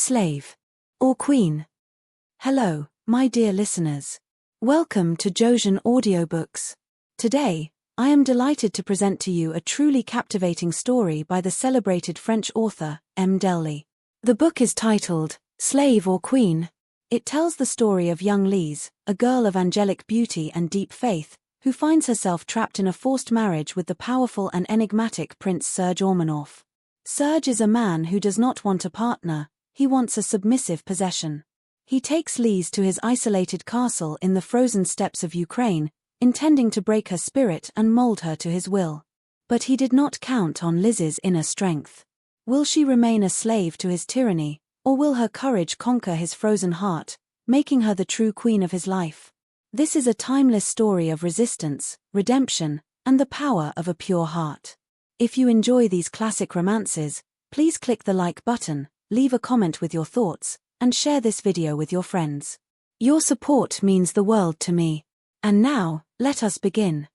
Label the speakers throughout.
Speaker 1: slave, or queen. Hello, my dear listeners. Welcome to Josiane Audiobooks. Today, I am delighted to present to you a truly captivating story by the celebrated French author, M. Delly. The book is titled, Slave or Queen. It tells the story of young Lise, a girl of angelic beauty and deep faith, who finds herself trapped in a forced marriage with the powerful and enigmatic Prince Serge Ormanoff. Serge is a man who does not want a partner, he wants a submissive possession. He takes Lise to his isolated castle in the frozen steppes of Ukraine, intending to break her spirit and mould her to his will. But he did not count on Lise's inner strength. Will she remain a slave to his tyranny, or will her courage conquer his frozen heart, making her the true queen of his life? This is a timeless story of resistance, redemption, and the power of a pure heart. If you enjoy these classic romances, please click the like button, leave a comment with your thoughts, and share this video with your friends. Your support means the world to me. And now, let us begin.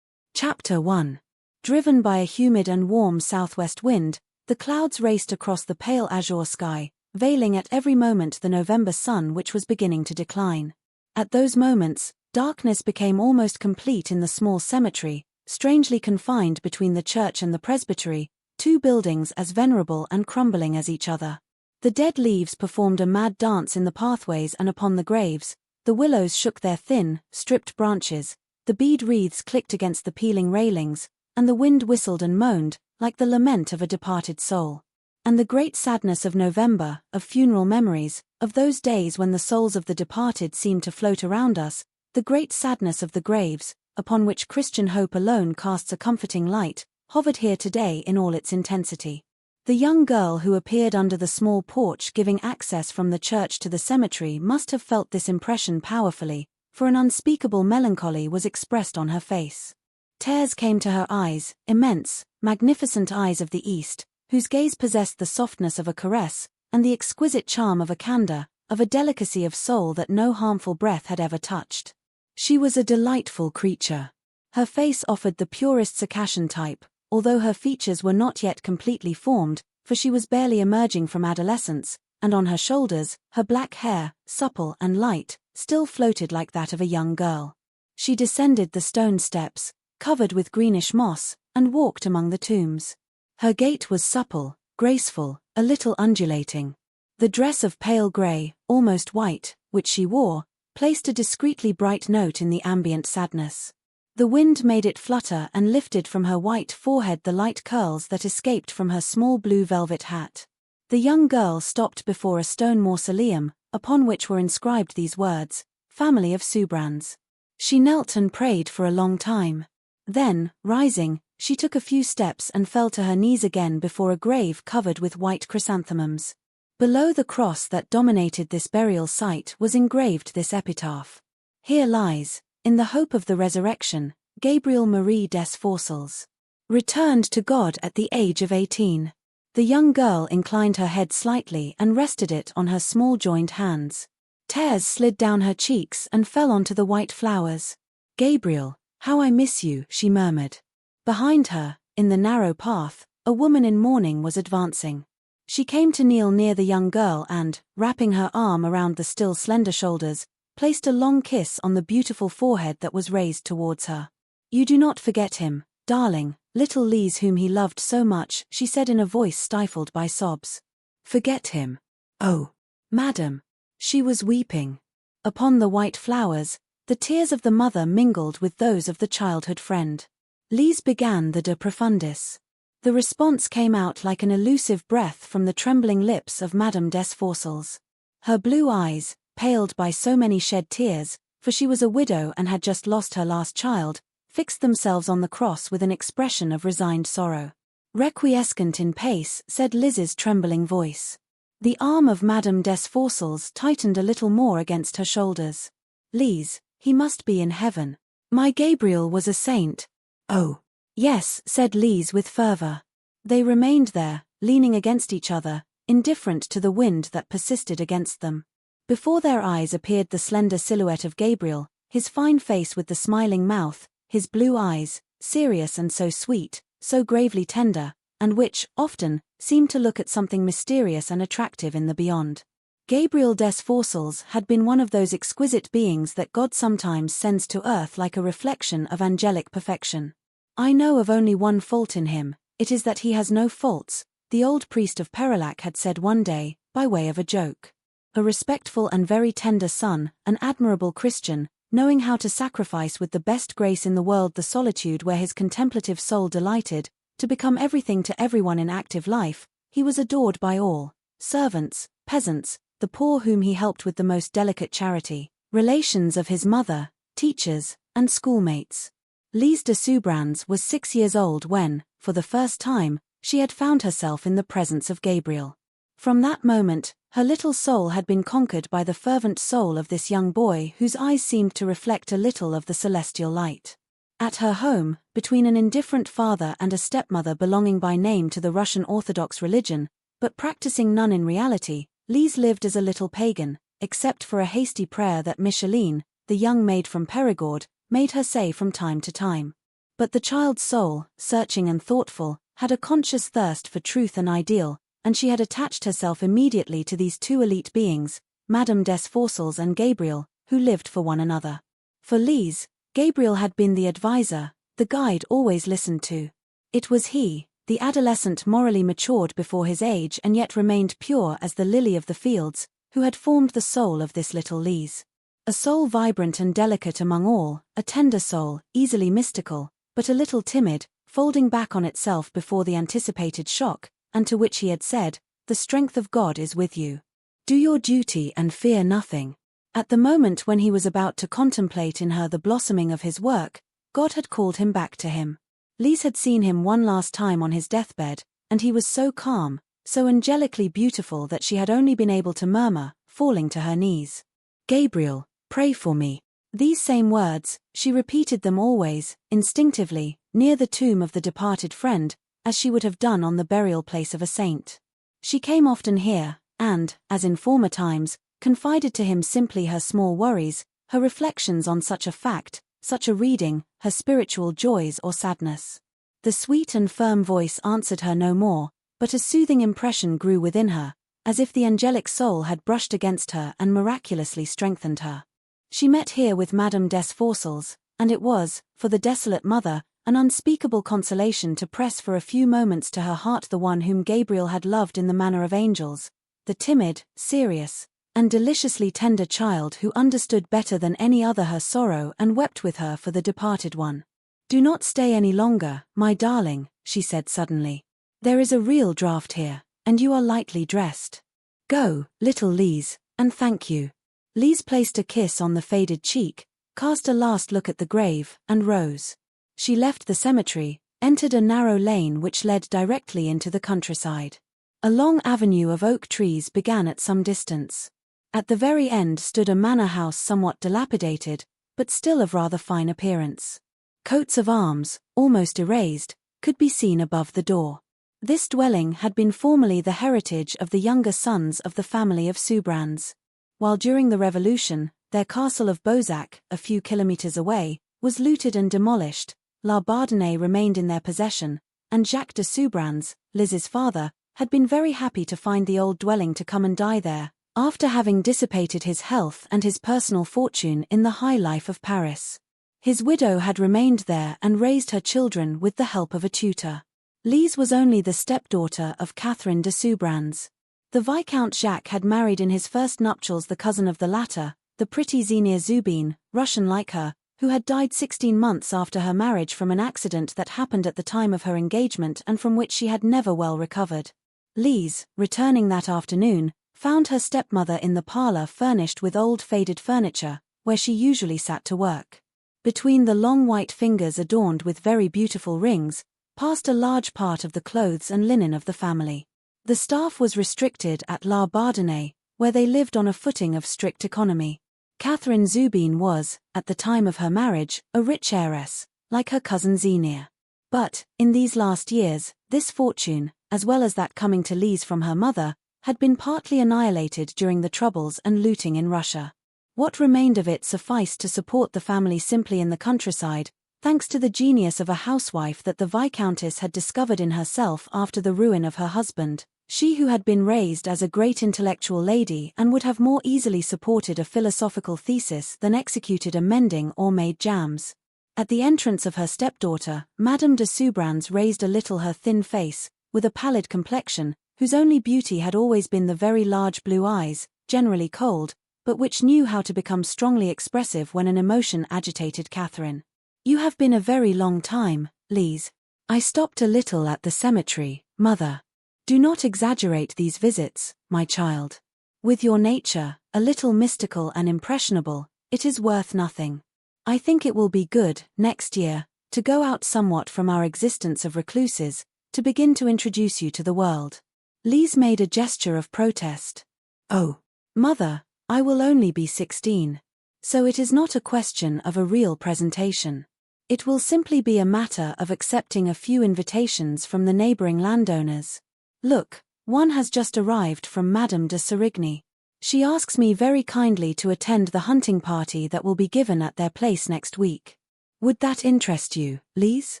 Speaker 1: Chapter 1. Driven by a humid and warm southwest wind, the clouds raced across the pale azure sky, veiling at every moment the November sun which was beginning to decline. At those moments, darkness became almost complete in the small cemetery, strangely confined between the church and the presbytery, two buildings as venerable and crumbling as each other. The dead leaves performed a mad dance in the pathways and upon the graves, the willows shook their thin, stripped branches, the bead wreaths clicked against the peeling railings, and the wind whistled and moaned, like the lament of a departed soul. And the great sadness of November, of funeral memories, of those days when the souls of the departed seemed to float around us, the great sadness of the graves, upon which Christian hope alone casts a comforting light, hovered here today in all its intensity. The young girl who appeared under the small porch giving access from the church to the cemetery must have felt this impression powerfully, for an unspeakable melancholy was expressed on her face. Tears came to her eyes, immense, magnificent eyes of the East, whose gaze possessed the softness of a caress, and the exquisite charm of a candor, of a delicacy of soul that no harmful breath had ever touched. She was a delightful creature. Her face offered the purest Circassian type, although her features were not yet completely formed, for she was barely emerging from adolescence, and on her shoulders, her black hair, supple and light, still floated like that of a young girl. She descended the stone steps, covered with greenish moss, and walked among the tombs. Her gait was supple, graceful, a little undulating. The dress of pale grey, almost white, which she wore, placed a discreetly bright note in the ambient sadness. The wind made it flutter and lifted from her white forehead the light curls that escaped from her small blue velvet hat. The young girl stopped before a stone mausoleum, upon which were inscribed these words, Family of Soubrans. She knelt and prayed for a long time. Then, rising, she took a few steps and fell to her knees again before a grave covered with white chrysanthemums. Below the cross that dominated this burial site was engraved this epitaph. Here lies, in the hope of the resurrection, Gabriel Marie des Forcels. Returned to God at the age of 18. The young girl inclined her head slightly and rested it on her small joined hands. Tears slid down her cheeks and fell onto the white flowers. Gabriel, how I miss you, she murmured. Behind her, in the narrow path, a woman in mourning was advancing. She came to kneel near the young girl and, wrapping her arm around the still slender shoulders, placed a long kiss on the beautiful forehead that was raised towards her. You do not forget him, darling, little Lise whom he loved so much, she said in a voice stifled by sobs. Forget him. Oh, madam. She was weeping. Upon the white flowers, the tears of the mother mingled with those of the childhood friend. Lise began the De Profundis. The response came out like an elusive breath from the trembling lips of Madame des Forcels. Her blue eyes, paled by so many shed tears, for she was a widow and had just lost her last child, fixed themselves on the cross with an expression of resigned sorrow. Requiescent in pace, said Lise's trembling voice. The arm of Madame des Forcels tightened a little more against her shoulders. Lise, he must be in heaven. My Gabriel was a saint. Oh, yes, said Lise with fervor. They remained there, leaning against each other, indifferent to the wind that persisted against them. Before their eyes appeared the slender silhouette of Gabriel, his fine face with the smiling mouth, his blue eyes, serious and so sweet, so gravely tender, and which, often, seemed to look at something mysterious and attractive in the beyond. Gabriel des Forcels had been one of those exquisite beings that God sometimes sends to earth like a reflection of angelic perfection. I know of only one fault in him, it is that he has no faults, the old priest of Perillac had said one day, by way of a joke. A respectful and very tender son, an admirable Christian, knowing how to sacrifice with the best grace in the world the solitude where his contemplative soul delighted, to become everything to everyone in active life, he was adored by all, servants, peasants, the poor whom he helped with the most delicate charity, relations of his mother, teachers, and schoolmates. Lise de Soubrans was 6 years old when, for the first time, she had found herself in the presence of Gabriel. From that moment, her little soul had been conquered by the fervent soul of this young boy whose eyes seemed to reflect a little of the celestial light. At her home, between an indifferent father and a stepmother belonging by name to the Russian Orthodox religion, but practicing none in reality, Lise lived as a little pagan, except for a hasty prayer that Micheline, the young maid from Périgord, made her say from time to time. But the child's soul, searching and thoughtful, had a conscious thirst for truth and ideal, and she had attached herself immediately to these two elite beings, Madame des Forcels and Gabriel, who lived for one another. For Lise, Gabriel had been the advisor, the guide always listened to. It was he, the adolescent morally matured before his age and yet remained pure as the lily of the fields, who had formed the soul of this little Lise. A soul vibrant and delicate among all, a tender soul, easily mystical, but a little timid, folding back on itself before the anticipated shock, and to which he had said, "The strength of God is with you. Do your duty and fear nothing." At the moment when he was about to contemplate in her the blossoming of his work, God had called him back to him. Lise had seen him one last time on his deathbed, and he was so calm, so angelically beautiful that she had only been able to murmur, falling to her knees, "Gabriel, pray for me." These same words, she repeated them always, instinctively, near the tomb of the departed friend, as she would have done on the burial place of a saint. She came often here, and, as in former times, confided to him simply her small worries, her reflections on such a fact, such a reading, her spiritual joys or sadness. The sweet and firm voice answered her no more, but a soothing impression grew within her, as if the angelic soul had brushed against her and miraculously strengthened her. She met here with Madame des Forcels, and it was, for the desolate mother, an unspeakable consolation to press for a few moments to her heart the one whom Gabriel had loved in the manner of angels, the timid, serious, and deliciously tender child who understood better than any other her sorrow and wept with her for the departed one. "Do not stay any longer, my darling," she said suddenly. "There is a real draught here, and you are lightly dressed. Go, little Lise, and thank you." Lise placed a kiss on the faded cheek, cast a last look at the grave, and rose. She left the cemetery, entered a narrow lane which led directly into the countryside. A long avenue of oak trees began at some distance. At the very end stood a manor house somewhat dilapidated, but still of rather fine appearance. Coats of arms, almost erased, could be seen above the door. This dwelling had been formerly the heritage of the younger sons of the family of Soubrans. While during the Revolution, their castle of Beauzac, a few kilometers away, was looted and demolished, La Bardonnais remained in their possession, and Jacques de Soubrans, Lise's father, had been very happy to find the old dwelling to come and die there, after having dissipated his health and his personal fortune in the high life of Paris. His widow had remained there and raised her children with the help of a tutor. Lise was only the stepdaughter of Catherine de Soubrans. The Viscount Jacques had married in his first nuptials the cousin of the latter, the pretty Xenia Zubin, Russian like her, who had died 16 months after her marriage from an accident that happened at the time of her engagement and from which she had never well recovered. Lise, returning that afternoon, found her stepmother in the parlor furnished with old faded furniture, where she usually sat to work. Between the long white fingers adorned with very beautiful rings, passed a large part of the clothes and linen of the family. The staff was restricted at La Bardonnais, where they lived on a footing of strict economy. Catherine Zubin was, at the time of her marriage, a rich heiress, like her cousin Xenia. But, in these last years, this fortune, as well as that coming to Lise from her mother, had been partly annihilated during the troubles and looting in Russia. What remained of it sufficed to support the family simply in the countryside, thanks to the genius of a housewife that the Viscountess had discovered in herself after the ruin of her husband, she who had been raised as a great intellectual lady and would have more easily supported a philosophical thesis than executed a mending or made jams. At the entrance of her stepdaughter, Madame de Soubrans raised a little her thin face, with a pallid complexion, whose only beauty had always been the very large blue eyes, generally cold, but which knew how to become strongly expressive when an emotion agitated Catherine. "You have been a very long time, Lise. I stopped a little at the cemetery, mother. Do not exaggerate these visits, my child. With your nature, a little mystical and impressionable, it is worth nothing. I think it will be good, next year, to go out somewhat from our existence of recluses, to begin to introduce you to the world." Lise made a gesture of protest. "Oh, mother, I will only be 16. So it is not a question of a real presentation. It will simply be a matter of accepting a few invitations from the neighboring landowners. Look, one has just arrived from Madame de Serigny. She asks me very kindly to attend the hunting party that will be given at their place next week. Would that interest you, Lise?"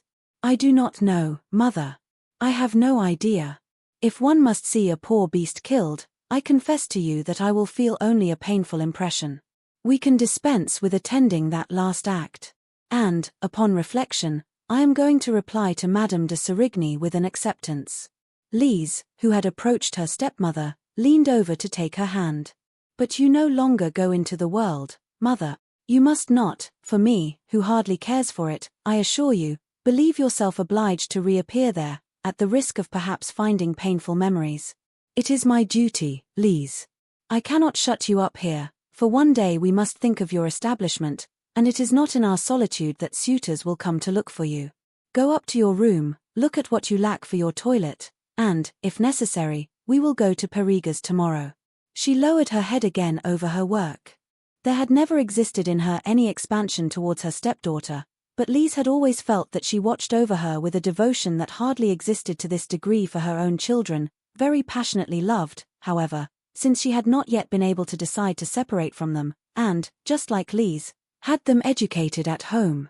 Speaker 1: "I do not know, mother. I have no idea. If one must see a poor beast killed, I confess to you that I will feel only a painful impression. We can dispense with attending that last act. And, upon reflection, I am going to reply to Madame de Serigny with an acceptance." Lise, who had approached her stepmother, leaned over to take her hand. "But you no longer go into the world, mother. You must not, for me, who hardly cares for it, I assure you, believe yourself obliged to reappear there, at the risk of perhaps finding painful memories. It is my duty, Lise. I cannot shut you up here, for one day we must think of your establishment, and it is not in our solitude that suitors will come to look for you. Go up to your room, look at what you lack for your toilet, and, if necessary, we will go to Périga's tomorrow." She lowered her head again over her work. There had never existed in her any expansion towards her stepdaughter, but Lise had always felt that she watched over her with a devotion that hardly existed to this degree for her own children, very passionately loved, however, since she had not yet been able to decide to separate from them, and, just like Lise, had them educated at home.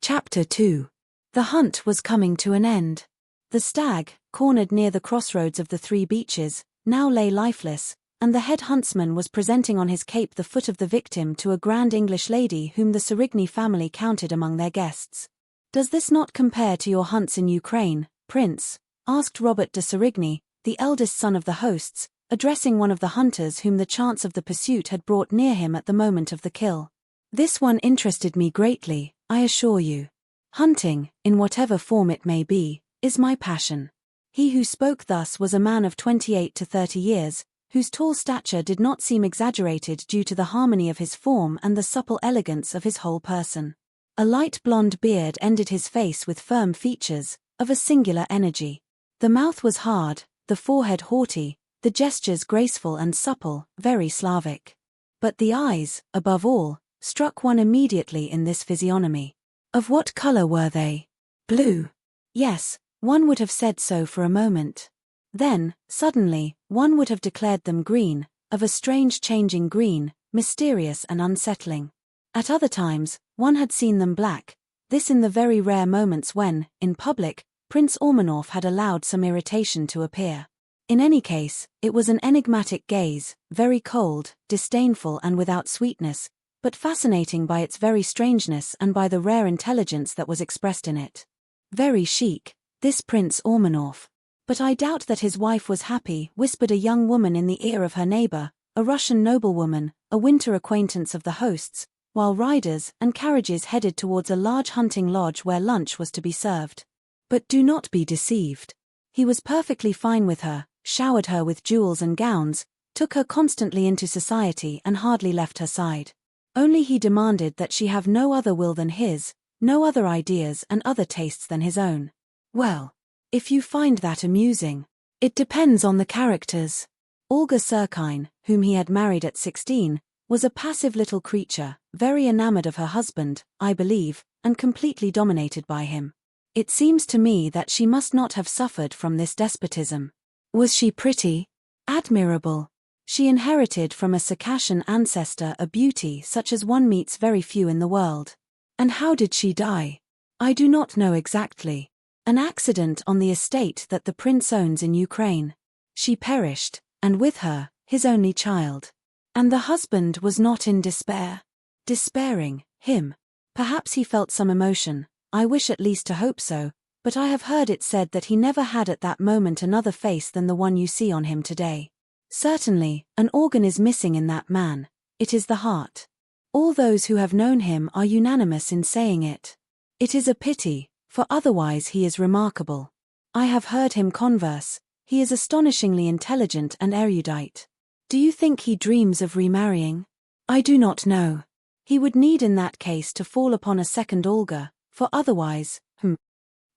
Speaker 1: Chapter 2. The hunt was coming to an end. The stag, cornered near the crossroads of the three beaches, now lay lifeless, and the head huntsman was presenting on his cape the foot of the victim to a grand English lady whom the Serigny family counted among their guests. "Does this not compare to your hunts in Ukraine, Prince?" asked Robert de Serigny, the eldest son of the hosts, addressing one of the hunters whom the chance of the pursuit had brought near him at the moment of the kill. "This one interested me greatly, I assure you. Hunting, in whatever form it may be, is my passion." He who spoke thus was a man of 28 to 30 years, whose tall stature did not seem exaggerated due to the harmony of his form and the supple elegance of his whole person. A light blonde beard ended his face with firm features, of a singular energy. The mouth was hard, the forehead haughty, the gestures graceful and supple, very Slavic. But the eyes, above all, struck one immediately in this physiognomy. Of what color were they? Blue. Yes, one would have said so for a moment. Then, suddenly, one would have declared them green, of a strange changing green, mysterious and unsettling. At other times, one had seen them black, this in the very rare moments when, in public, Prince Ormanoff had allowed some irritation to appear. In any case, it was an enigmatic gaze, very cold, disdainful and without sweetness, but fascinating by its very strangeness and by the rare intelligence that was expressed in it. "Very chic, this Prince Ormanoff. But I doubt that his wife was happy," whispered a young woman in the ear of her neighbor, a Russian noblewoman, a winter acquaintance of the hosts, while riders and carriages headed towards a large hunting lodge where lunch was to be served. But do not be deceived. He was perfectly fine with her, showered her with jewels and gowns, took her constantly into society and hardly left her side. Only he demanded that she have no other will than his, no other ideas and other tastes than his own. Well, if you find that amusing, it depends on the characters. Olga Serkine, whom he had married at 16, was a passive little creature, very enamored of her husband, I believe, and completely dominated by him. It seems to me that she must not have suffered from this despotism. Was she pretty? Admirable. She inherited from a Circassian ancestor a beauty such as one meets very few in the world. And how did she die? I do not know exactly. An accident on the estate that the prince owns in Ukraine. She perished, and with her, his only child. And the husband was not in despair. Despairing, him. Perhaps he felt some emotion, I wish at least to hope so, but I have heard it said that he never had at that moment another face than the one you see on him today. Certainly, an organ is missing in that man, it is the heart. All those who have known him are unanimous in saying it. It is a pity, for otherwise he is remarkable. I have heard him converse, he is astonishingly intelligent and erudite. Do you think he dreams of remarrying? I do not know. He would need in that case to fall upon a second Olga, for otherwise,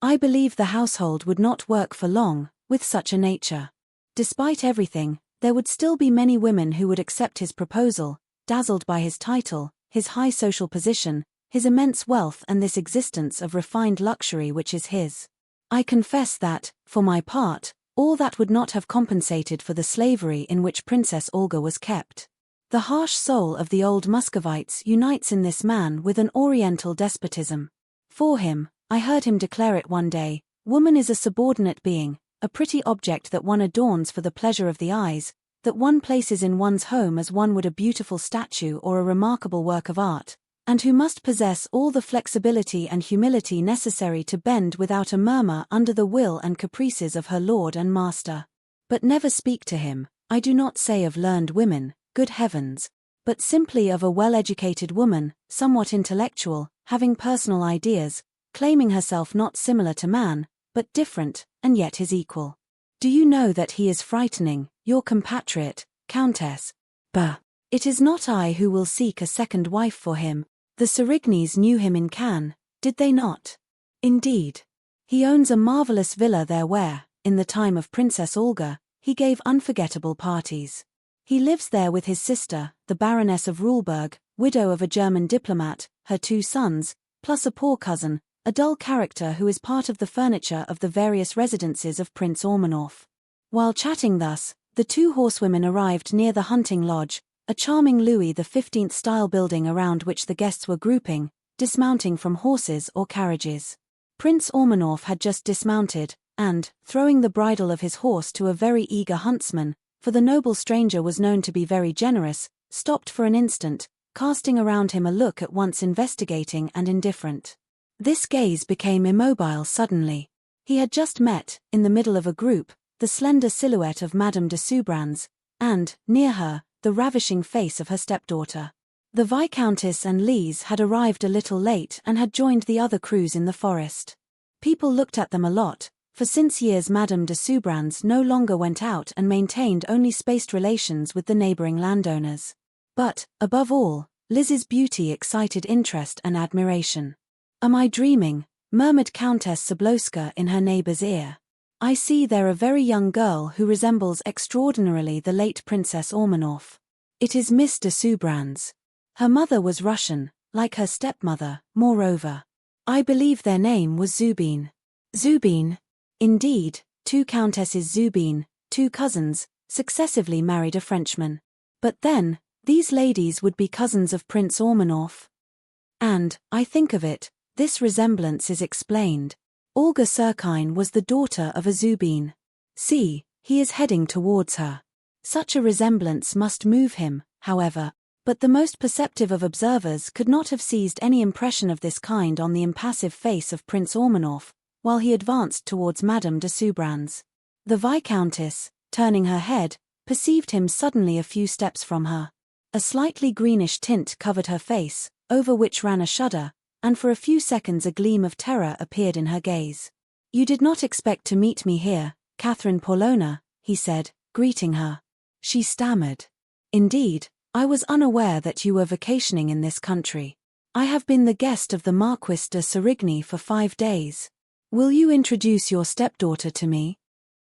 Speaker 1: I believe the household would not work for long, with such a nature. Despite everything, there would still be many women who would accept his proposal, dazzled by his title, his high social position, his immense wealth and this existence of refined luxury which is his. I confess that, for my part, all that would not have compensated for the slavery in which Princess Olga was kept. The harsh soul of the old Muscovites unites in this man with an oriental despotism. For him, I heard him declare it one day, woman is a subordinate being, a pretty object that one adorns for the pleasure of the eyes, that one places in one's home as one would a beautiful statue or a remarkable work of art, and who must possess all the flexibility and humility necessary to bend without a murmur under the will and caprices of her lord and master. But never speak to him, I do not say of learned women, good heavens, but simply of a well-educated woman, somewhat intellectual, having personal ideas, claiming herself not similar to man, but different, and yet his equal. Do you know that he is frightening, your compatriot, Countess? Bah! It is not I who will seek a second wife for him. The Serignis knew him in Cannes, did they not? Indeed. He owns a marvelous villa there where, in the time of Princess Olga, he gave unforgettable parties. He lives there with his sister, the Baroness of Rulburg, widow of a German diplomat, her 2 sons, plus a poor cousin, a dull character who is part of the furniture of the various residences of Prince Ormanoff. While chatting thus, the 2 horsewomen arrived near the hunting lodge, a charming Louis XV-style building around which the guests were grouping, dismounting from horses or carriages. Prince Ormanoff had just dismounted, and, throwing the bridle of his horse to a very eager huntsman, for the noble stranger was known to be very generous, stopped for an instant, casting around him a look at once investigating and indifferent. This gaze became immobile suddenly. He had just met, in the middle of a group, the slender silhouette of Madame de Soubrans, and, near her, the ravishing face of her stepdaughter. The Viscountess and Lise had arrived a little late and had joined the other crews in the forest. People looked at them a lot, for since years Madame de Soubrans no longer went out and maintained only spaced relations with the neighboring landowners. But, above all, Lise's beauty excited interest and admiration. "Am I dreaming?" murmured Countess Zablowska in her neighbor's ear. "I see there a very young girl who resembles extraordinarily the late Princess Ormanoff. It is Miss de Soubrans. Her mother was Russian, like her stepmother, moreover. I believe their name was Zubin." Zubin? Indeed, 2 Countesses Zubin, 2 cousins, successively married a Frenchman. But then, these ladies would be cousins of Prince Ormanoff. And, I think of it, this resemblance is explained. Olga Serkine was the daughter of a Zubin. See, he is heading towards her. Such a resemblance must move him, however, but the most perceptive of observers could not have seized any impression of this kind on the impassive face of Prince Ormanoff, while he advanced towards Madame de Soubrans. The Viscountess, turning her head, perceived him suddenly a few steps from her. A slightly greenish tint covered her face, over which ran a shudder, and for a few seconds a gleam of terror appeared in her gaze. "You did not expect to meet me here, Catherine Paulowna," he said, greeting her. She stammered. "Indeed, I was unaware that you were vacationing in this country. I have been the guest of the Marquis de Serigny for 5 days. Will you introduce your stepdaughter to me?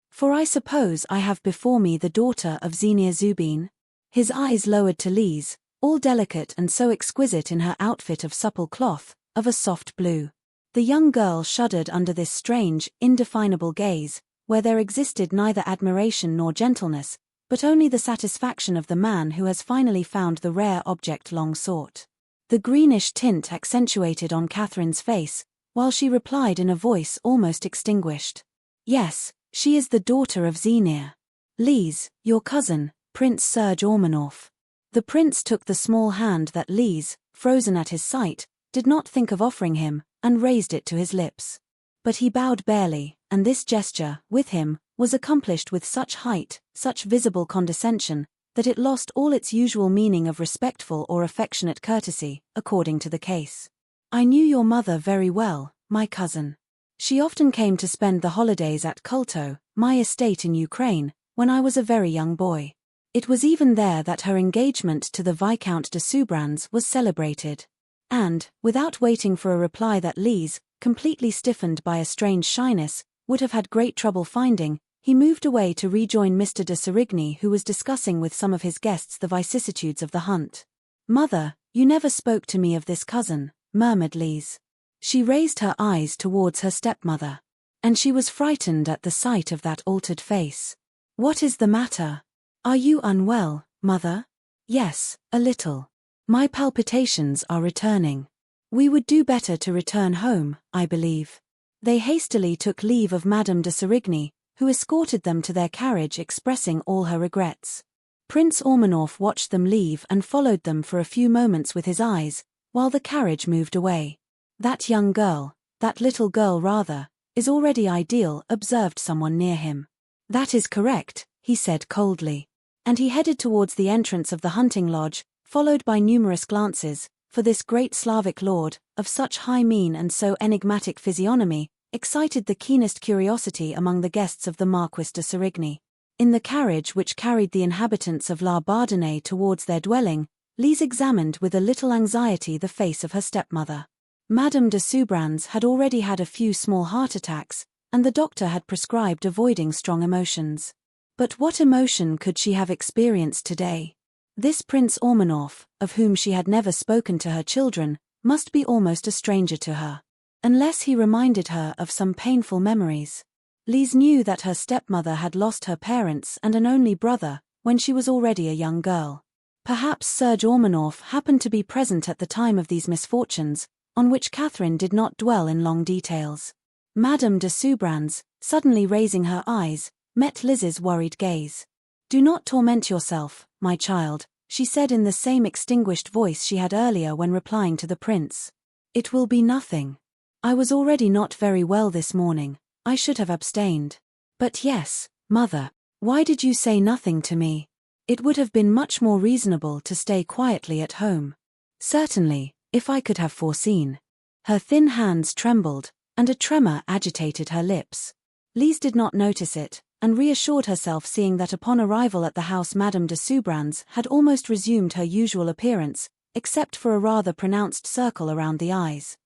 Speaker 1: For I suppose I have before me the daughter of Xenia Zubin." His eyes lowered to Lise, all delicate and so exquisite in her outfit of supple cloth, of a soft blue. The young girl shuddered under this strange, indefinable gaze, where there existed neither admiration nor gentleness, but only the satisfaction of the man who has finally found the rare object long sought. The greenish tint accentuated on Catherine's face, while she replied in a voice almost extinguished. Yes, she is the daughter of Xenia. Lise, your cousin, Prince Serge Ormanoff. The prince took the small hand that Lise, frozen at his sight, did not think of offering him, and raised it to his lips. But he bowed barely, and this gesture, with him, was accomplished with such height, such visible condescension, that it lost all its usual meaning of respectful or affectionate courtesy, according to the case. I knew your mother very well, my cousin. She often came to spend the holidays at Kulto, my estate in Ukraine, when I was a very young boy. It was even there that her engagement to the Viscount de Soubrans was celebrated. And, without waiting for a reply that Lise, completely stiffened by a strange shyness, would have had great trouble finding, he moved away to rejoin Mr. de Serigny, who was discussing with some of his guests the vicissitudes of the hunt. Mother, you never spoke to me of this cousin, murmured Lise. She raised her eyes towards her stepmother. And she was frightened at the sight of that altered face. What is the matter? Are you unwell, mother? Yes, a little. My palpitations are returning. We would do better to return home, I believe. They hastily took leave of Madame de Serigny, who escorted them to their carriage, expressing all her regrets. Prince Ormanoff watched them leave and followed them for a few moments with his eyes, while the carriage moved away. That young girl, that little girl rather, is already ideal, observed someone near him. That is correct, he said coldly. And he headed towards the entrance of the hunting lodge, followed by numerous glances, for this great Slavic lord, of such high mien and so enigmatic physiognomy, excited the keenest curiosity among the guests of the Marquis de Serigny. In the carriage which carried the inhabitants of La Bardonnais towards their dwelling, Lise examined with a little anxiety the face of her stepmother. Madame de Soubrans had already had a few small heart attacks, and the doctor had prescribed avoiding strong emotions. But what emotion could she have experienced today? This Prince Ormanoff, of whom she had never spoken to her children, must be almost a stranger to her. Unless he reminded her of some painful memories. Lise knew that her stepmother had lost her parents and an only brother, when she was already a young girl. Perhaps Serge Ormanoff happened to be present at the time of these misfortunes, on which Catherine did not dwell in long details. Madame de Soubrans, suddenly raising her eyes, met Lise's worried gaze. Do not torment yourself, my child, she said in the same extinguished voice she had earlier when replying to the prince. It will be nothing. I was already not very well this morning, I should have abstained. But yes, mother, why did you say nothing to me? It would have been much more reasonable to stay quietly at home. Certainly, if I could have foreseen. Her thin hands trembled, and a tremor agitated her lips. Lise did not notice it, and reassured herself seeing that upon arrival at the house Madame de Soubrans had almost resumed her usual appearance, except for a rather pronounced circle around the eyes.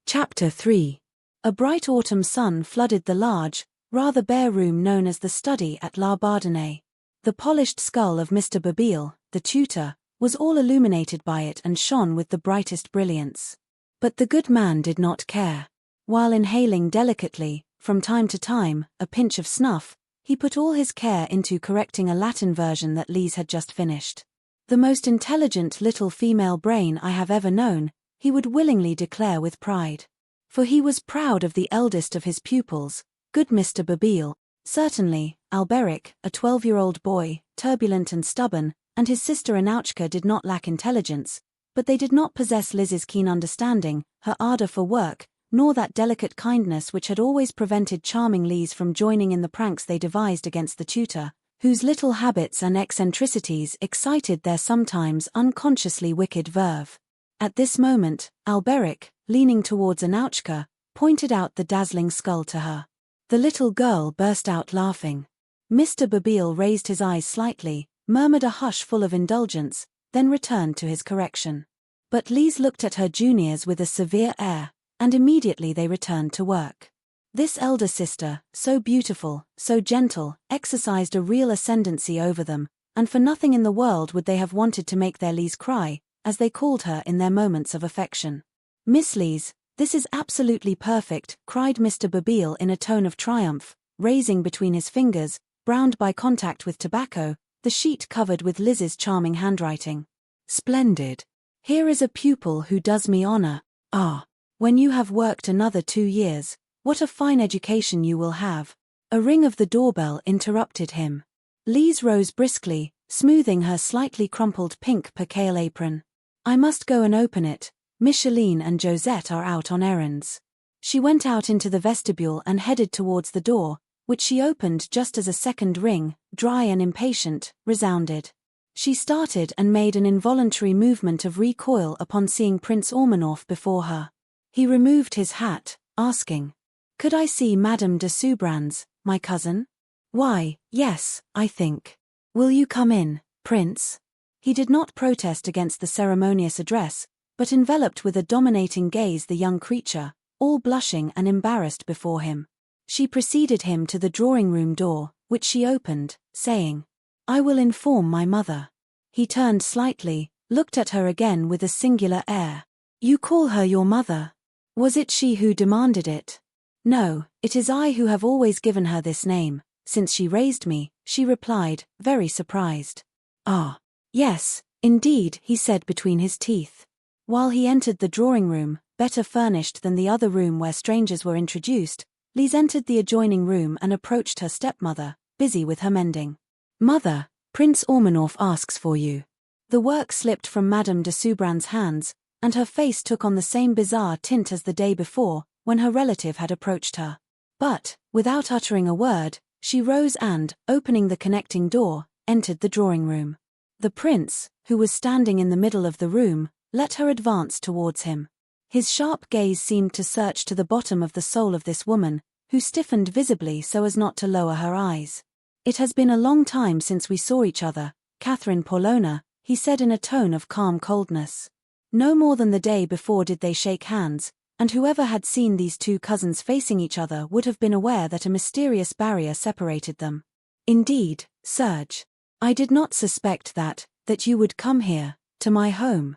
Speaker 1: Chapter 3. A bright autumn sun flooded the large, rather bare room known as the study at La Bardonnais. The polished skull of Mr. Babille, the tutor, was all illuminated by it and shone with the brightest brilliance. But the good man did not care. While inhaling delicately, from time to time, a pinch of snuff, he put all his care into correcting a Latin version that Lise had just finished. The most intelligent little female brain I have ever known, he would willingly declare with pride. For he was proud of the eldest of his pupils, good Mr. Babille. Certainly, Alberic, a 12-year-old boy, turbulent and stubborn, and his sister Anouchka did not lack intelligence, but they did not possess Lise's keen understanding, her ardor for work, nor that delicate kindness which had always prevented charming Lise from joining in the pranks they devised against the tutor, whose little habits and eccentricities excited their sometimes unconsciously wicked verve. At this moment, Alberic, leaning towards Anouchka, pointed out the dazzling skull to her. The little girl burst out laughing. Mr. Babille raised his eyes slightly, murmured a hush full of indulgence, then returned to his correction. But Lise looked at her juniors with a severe air, and immediately they returned to work. This elder sister, so beautiful, so gentle, exercised a real ascendancy over them, and for nothing in the world would they have wanted to make their Lise cry, as they called her in their moments of affection. Miss Lise, "This is absolutely perfect," cried Mr. Babille in a tone of triumph, raising between his fingers, browned by contact with tobacco, the sheet covered with Lize's charming handwriting. "Splendid. Here is a pupil who does me honor. Ah, when you have worked another 2 years, what a fine education you will have." A ring of the doorbell interrupted him. Lise rose briskly, smoothing her slightly crumpled pink percale apron. "I must go and open it. Micheline and Josette are out on errands." She went out into the vestibule and headed towards the door, which she opened just as a second ring, dry and impatient, resounded. She started and made an involuntary movement of recoil upon seeing Prince Ormanoff before her. He removed his hat, asking, "Could I see Madame de Soubrans, my cousin?" "Why, yes, I think. Will you come in, Prince?" He did not protest against the ceremonious address, but enveloped with a dominating gaze the young creature, all blushing and embarrassed before him. She preceded him to the drawing-room door, which she opened, saying, "I will inform my mother." He turned slightly, looked at her again with a singular air. "You call her your mother? Was it she who demanded it?" "No, it is I who have always given her this name, since she raised me," she replied, very surprised. "Ah, yes, indeed," he said between his teeth. While he entered the drawing-room, better furnished than the other room where strangers were introduced, Lise entered the adjoining room and approached her stepmother, busy with her mending. "Mother, Prince Ormanoff asks for you." The work slipped from Madame de Soubrans' hands, and her face took on the same bizarre tint as the day before, when her relative had approached her. But, without uttering a word, she rose and, opening the connecting door, entered the drawing-room. The prince, who was standing in the middle of the room, let her advance towards him. His sharp gaze seemed to search to the bottom of the soul of this woman, who stiffened visibly so as not to lower her eyes. "It has been a long time since we saw each other, Catherine Paulowna," he said in a tone of calm coldness. No more than the day before did they shake hands, and whoever had seen these two cousins facing each other would have been aware that a mysterious barrier separated them. "Indeed, Serge. I did not suspect that you would come here, to my home."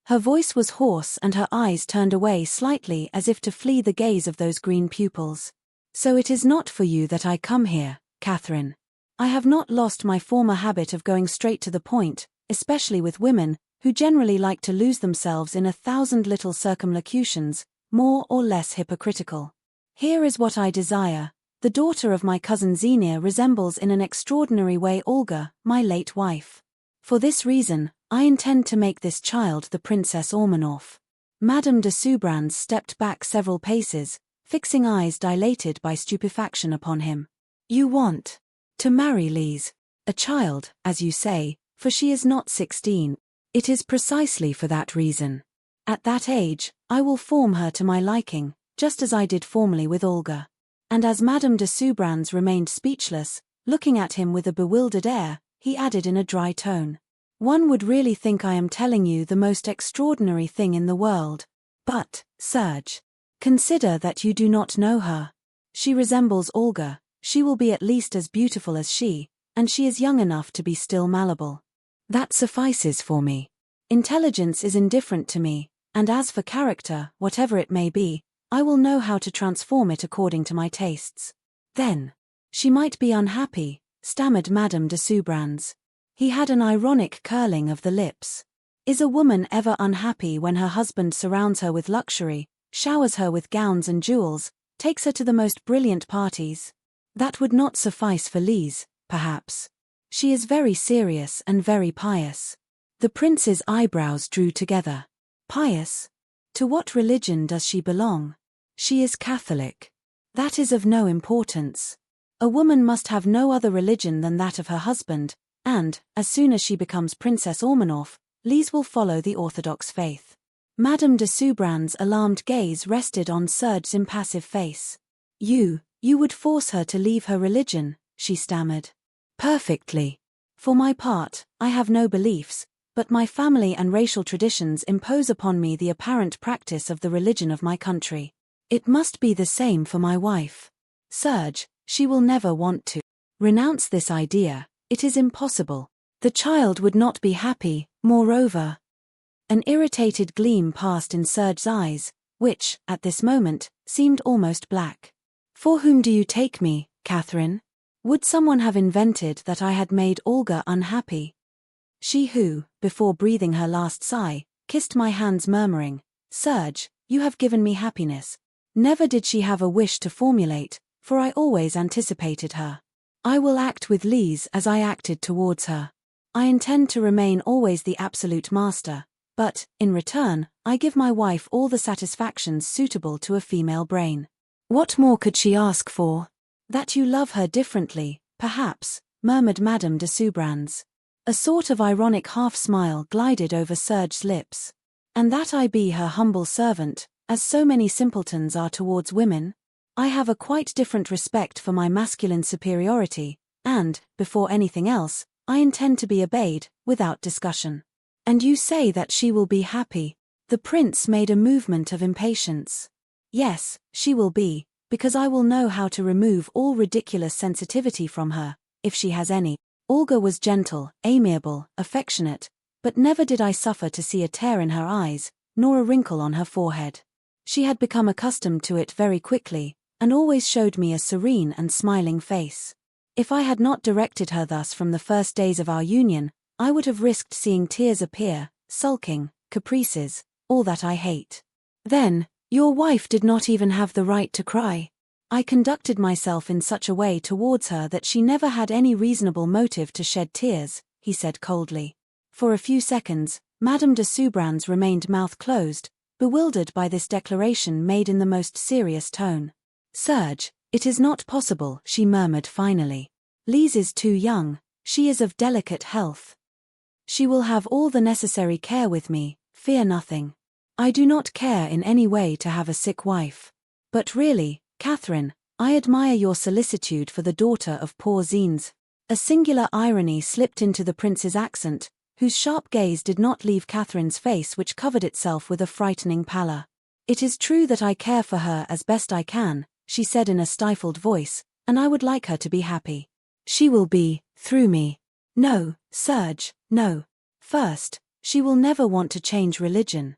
Speaker 1: Her voice was hoarse and her eyes turned away slightly as if to flee the gaze of those green pupils. "So it is not for you that I come here, Catherine. I have not lost my former habit of going straight to the point, especially with women, who generally like to lose themselves in 1,000 little circumlocutions, more or less hypocritical. Here is what I desire. The daughter of my cousin Xenia resembles in an extraordinary way Olga, my late wife. For this reason, I intend to make this child the Princess Ormanoff." Madame de Soubrans stepped back several paces, fixing eyes dilated by stupefaction upon him. "You want to marry Lise? A child, as you say, for she is not 16. It is precisely for that reason. At that age, I will form her to my liking, just as I did formerly with Olga." And as Madame de Soubrans remained speechless, looking at him with a bewildered air, he added in a dry tone, "One would really think I am telling you the most extraordinary thing in the world. But, Serge, consider that you do not know her. She resembles Olga, she will be at least as beautiful as she, and she is young enough to be still malleable. That suffices for me. Intelligence is indifferent to me, and as for character, whatever it may be, I will know how to transform it according to my tastes." "Then, she might be unhappy," stammered Madame de Soubrans. He had an ironic curling of the lips. "Is a woman ever unhappy when her husband surrounds her with luxury, showers her with gowns and jewels, takes her to the most brilliant parties? That would not suffice for Lise, perhaps. She is very serious and very pious." The prince's eyebrows drew together. "Pious? To what religion does she belong?" "She is Catholic." "That is of no importance. A woman must have no other religion than that of her husband, and, as soon as she becomes Princess Ormanoff, Lise will follow the Orthodox faith." Madame de Soubrans' alarmed gaze rested on Serge's impassive face. You would force her to leave her religion," she stammered. "Perfectly. For my part, I have no beliefs, but my family and racial traditions impose upon me the apparent practice of the religion of my country. It must be the same for my wife. Serge, she will never want to renounce this idea. It is impossible. The child would not be happy, moreover." An irritated gleam passed in Serge's eyes, which, at this moment, seemed almost black. For whom do you take me, Catherine? Would someone have invented that I had made Olga unhappy? She who, before breathing her last sigh, kissed my hands murmuring, Serge, you have given me happiness. Never did she have a wish to formulate, for I always anticipated her. I will act with Lise as I acted towards her. I intend to remain always the absolute master, but, in return, I give my wife all the satisfactions suitable to a female brain. What more could she ask for? That you love her differently, perhaps, murmured Madame de Soubrans. A sort of ironic half-smile glided over Serge's lips. And that I be her humble servant, as so many simpletons are towards women? I have a quite different respect for my masculine superiority, and, before anything else, I intend to be obeyed, without discussion. And you say that she will be happy? The prince made a movement of impatience. Yes, she will be, because I will know how to remove all ridiculous sensitivity from her, if she has any. Olga was gentle, amiable, affectionate, but never did I suffer to see a tear in her eyes, nor a wrinkle on her forehead. She had become accustomed to it very quickly, and always showed me a serene and smiling face. If I had not directed her thus from the first days of our union, I would have risked seeing tears appear, sulking, caprices, all that I hate. Then, your wife did not even have the right to cry. I conducted myself in such a way towards her that she never had any reasonable motive to shed tears, he said coldly. For a few seconds, Madame de Soubrans remained mouth closed, bewildered by this declaration made in the most serious tone. Serge, it is not possible, she murmured finally. Lise is too young, she is of delicate health. She will have all the necessary care with me, fear nothing. I do not care in any way to have a sick wife. But really, Catherine, I admire your solicitude for the daughter of poor Zines. A singular irony slipped into the prince's accent, whose sharp gaze did not leave Catherine's face, which covered itself with a frightening pallor. It is true that I care for her as best I can, she said in a stifled voice, and I would like her to be happy. She will be, through me. No, Serge, no. First, she will never want to change religion.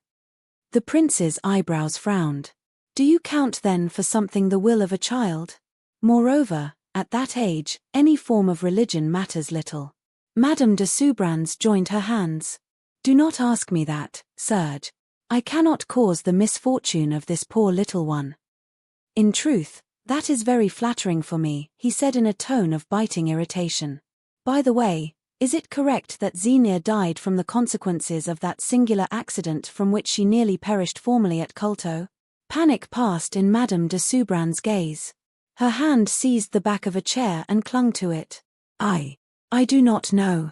Speaker 1: The prince's eyebrows frowned. Do you count then for something the will of a child? Moreover, at that age, any form of religion matters little. Madame de Soubrans joined her hands. Do not ask me that, Serge. I cannot cause the misfortune of this poor little one. In truth, that is very flattering for me, he said in a tone of biting irritation. By the way, is it correct that Xenia died from the consequences of that singular accident from which she nearly perished formerly at Culto? Panic passed in Madame de Soubrans' gaze. Her hand seized the back of a chair and clung to it. I do not know.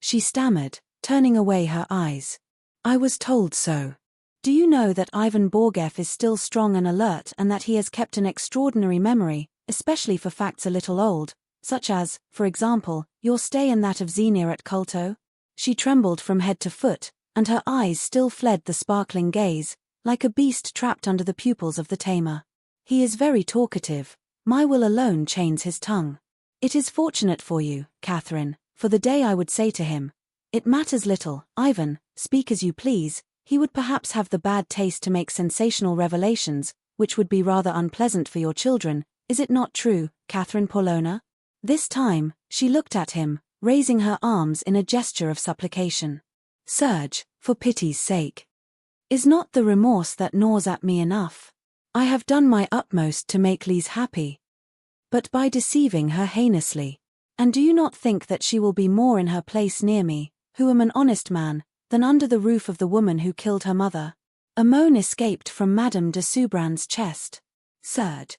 Speaker 1: She stammered, turning away her eyes. I was told so. Do you know that Ivan Borgeff is still strong and alert, and that he has kept an extraordinary memory, especially for facts a little old, such as, for example, your stay and that of Xenia at Culto? She trembled from head to foot, and her eyes still fled the sparkling gaze, like a beast trapped under the pupils of the tamer. He is very talkative. My will alone chains his tongue. It is fortunate for you, Catherine, for the day I would say to him, it matters little, Ivan, speak as you please, he would perhaps have the bad taste to make sensational revelations, which would be rather unpleasant for your children. Is it not true, Catherine Paulowna? This time, she looked at him, raising her arms in a gesture of supplication. Serge, for pity's sake. Is not the remorse that gnaws at me enough? I have done my utmost to make Lise happy. But by deceiving her heinously. And do you not think that she will be more in her place near me, who am an honest man, than under the roof of the woman who killed her mother? A moan escaped from Madame de Soubrans' chest. Serge.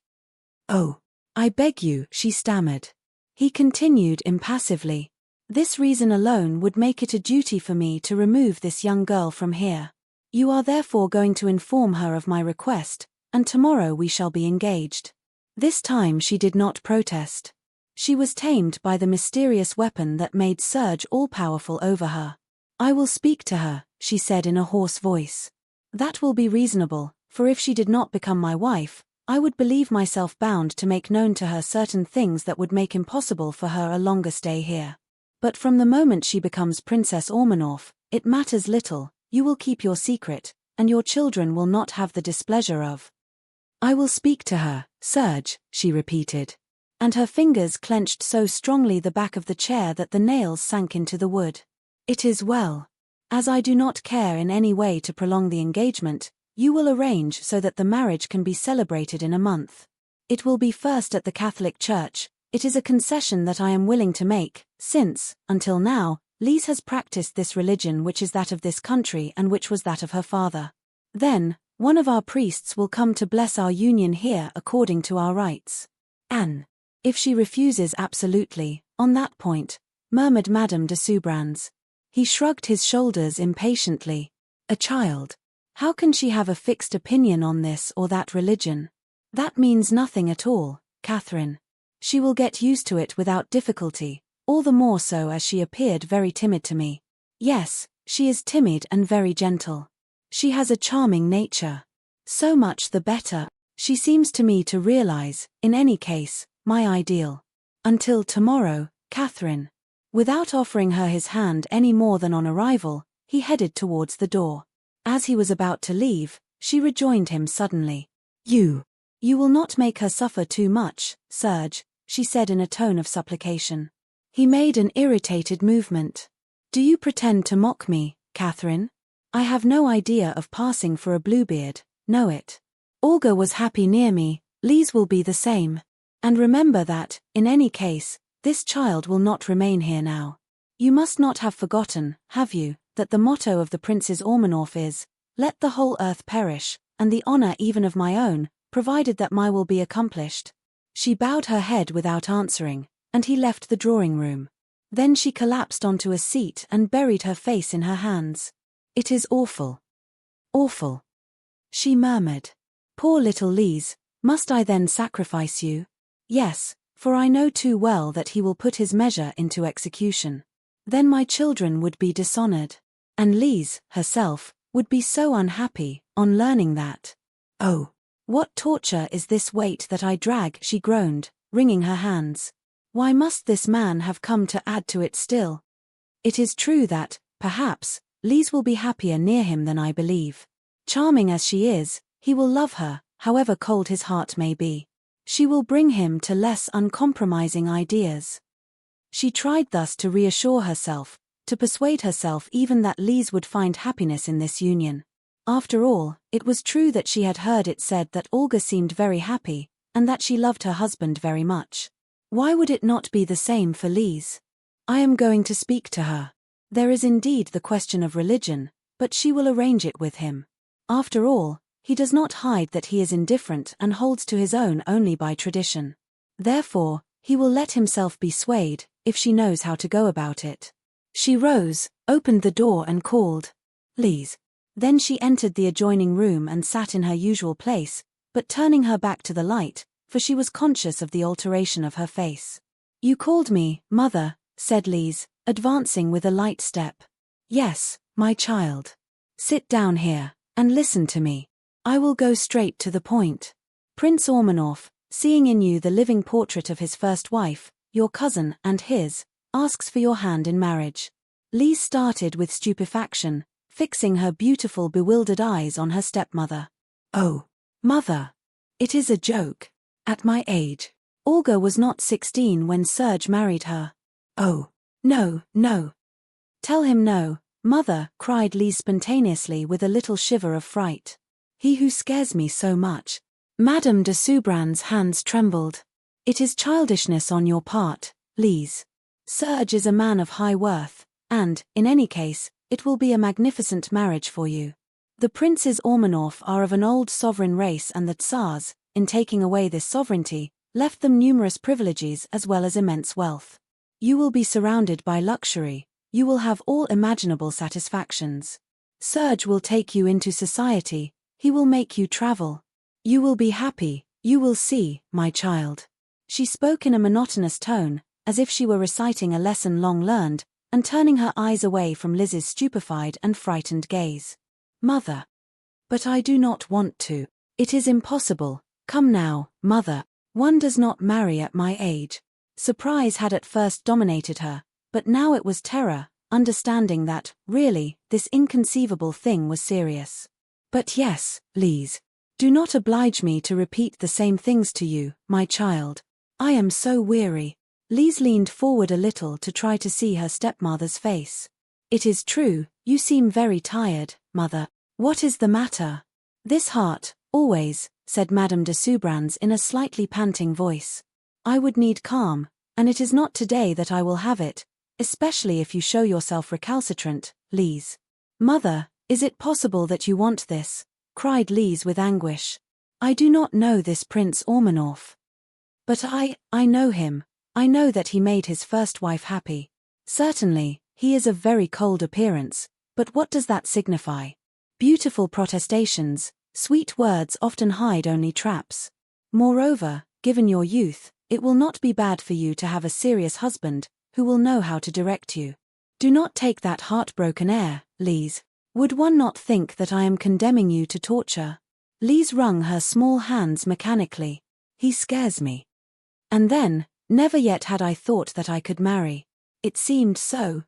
Speaker 1: Oh, I beg you, she stammered. He continued impassively. This reason alone would make it a duty for me to remove this young girl from here. You are therefore going to inform her of my request, and tomorrow we shall be engaged. This time she did not protest. She was tamed by the mysterious weapon that made Serge all-powerful over her. I will speak to her, she said in a hoarse voice. That will be reasonable, for if she did not become my wife, I would believe myself bound to make known to her certain things that would make impossible for her a longer stay here. But from the moment she becomes Princess Ormanoff, it matters little, you will keep your secret, and your children will not have the displeasure of. I will speak to her, Serge, she repeated. And her fingers clenched so strongly the back of the chair that the nails sank into the wood. It is well. As I do not care in any way to prolong the engagement, you will arrange so that the marriage can be celebrated in a month. It will be first at the Catholic Church. It is a concession that I am willing to make, since, until now, Lise has practiced this religion which is that of this country and which was that of her father. Then, one of our priests will come to bless our union here according to our rites. Anne. If she refuses absolutely, on that point, murmured Madame de Soubrans. He shrugged his shoulders impatiently. A child. How can she have a fixed opinion on this or that religion? That means nothing at all, Catherine. She will get used to it without difficulty, all the more so as she appeared very timid to me. Yes, she is timid and very gentle. She has a charming nature. So much the better. She seems to me to realize, in any case, my ideal. Until tomorrow, Catherine. Without offering her his hand any more than on arrival, he headed towards the door. As he was about to leave, she rejoined him suddenly. You will not make her suffer too much, Serge, she said in a tone of supplication. He made an irritated movement. Do you pretend to mock me, Catherine? I have no idea of passing for a Bluebeard, know it. Olga was happy near me, Lise will be the same. And remember that, in any case, this child will not remain here now. You must not have forgotten, have you, that the motto of the Princes Ormanoff is, let the whole earth perish, and the honor even of my own, provided that my will be accomplished. She bowed her head without answering, and he left the drawing room. Then she collapsed onto a seat and buried her face in her hands. It is awful. Awful. She murmured. Poor little Lise, must I then sacrifice you? Yes, for I know too well that he will put his measure into execution. Then my children would be dishonored. And Lise, herself, would be so unhappy, on learning that. Oh, what torture is this weight that I drag, she groaned, wringing her hands. Why must this man have come to add to it still? It is true that, perhaps, Lise will be happier near him than I believe. Charming as she is, he will love her, however cold his heart may be. She will bring him to less uncompromising ideas. She tried thus to reassure herself, to persuade herself even that Lise would find happiness in this union. After all, it was true that she had heard it said that Olga seemed very happy, and that she loved her husband very much. Why would it not be the same for Lise? I am going to speak to her. There is indeed the question of religion, but she will arrange it with him. After all, he does not hide that he is indifferent and holds to his own only by tradition. Therefore, he will let himself be swayed, if she knows how to go about it. She rose, opened the door and called, Lise. Then she entered the adjoining room and sat in her usual place, but turning her back to the light, for she was conscious of the alteration of her face. You called me, mother, said Lise, advancing with a light step. Yes, my child. Sit down here, and listen to me. I will go straight to the point. Prince Ormanoff, seeing in you the living portrait of his first wife, your cousin and his, asks for your hand in marriage. Lise started with stupefaction, fixing her beautiful bewildered eyes on her stepmother. Oh, mother! It is a joke. At my age. Olga was not 16 when Serge married her. Oh, no, no. Tell him no, mother, cried Lise spontaneously with a little shiver of fright. He who scares me so much. Madame de Soubrans' hands trembled. It is childishness on your part, Lise. Serge is a man of high worth, and, in any case, it will be a magnificent marriage for you. The Princes Ormanoff are of an old sovereign race, and the Tsars, in taking away this sovereignty, left them numerous privileges as well as immense wealth. You will be surrounded by luxury, you will have all imaginable satisfactions. Serge will take you into society, he will make you travel. You will be happy, you will see, my child. She spoke in a monotonous tone, as if she were reciting a lesson long learned, and turning her eyes away from Lise's stupefied and frightened gaze. Mother. But I do not want to. It is impossible. Come now, mother. One does not marry at my age. Surprise had at first dominated her, but now it was terror, understanding that, really, this inconceivable thing was serious. But yes, Lise. Do not oblige me to repeat the same things to you, my child. I am so weary. Lise leaned forward a little to try to see her stepmother's face. It is true, you seem very tired, mother. What is the matter? This heart, always, said Madame de Soubrans in a slightly panting voice. I would need calm, and it is not today that I will have it, especially if you show yourself recalcitrant, Lise. Mother, is it possible that you want this? Cried Lise with anguish. I do not know this Prince Ormanoff. But I know him. I know that he made his first wife happy. Certainly, he is of very cold appearance, but what does that signify? Beautiful protestations, sweet words often hide only traps. Moreover, given your youth, it will not be bad for you to have a serious husband, who will know how to direct you. Do not take that heartbroken air, Lise. Would one not think that I am condemning you to torture? Lise wrung her small hands mechanically. He scares me. And then, never yet had I thought that I could marry. It seemed so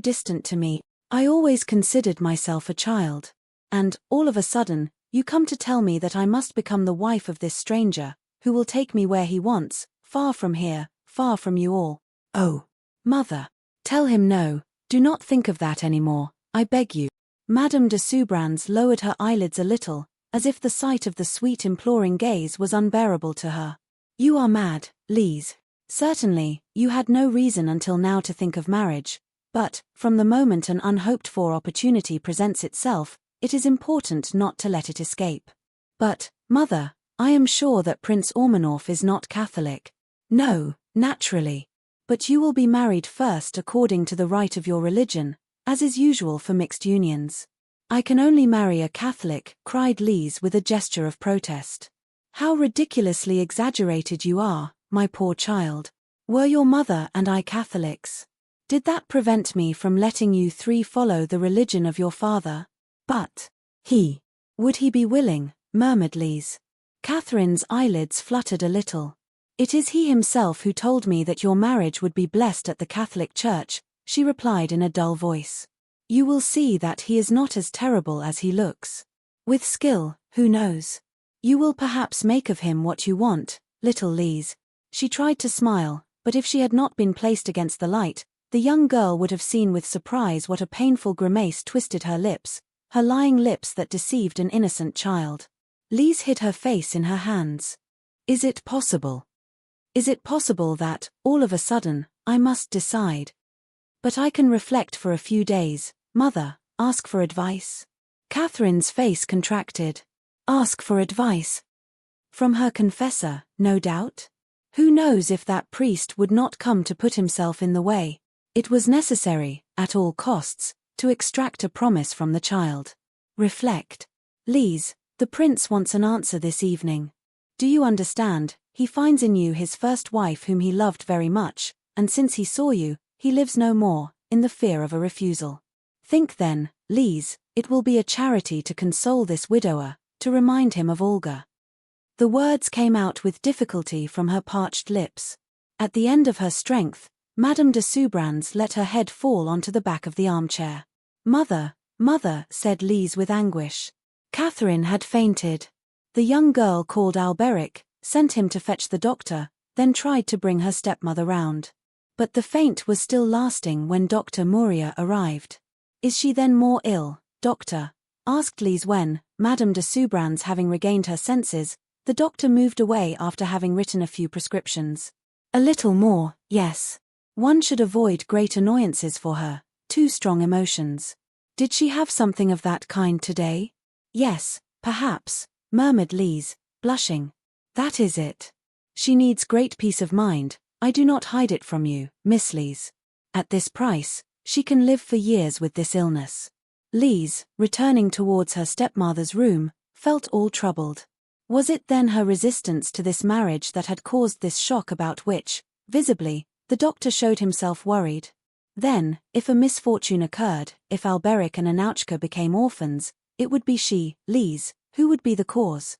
Speaker 1: distant to me. I always considered myself a child. And, all of a sudden, you come to tell me that I must become the wife of this stranger, who will take me where he wants, far from here, far from you all. Oh, mother. Tell him no, do not think of that anymore, I beg you. Madame de Soubrans lowered her eyelids a little, as if the sight of the sweet imploring gaze was unbearable to her. You are mad, Lise. Certainly, you had no reason until now to think of marriage, but, from the moment an unhoped-for opportunity presents itself, it is important not to let it escape. But, mother, I am sure that Prince Ormanoff is not Catholic. No, naturally. But you will be married first according to the rite of your religion, as is usual for mixed unions. I can only marry a Catholic, cried Lise with a gesture of protest. How ridiculously exaggerated you are, my poor child. Were your mother and I Catholics? Did that prevent me from letting you three follow the religion of your father? But, would he be willing, murmured Lise. Catherine's eyelids fluttered a little. It is he himself who told me that your marriage would be blessed at the Catholic Church, she replied in a dull voice. You will see that he is not as terrible as he looks. With skill, who knows? You will perhaps make of him what you want, little Lise. She tried to smile, but if she had not been placed against the light, the young girl would have seen with surprise what a painful grimace twisted her lips, her lying lips that deceived an innocent child. Lise hid her face in her hands. Is it possible? Is it possible that, all of a sudden, I must decide? But I can reflect for a few days, mother, ask for advice. Catherine's face contracted. Ask for advice? From her confessor, no doubt? Who knows if that priest would not come to put himself in the way? It was necessary, at all costs, to extract a promise from the child. Reflect. Lise, the prince wants an answer this evening. Do you understand? He finds in you his first wife whom he loved very much, and since he saw you, he lives no more, in the fear of a refusal. Think then, Lise, it will be a charity to console this widower, to remind him of Olga. The words came out with difficulty from her parched lips. At the end of her strength, Madame de Soubrans let her head fall onto the back of the armchair. Mother, mother, said Lise with anguish. Catherine had fainted. The young girl called Alberic, sent him to fetch the doctor, then tried to bring her stepmother round. But the faint was still lasting when Dr. Mourier arrived. Is she then more ill, doctor? Asked Lise when, Madame de Soubrans having regained her senses, the doctor moved away after having written a few prescriptions. A little more, yes. One should avoid great annoyances for her, too strong emotions. Did she have something of that kind today? Yes, perhaps, murmured Lise, blushing. That is it. She needs great peace of mind, I do not hide it from you, Miss Lise. At this price, she can live for years with this illness. Lise, returning towards her stepmother's room, felt all troubled. Was it then her resistance to this marriage that had caused this shock about which, visibly, the doctor showed himself worried? Then, if a misfortune occurred, if Alberic and Annouchka became orphans, it would be she, Lise, who would be the cause.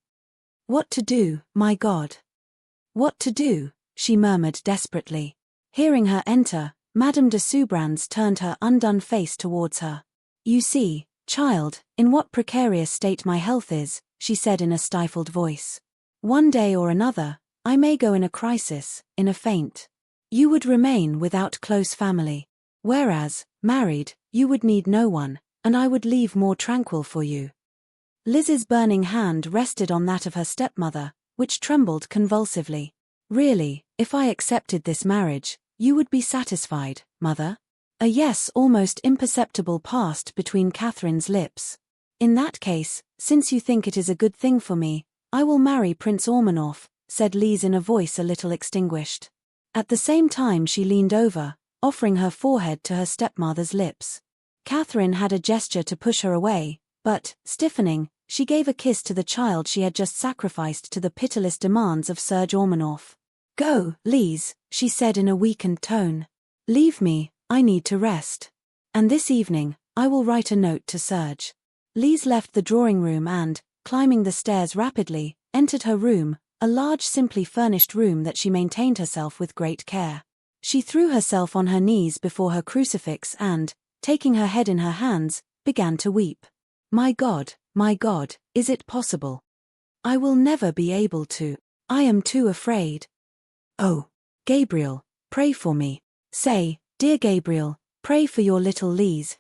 Speaker 1: What to do, my God? What to do? She murmured desperately. Hearing her enter, Madame de Soubrans turned her undone face towards her. You see, Child, in what precarious state my health is, she said in a stifled voice. One day or another, I may go in a crisis, in a faint. You would remain without close family. Whereas, married, you would need no one, and I would leave more tranquil for you. Lise's burning hand rested on that of her stepmother, which trembled convulsively. Really, if I accepted this marriage, you would be satisfied, mother? A yes almost imperceptible passed between Catherine's lips. In that case, since you think it is a good thing for me, I will marry Prince Ormanoff, said Lise in a voice a little extinguished. At the same time she leaned over, offering her forehead to her stepmother's lips. Catherine had a gesture to push her away, but, stiffening, she gave a kiss to the child she had just sacrificed to the pitiless demands of Serge Ormanoff. Go, Lise, she said in a weakened tone. Leave me, I need to rest. And this evening, I will write a note to Serge. Lise left the drawing room and, climbing the stairs rapidly, entered her room, a large simply furnished room that she maintained herself with great care. She threw herself on her knees before her crucifix and, taking her head in her hands, began to weep. My God, is it possible? I will never be able to. I am too afraid. Oh, Gabriel, pray for me. Say, dear Gabriel, pray for your little Lise.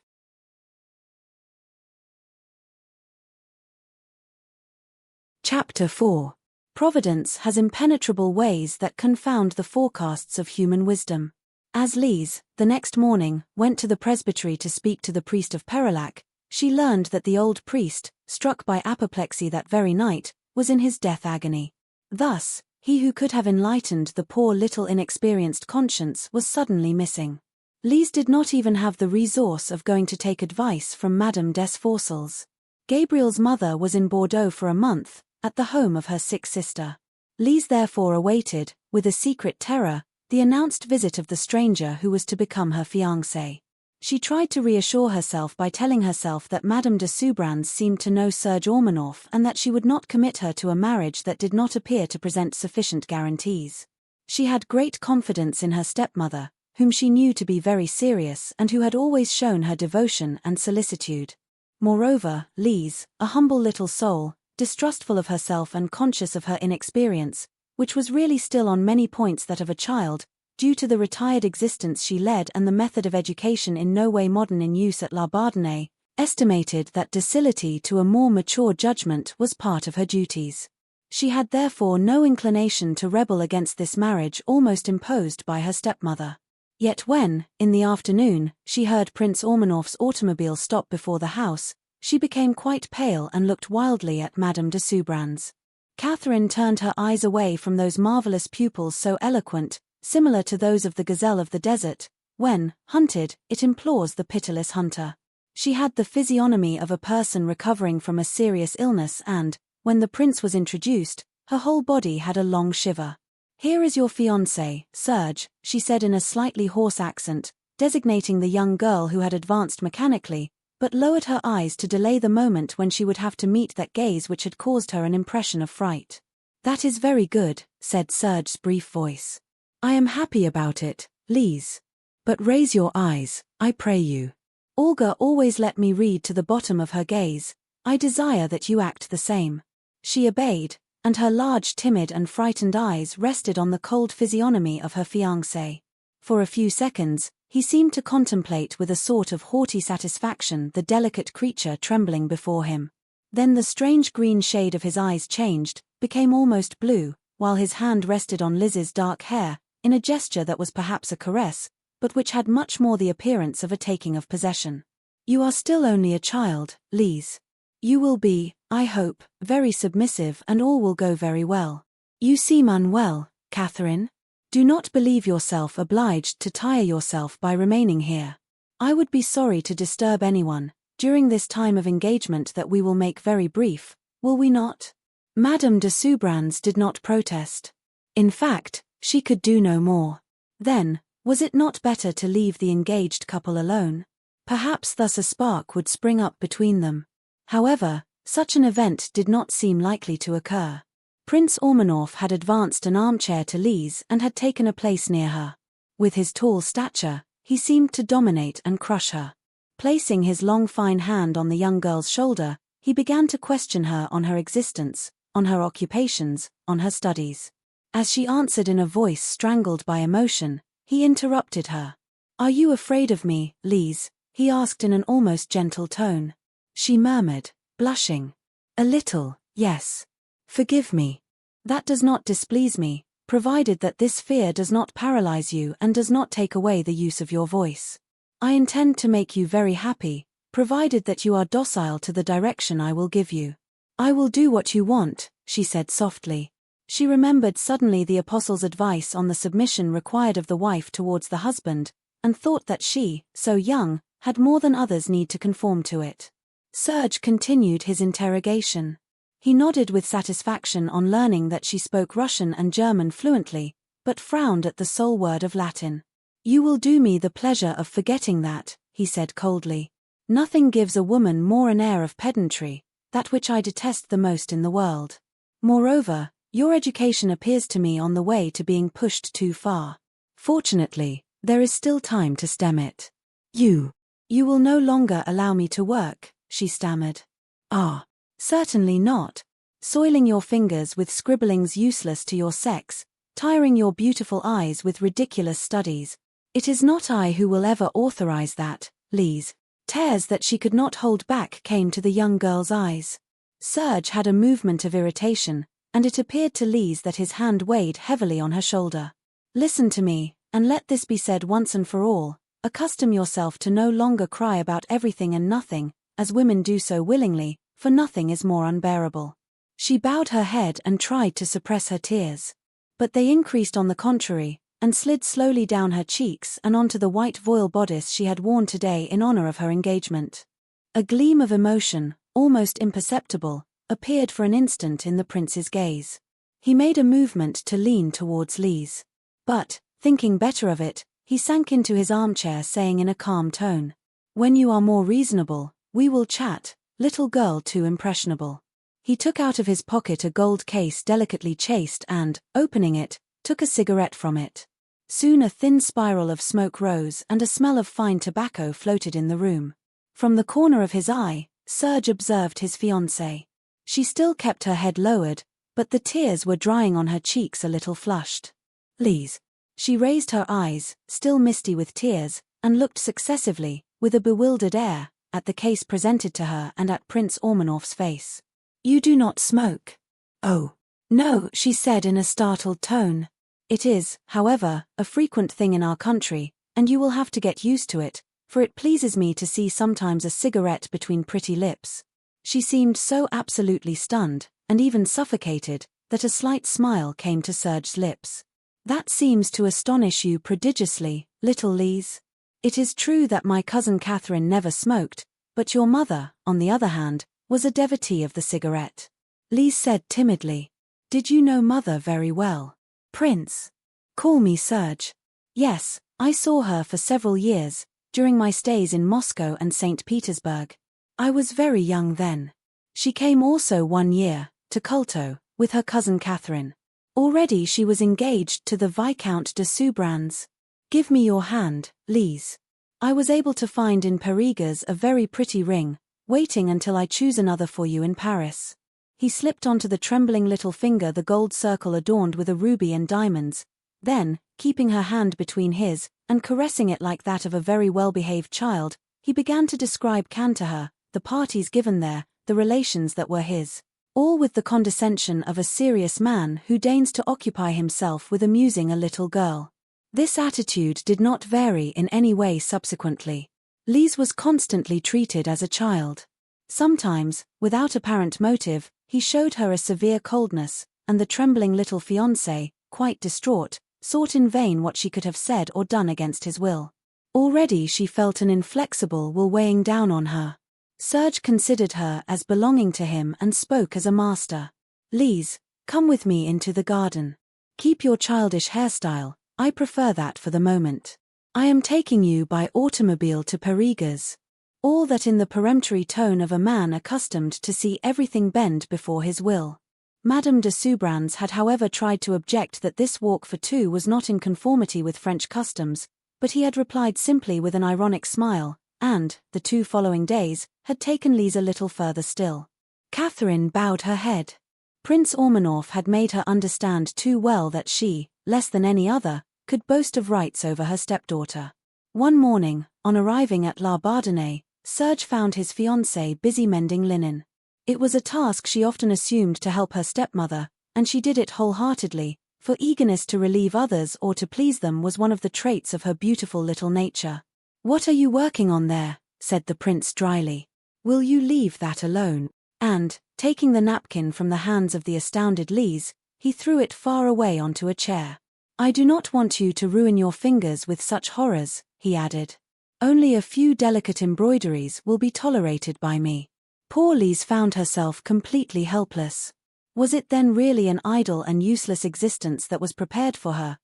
Speaker 1: Chapter 4. Providence has impenetrable ways that confound the forecasts of human wisdom. As Lise, the next morning, went to the presbytery to speak to the priest of Perillac, she learned that the old priest, struck by apoplexy that very night, was in his death agony. Thus, he who could have enlightened the poor little inexperienced conscience was suddenly missing. Lise did not even have the resource of going to take advice from Madame Desforcelles. Gabriel's mother was in Bordeaux for a month, at the home of her sick sister. Lise therefore awaited, with a secret terror, the announced visit of the stranger who was to become her fiancé. She tried to reassure herself by telling herself that Madame de Soubrans seemed to know Serge Ormanoff and that she would not commit her to a marriage that did not appear to present sufficient guarantees. She had great confidence in her stepmother, whom she knew to be very serious and who had always shown her devotion and solicitude. Moreover, Lise, a humble little soul, distrustful of herself and conscious of her inexperience, which was really still on many points that of a child, due to the retired existence she led and the method of education in no way modern in use at La Bourdonnais, estimated that docility to a more mature judgment was part of her duties. She had therefore no inclination to rebel against this marriage almost imposed by her stepmother. Yet when, in the afternoon, she heard Prince Ormanoff's automobile stop before the house, she became quite pale and looked wildly at Madame de Soubrans. Catherine turned her eyes away from those marvelous pupils so eloquent, similar to those of the gazelle of the desert. When, hunted, it implores the pitiless hunter. She had the physiognomy of a person recovering from a serious illness and, when the prince was introduced, her whole body had a long shiver. Here is your fiancé, Serge, she said in a slightly hoarse accent, designating the young girl who had advanced mechanically, but lowered her eyes to delay the moment when she would have to meet that gaze which had caused her an impression of fright. That is very good, said Serge's brief voice. I am happy about it, Lise. But raise your eyes, I pray you. Olga always let me read to the bottom of her gaze. I desire that you act the same. She obeyed, and her large timid and frightened eyes rested on the cold physiognomy of her fiancé. For a few seconds, he seemed to contemplate with a sort of haughty satisfaction the delicate creature trembling before him. Then the strange green shade of his eyes changed, became almost blue, while his hand rested on Lise's dark hair, in a gesture that was perhaps a caress, but which had much more the appearance of a taking of possession. You are still only a child, Lise. You will be, I hope, very submissive and all will go very well. You seem unwell, Catherine. Do not believe yourself obliged to tire yourself by remaining here. I would be sorry to disturb anyone, during this time of engagement that we will make very brief, will we not? Madame de Soubrans did not protest. In fact, she could do no more. Then, was it not better to leave the engaged couple alone? Perhaps thus a spark would spring up between them. However, such an event did not seem likely to occur. Prince Ormanoff had advanced an armchair to Lise and had taken a place near her. With his tall stature, he seemed to dominate and crush her. Placing his long fine hand on the young girl's shoulder, he began to question her on her existence, on her occupations, on her studies. As she answered in a voice strangled by emotion, he interrupted her. "Are you afraid of me, Lise?" he asked in an almost gentle tone. She murmured, blushing. "A little, yes. Forgive me. That does not displease me, provided that this fear does not paralyze you and does not take away the use of your voice. I intend to make you very happy, provided that you are docile to the direction I will give you." "I will do what you want," she said softly. She remembered suddenly the apostle's advice on the submission required of the wife towards the husband, and thought that she, so young, had more than others need to conform to it. Serge continued his interrogation. He nodded with satisfaction on learning that she spoke Russian and German fluently, but frowned at the sole word of Latin. "You will do me the pleasure of forgetting that," he said coldly. "Nothing gives a woman more an air of pedantry, that which I detest the most in the world. Moreover, your education appears to me on the way to being pushed too far. Fortunately, there is still time to stem it. You will no longer allow me to work," she stammered. "Ah, certainly not. Soiling your fingers with scribblings useless to your sex, tiring your beautiful eyes with ridiculous studies. It is not I who will ever authorize that, Lise." Tears that she could not hold back came to the young girl's eyes. Serge had a movement of irritation, and it appeared to Lise that his hand weighed heavily on her shoulder. "Listen to me, and let this be said once and for all. Accustom yourself to no longer cry about everything and nothing, as women do so willingly, for nothing is more unbearable." She bowed her head and tried to suppress her tears. But they increased on the contrary, and slid slowly down her cheeks and onto the white voile bodice she had worn today in honor of her engagement. A gleam of emotion, almost imperceptible, appeared for an instant in the prince's gaze. He made a movement to lean towards Lise. But, thinking better of it, he sank into his armchair saying in a calm tone, "When you are more reasonable, we will chat, little girl too impressionable." He took out of his pocket a gold case delicately chased and, opening it, took a cigarette from it. Soon a thin spiral of smoke rose and a smell of fine tobacco floated in the room. From the corner of his eye, Serge observed his fiancée. She still kept her head lowered, but the tears were drying on her cheeks a little flushed. "Lise." She raised her eyes, still misty with tears, and looked successively, with a bewildered air, at the case presented to her and at Prince Ormanoff's face. "You do not smoke." "Oh, no," she said in a startled tone. "It is, however, a frequent thing in our country, and you will have to get used to it, for it pleases me to see sometimes a cigarette between pretty lips." She seemed so absolutely stunned, and even suffocated, that a slight smile came to Serge's lips. "That seems to astonish you prodigiously, little Lise. It is true that my cousin Catherine never smoked, but your mother, on the other hand, was a devotee of the cigarette." Lise said timidly, "Did you know mother very well, Prince?" "Call me Serge." "Yes, I saw her for several years, during my stays in Moscow and St. Petersburg. I was very young then. She came also 1 year, to Kulto, with her cousin Catherine. Already she was engaged to the Viscount de Soubrans. Give me your hand, Lise. I was able to find in Périgueux a very pretty ring, waiting until I choose another for you in Paris." He slipped onto the trembling little finger the gold circle adorned with a ruby and diamonds, then, keeping her hand between his, and caressing it like that of a very well-behaved child, he began to describe Cannes to her, the parties given there, the relations that were his, all with the condescension of a serious man who deigns to occupy himself with amusing a little girl. This attitude did not vary in any way subsequently. Lise was constantly treated as a child. Sometimes, without apparent motive, he showed her a severe coldness, and the trembling little fiancée, quite distraught, sought in vain what she could have said or done against his will. Already she felt an inflexible will weighing down on her. Serge considered her as belonging to him and spoke as a master. "Lise, come with me into the garden. Keep your childish hairstyle, I prefer that for the moment. I am taking you by automobile to Périgueux." All that in the peremptory tone of a man accustomed to see everything bend before his will. Madame de Soubrans had however tried to object that this walk for two was not in conformity with French customs, but he had replied simply with an ironic smile, and, the 2 following days, had taken Lise a little further still. Catherine bowed her head. Prince Ormanoff had made her understand too well that she, less than any other, could boast of rights over her stepdaughter. One morning, on arriving at La Bardonnais, Serge found his fiancée busy mending linen. It was a task she often assumed to help her stepmother, and she did it wholeheartedly, for eagerness to relieve others or to please them was one of the traits of her beautiful little nature. "What are you working on there?" said the prince dryly. "Will you leave that alone?" And, taking the napkin from the hands of the astounded Lise, he threw it far away onto a chair. "I do not want you to ruin your fingers with such horrors," he added. "Only a few delicate embroideries will be tolerated by me." Poor Lise found herself completely helpless. Was it then really an idle and useless existence that was prepared for her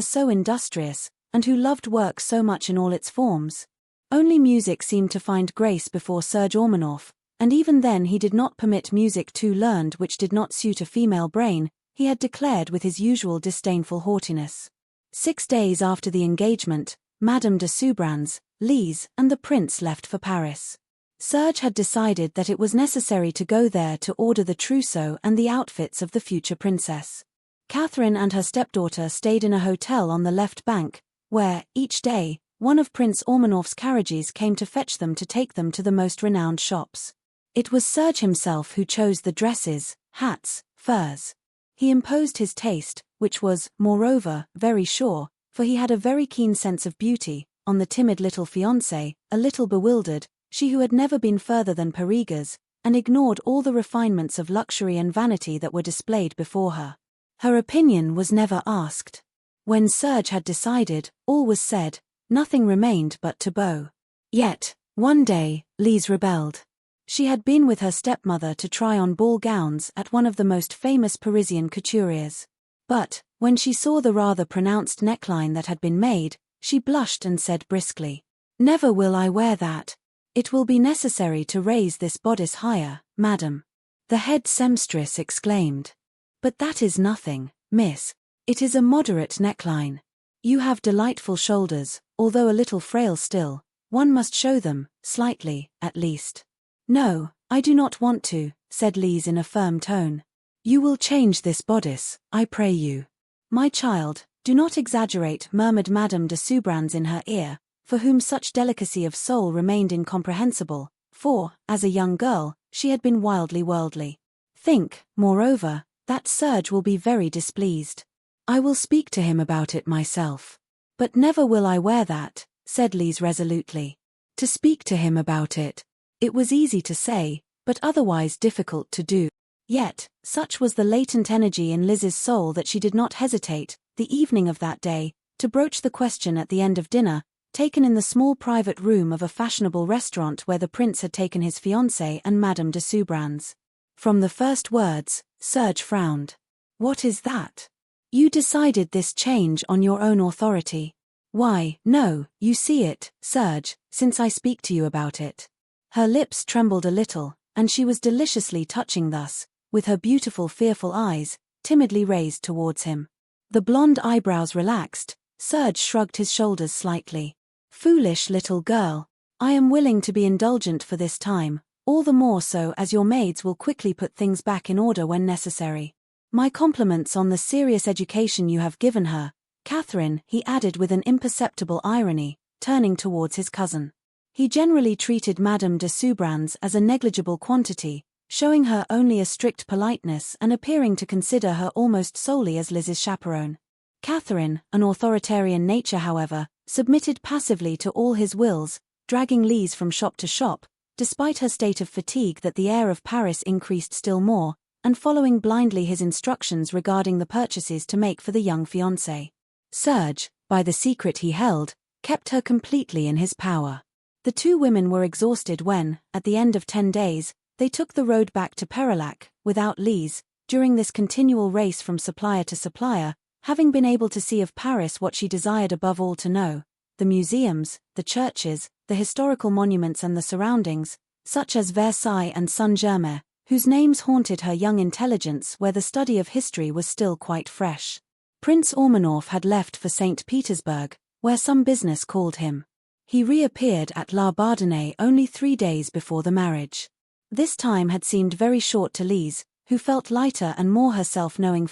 Speaker 1: so industrious, and who loved work so much in all its forms? Only music seemed to find grace before Serge Ormanoff, and even then he did not permit music too learned which did not suit a female brain, he had declared with his usual disdainful haughtiness. 6 days after the engagement, Madame de Soubrans, Lise, and the prince left for Paris. Serge had decided that it was necessary to go there to order the trousseau and the outfits of the future princess. Catherine and her stepdaughter stayed in a hotel on the left bank, where, each day, one of Prince Ormanoff's carriages came to fetch them to take them to the most renowned shops. It was Serge himself who chose the dresses, hats, furs. He imposed his taste, which was, moreover, very sure, for he had a very keen sense of beauty, on the timid little fiancée, a little bewildered, she who had never been further than Parigas, and ignored all the refinements of luxury and vanity that were displayed before her. Her opinion was never asked. When Serge had decided, all was said, nothing remained but to bow. Yet, one day, Lise rebelled. She had been with her stepmother to try on ball gowns at one of the most famous Parisian couturiers. But, when she saw the rather pronounced neckline that had been made, she blushed and said briskly, "Never will I wear that. It will be necessary to raise this bodice higher, madam." The head seamstress exclaimed, "But that is nothing, miss. It is a moderate neckline. You have delightful shoulders, although a little frail still. One must show them, slightly, at least." "No, I do not want to," said Lise in a firm tone. "You will change this bodice, I pray you." "My child, do not exaggerate," murmured Madame de Soubrans in her ear, for whom such delicacy of soul remained incomprehensible, for, as a young girl, she had been wildly worldly. "Think, moreover, that Serge will be very displeased. I will speak to him about it myself." "But never will I wear that," said Lise resolutely. To speak to him about it. It was easy to say, but otherwise difficult to do. Yet, such was the latent energy in Lise's soul that she did not hesitate, the evening of that day, to broach the question at the end of dinner, taken in the small private room of a fashionable restaurant where the prince had taken his fiancée and Madame de Soubrans. From the first words, Serge frowned. "What is that? You decided this change on your own authority?" "Why, no, you see it, Serge, since I speak to you about it." Her lips trembled a little, and she was deliciously touching thus, with her beautiful fearful eyes, timidly raised towards him. The blonde eyebrows relaxed, Serge shrugged his shoulders slightly. "Foolish little girl. I am willing to be indulgent for this time, all the more so as your maids will quickly put things back in order when necessary. My compliments on the serious education you have given her, Catherine," he added with an imperceptible irony, turning towards his cousin. He generally treated Madame de Soubrans as a negligible quantity, showing her only a strict politeness and appearing to consider her almost solely as Lise's chaperone. Catherine, an authoritarian nature however, submitted passively to all his wills, dragging Lise from shop to shop, despite her state of fatigue that the air of Paris increased still more, and following blindly his instructions regarding the purchases to make for the young fiancé. Serge, by the secret he held, kept her completely in his power. The 2 women were exhausted when, at the end of 10 days, they took the road back to Perillac, without Lise, during this continual race from supplier to supplier, having been able to see of Paris what she desired above all to know, the museums, the churches, the historical monuments and the surroundings, such as Versailles and Saint-Germain, whose names haunted her young intelligence where the study of history was still quite fresh. Prince Ormanoff had left for St. Petersburg, where some business called him. He reappeared at La Bardonnais only 3 days before the marriage. This time had seemed very short to Lise, who felt lighter and more herself, knowing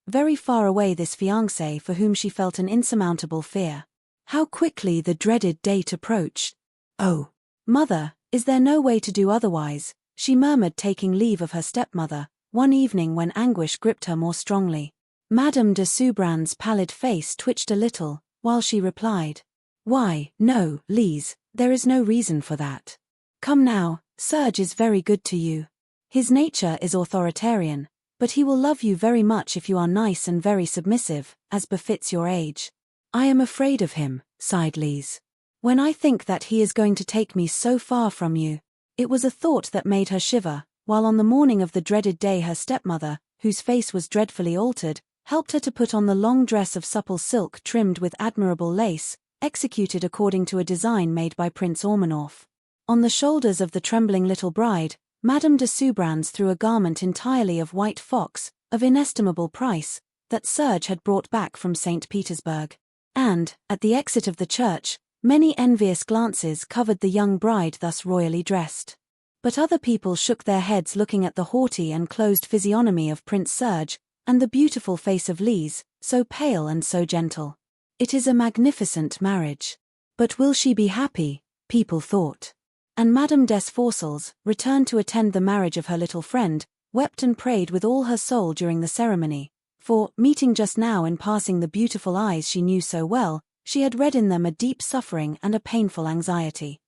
Speaker 1: very far away this fiancé for whom she felt an insurmountable fear. How quickly the dreaded date approached. "Oh, mother, is there no way to do otherwise?" she murmured, taking leave of her stepmother, one evening when anguish gripped her more strongly. Madame de Soubran's pallid face twitched a little, while she replied, "Why, no, Lise, there is no reason for that. Come now, Serge is very good to you. His nature is authoritarian, but he will love you very much if you are nice and very submissive, as befits your age." "I am afraid of him," sighed Lise. "When I think that he is going to take me so far from you." It was a thought that made her shiver, while on the morning of the dreaded day her stepmother, whose face was dreadfully altered, helped her to put on the long dress of supple silk trimmed with admirable lace, executed according to a design made by Prince Ormanoff. On the shoulders of the trembling little bride, Madame de Soubrans threw a garment entirely of white fox, of inestimable price, that Serge had brought back from St. Petersburg. And, at the exit of the church, many envious glances covered the young bride thus royally dressed. But other people shook their heads, looking at the haughty and closed physiognomy of Prince Serge, and the beautiful face of Lise, so pale and so gentle. "It is a magnificent marriage. But will she be happy?" people thought. And Madame Desforcelles, returned to attend the marriage of her little friend, wept and prayed with all her soul during the ceremony, for, meeting just now in passing the beautiful eyes she knew so well, she had read in them a deep suffering and a painful anxiety.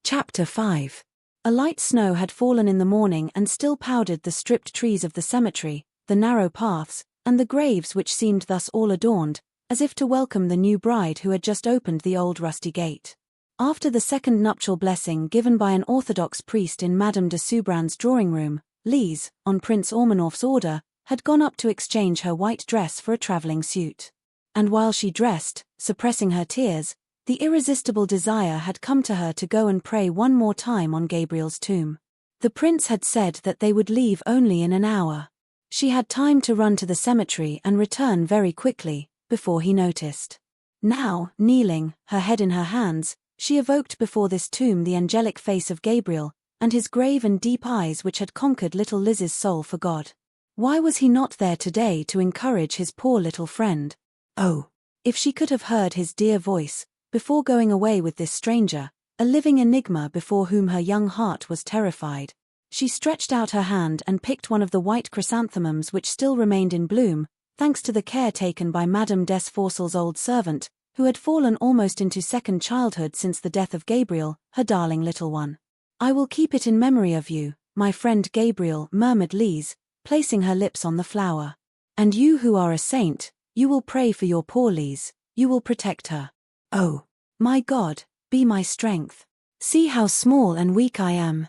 Speaker 1: Chapter 5. A light snow had fallen in the morning and still powdered the stripped trees of the cemetery, the narrow paths, and the graves which seemed thus all adorned, as if to welcome the new bride who had just opened the old rusty gate. After the second nuptial blessing given by an Orthodox priest in Madame de Soubran's drawing-room, Lise, on Prince Ormanoff's order, had gone up to exchange her white dress for a travelling suit. And while she dressed, suppressing her tears, the irresistible desire had come to her to go and pray one more time on Gabriel's tomb. The prince had said that they would leave only in an hour. She had time to run to the cemetery and return very quickly, before he noticed. Now, kneeling, her head in her hands, she evoked before this tomb the angelic face of Gabriel, and his grave and deep eyes which had conquered little Lise's soul for God. Why was he not there today to encourage his poor little friend? Oh, if she could have heard his dear voice, before going away with this stranger, a living enigma before whom her young heart was terrified. She stretched out her hand and picked one of the white chrysanthemums which still remained in bloom, thanks to the care taken by Madame Desforcelles' old servant, who had fallen almost into second childhood since the death of Gabriel, her darling little one. "I will keep it in memory of you, my friend Gabriel," murmured Lise, placing her lips on the flower. "And you who are a saint, you will pray for your poor Lise, you will protect her. Oh, my God, be my strength. See how small and weak I am."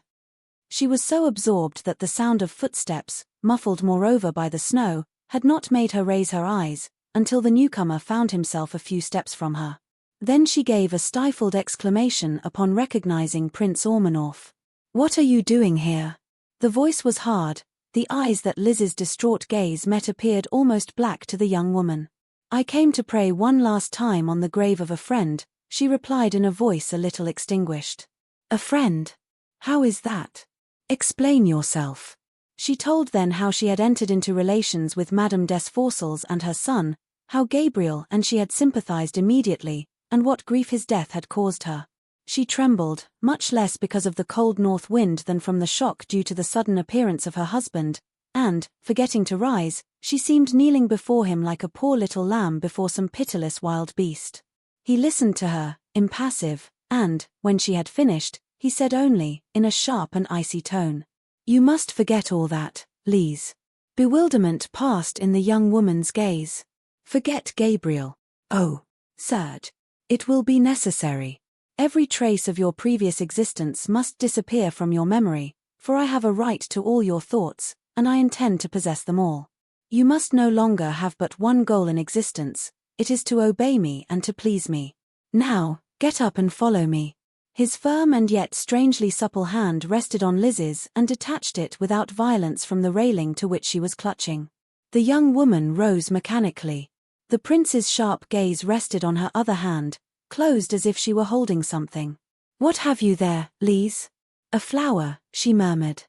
Speaker 1: She was so absorbed that the sound of footsteps, muffled moreover by the snow, had not made her raise her eyes, until the newcomer found himself a few steps from her. Then she gave a stifled exclamation upon recognizing Prince Ormanoff. "What are you doing here?" The voice was hard, the eyes that Lise's distraught gaze met appeared almost black to the young woman. "I came to pray one last time on the grave of a friend," she replied in a voice a little extinguished. "A friend? How is that? Explain yourself." She told then how she had entered into relations with Madame Desforcelles and her son, how Gabriel and she had sympathized immediately, and what grief his death had caused her. She trembled, much less because of the cold north wind than from the shock due to the sudden appearance of her husband, and, forgetting to rise, she seemed kneeling before him like a poor little lamb before some pitiless wild beast. He listened to her, impassive, and, when she had finished, he said only, in a sharp and icy tone, "You must forget all that, Lise." Bewilderment passed in the young woman's gaze. "Forget Gabriel? Oh, Serge. It will be necessary. Every trace of your previous existence must disappear from your memory, for I have a right to all your thoughts, and I intend to possess them all. You must no longer have but one goal in existence, it is to obey me and to please me. Now, get up and follow me." His firm and yet strangely supple hand rested on Lise's and detached it without violence from the railing to which she was clutching. The young woman rose mechanically. The prince's sharp gaze rested on her other hand, closed as if she were holding something. "What have you there, Lise?" "A flower," she murmured.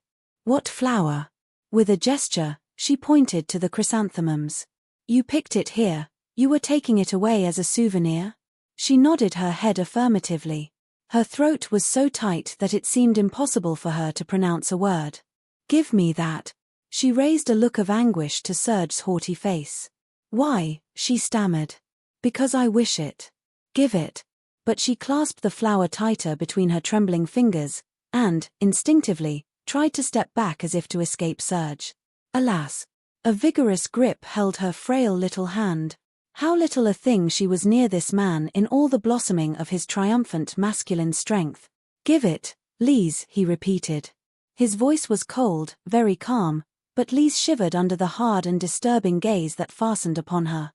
Speaker 1: "What flower?" With a gesture, she pointed to the chrysanthemums. "You picked it here. You were taking it away as a souvenir?" She nodded her head affirmatively. Her throat was so tight that it seemed impossible for her to pronounce a word. "Give me that." She raised a look of anguish to Serge's haughty face. "Why?" she stammered. "Because I wish it." "Give it." But she clasped the flower tighter between her trembling fingers, and, instinctively, tried to step back as if to escape Serge. Alas! A vigorous grip held her frail little hand. How little a thing she was near this man in all the blossoming of his triumphant masculine strength. "Give it, Lise," he repeated. His voice was cold, very calm, but Lise shivered under the hard and disturbing gaze that fastened upon her.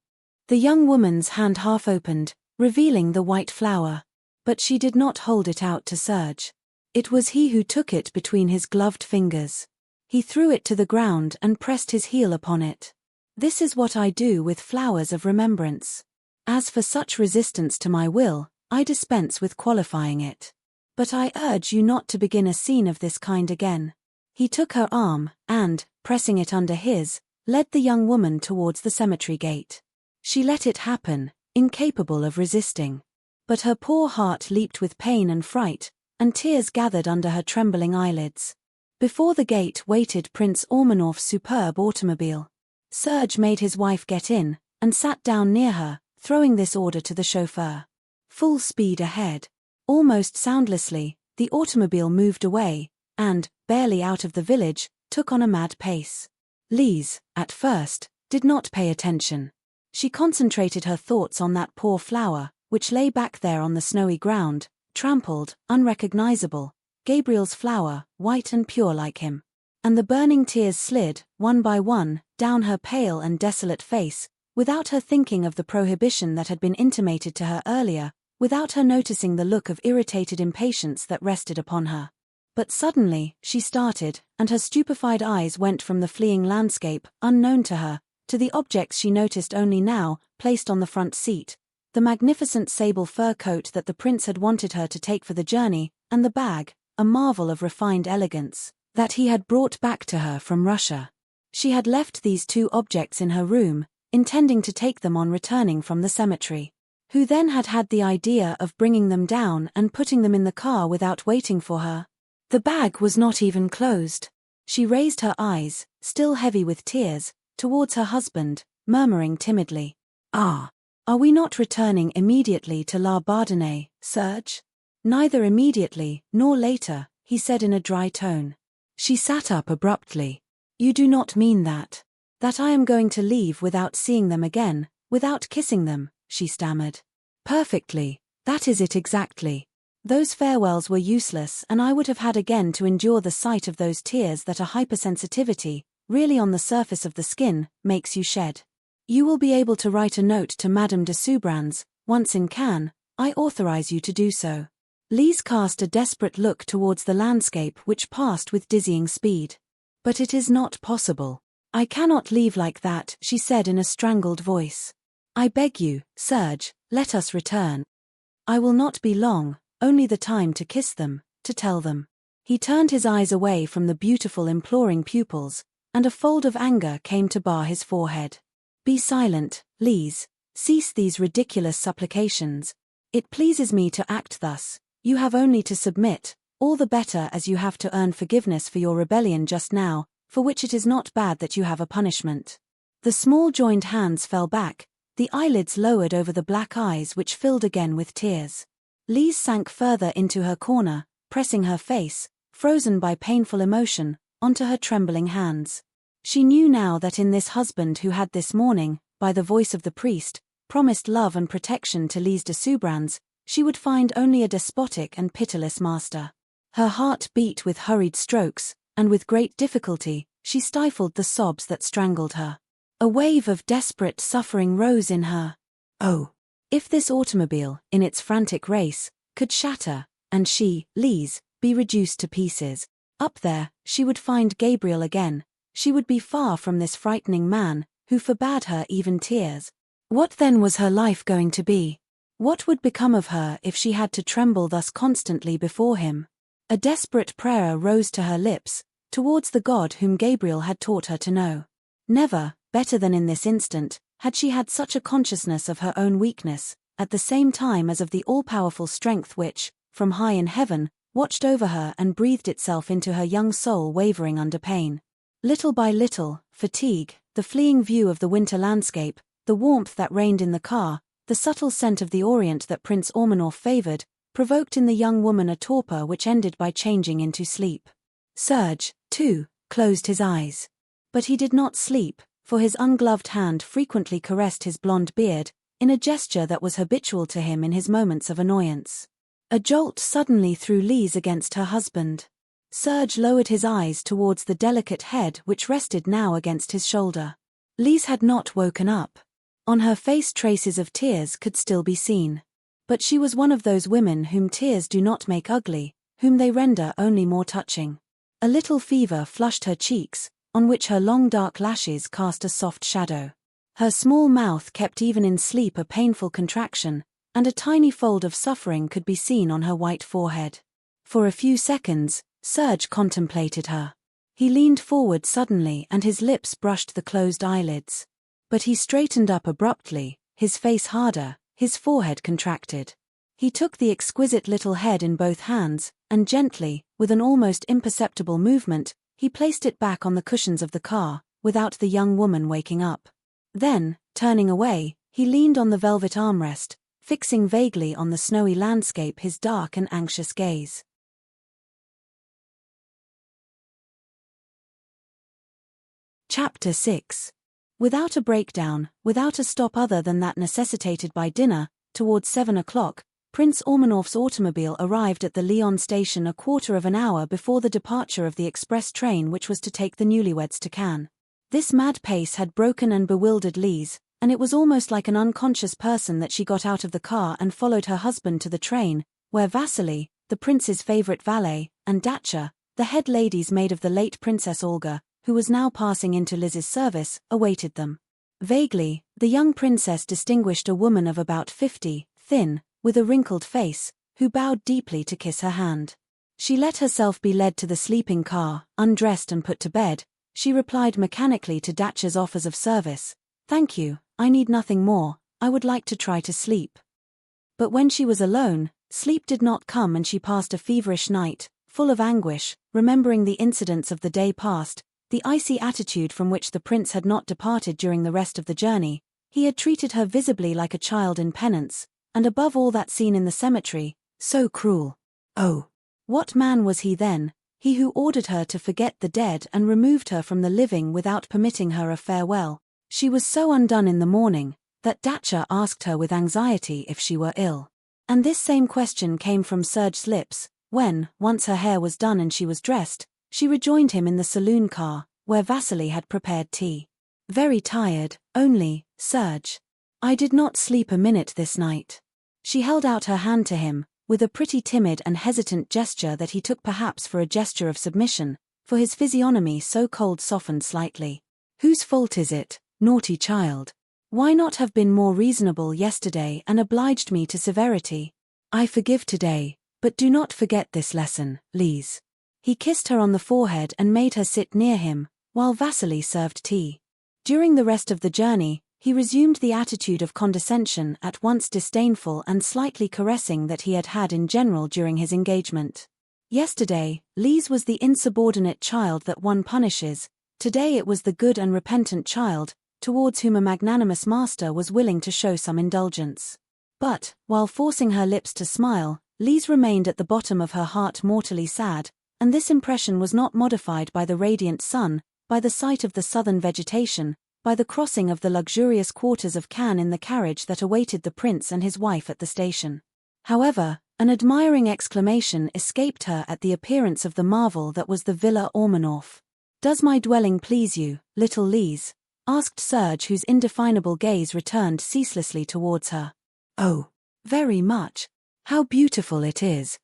Speaker 1: The young woman's hand half opened, revealing the white flower. But she did not hold it out to Serge. It was he who took it between his gloved fingers. He threw it to the ground and pressed his heel upon it. "This is what I do with flowers of remembrance. As for such resistance to my will, I dispense with qualifying it. But I urge you not to begin a scene of this kind again." He took her arm, and, pressing it under his, led the young woman towards the cemetery gate. She let it happen, incapable of resisting. But her poor heart leaped with pain and fright, and tears gathered under her trembling eyelids. Before the gate waited Prince Ormanoff's superb automobile. Serge made his wife get in, and sat down near her, throwing this order to the chauffeur. Full speed ahead. Almost soundlessly, the automobile moved away, and, barely out of the village, took on a mad pace. Lise, at first, did not pay attention. She concentrated her thoughts on that poor flower, which lay back there on the snowy ground, trampled, unrecognizable, Gabriel's flower, white and pure like him. And the burning tears slid, one by one, down her pale and desolate face, without her thinking of the prohibition that had been intimated to her earlier, without her noticing the look of irritated impatience that rested upon her. But suddenly, she started, and her stupefied eyes went from the fleeing landscape, unknown to her, to the objects she noticed only now, placed on the front seat, the magnificent sable fur coat that the prince had wanted her to take for the journey, and the bag, a marvel of refined elegance, that he had brought back to her from Russia. She had left these two objects in her room, intending to take them on returning from the cemetery. Who then had had the idea of bringing them down and putting them in the car without waiting for her? The bag was not even closed. She raised her eyes, still heavy with tears, towards her husband, murmuring timidly, "Ah, are we not returning immediately to La Bardonnais, Serge?" "Neither immediately, nor later," he said in a dry tone. She sat up abruptly. "You do not mean that? That I am going to leave without seeing them again, without kissing them?" she stammered. "Perfectly, that is it exactly. Those farewells were useless, and I would have had again to endure the sight of those tears that a hypersensitivity, really on the surface of the skin, makes you shed. You will be able to write a note to Madame de Soubrans, once in Cannes. I authorize you to do so." Lise cast a desperate look towards the landscape which passed with dizzying speed. "But it is not possible. I cannot leave like that," she said in a strangled voice. "I beg you, Serge, let us return. I will not be long, only the time to kiss them, to tell them." He turned his eyes away from the beautiful imploring pupils, and a fold of anger came to bar his forehead. "Be silent, Lise. Cease these ridiculous supplications. It pleases me to act thus. You have only to submit, all the better as you have to earn forgiveness for your rebellion just now, for which it is not bad that you have a punishment." The small joined hands fell back, the eyelids lowered over the black eyes which filled again with tears. Lise sank further into her corner, pressing her face, frozen by painful emotion, onto her trembling hands. She knew now that in this husband who had this morning, by the voice of the priest, promised love and protection to Lise de Soubrans, she would find only a despotic and pitiless master. Her heart beat with hurried strokes, and with great difficulty, she stifled the sobs that strangled her. A wave of desperate suffering rose in her. Oh! If this automobile, in its frantic race, could shatter, and she, Lise, be reduced to pieces, up there, she would find Gabriel again. She would be far from this frightening man, who forbade her even tears. What then was her life going to be? What would become of her if she had to tremble thus constantly before him? A desperate prayer rose to her lips, towards the God whom Gabriel had taught her to know. Never, better than in this instant, had she had such a consciousness of her own weakness, at the same time as of the all-powerful strength which, from high in heaven, watched over her and breathed itself into her young soul wavering under pain. Little by little, fatigue, the fleeing view of the winter landscape, the warmth that reigned in the car, the subtle scent of the Orient that Prince Ormanoff favored, provoked in the young woman a torpor which ended by changing into sleep. Serge, too, closed his eyes. But he did not sleep, for his ungloved hand frequently caressed his blonde beard, in a gesture that was habitual to him in his moments of annoyance. A jolt suddenly threw Lise against her husband. Serge lowered his eyes towards the delicate head which rested now against his shoulder. Lise had not woken up. On her face traces of tears could still be seen. But she was one of those women whom tears do not make ugly, whom they render only more touching. A little fever flushed her cheeks, on which her long dark lashes cast a soft shadow. Her small mouth kept even in sleep a painful contraction, and a tiny fold of suffering could be seen on her white forehead. For a few seconds, Serge contemplated her. He leaned forward suddenly and his lips brushed the closed eyelids. But he straightened up abruptly, his face harder, his forehead contracted. He took the exquisite little head in both hands, and gently, with an almost imperceptible movement, he placed it back on the cushions of the car, without the young woman waking up. Then, turning away, he leaned on the velvet armrest, fixing vaguely on the snowy landscape his dark and anxious gaze. Chapter 6. Without a breakdown, without a stop other than that necessitated by dinner, towards 7 o'clock, Prince Ormanoff's automobile arrived at the Lyon station a quarter of an hour before the departure of the express train which was to take the newlyweds to Cannes. This mad pace had broken and bewildered Lise, and it was almost like an unconscious person that she got out of the car and followed her husband to the train, where Vasily, the prince's favorite valet, and Datcha, the head lady's maid of the late Princess Olga, who was now passing into Lise's service, awaited them. Vaguely, the young princess distinguished a woman of about 50, thin, with a wrinkled face, who bowed deeply to kiss her hand. She let herself be led to the sleeping car, undressed and put to bed. She replied mechanically to Datcha's offers of service. "Thank you, I need nothing more, I would like to try to sleep." But when she was alone, sleep did not come and she passed a feverish night, full of anguish, remembering the incidents of the day past, the icy attitude from which the prince had not departed during the rest of the journey. He had treated her visibly like a child in penance, and above all that scene in the cemetery, so cruel. Oh, what man was he then, he who ordered her to forget the dead and removed her from the living without permitting her a farewell? She was so undone in the morning, that Datcha asked her with anxiety if she were ill. And this same question came from Serge's lips, when, once her hair was done and she was dressed, she rejoined him in the saloon car, where Vasily had prepared tea. "Very tired, only, Serge. I did not sleep a minute this night." She held out her hand to him, with a pretty timid and hesitant gesture that he took perhaps for a gesture of submission, for his physiognomy so cold softened slightly. "Whose fault is it, naughty child? Why not have been more reasonable yesterday and obliged me to severity? I forgive today, but do not forget this lesson, Lise." He kissed her on the forehead and made her sit near him, while Vasily served tea. During the rest of the journey, he resumed the attitude of condescension at once disdainful and slightly caressing that he had had in general during his engagement. Yesterday, Lise was the insubordinate child that one punishes, today it was the good and repentant child, towards whom a magnanimous master was willing to show some indulgence. But, while forcing her lips to smile, Lise remained at the bottom of her heart mortally sad, and this impression was not modified by the radiant sun, by the sight of the southern vegetation, by the crossing of the luxurious quarters of Cannes in the carriage that awaited the prince and his wife at the station. However, an admiring exclamation escaped her at the appearance of the marvel that was the Villa Ormanoff. "Does my dwelling please you, little Lise?" asked Serge, whose indefinable gaze returned ceaselessly towards her. "Oh, very much. How beautiful it is.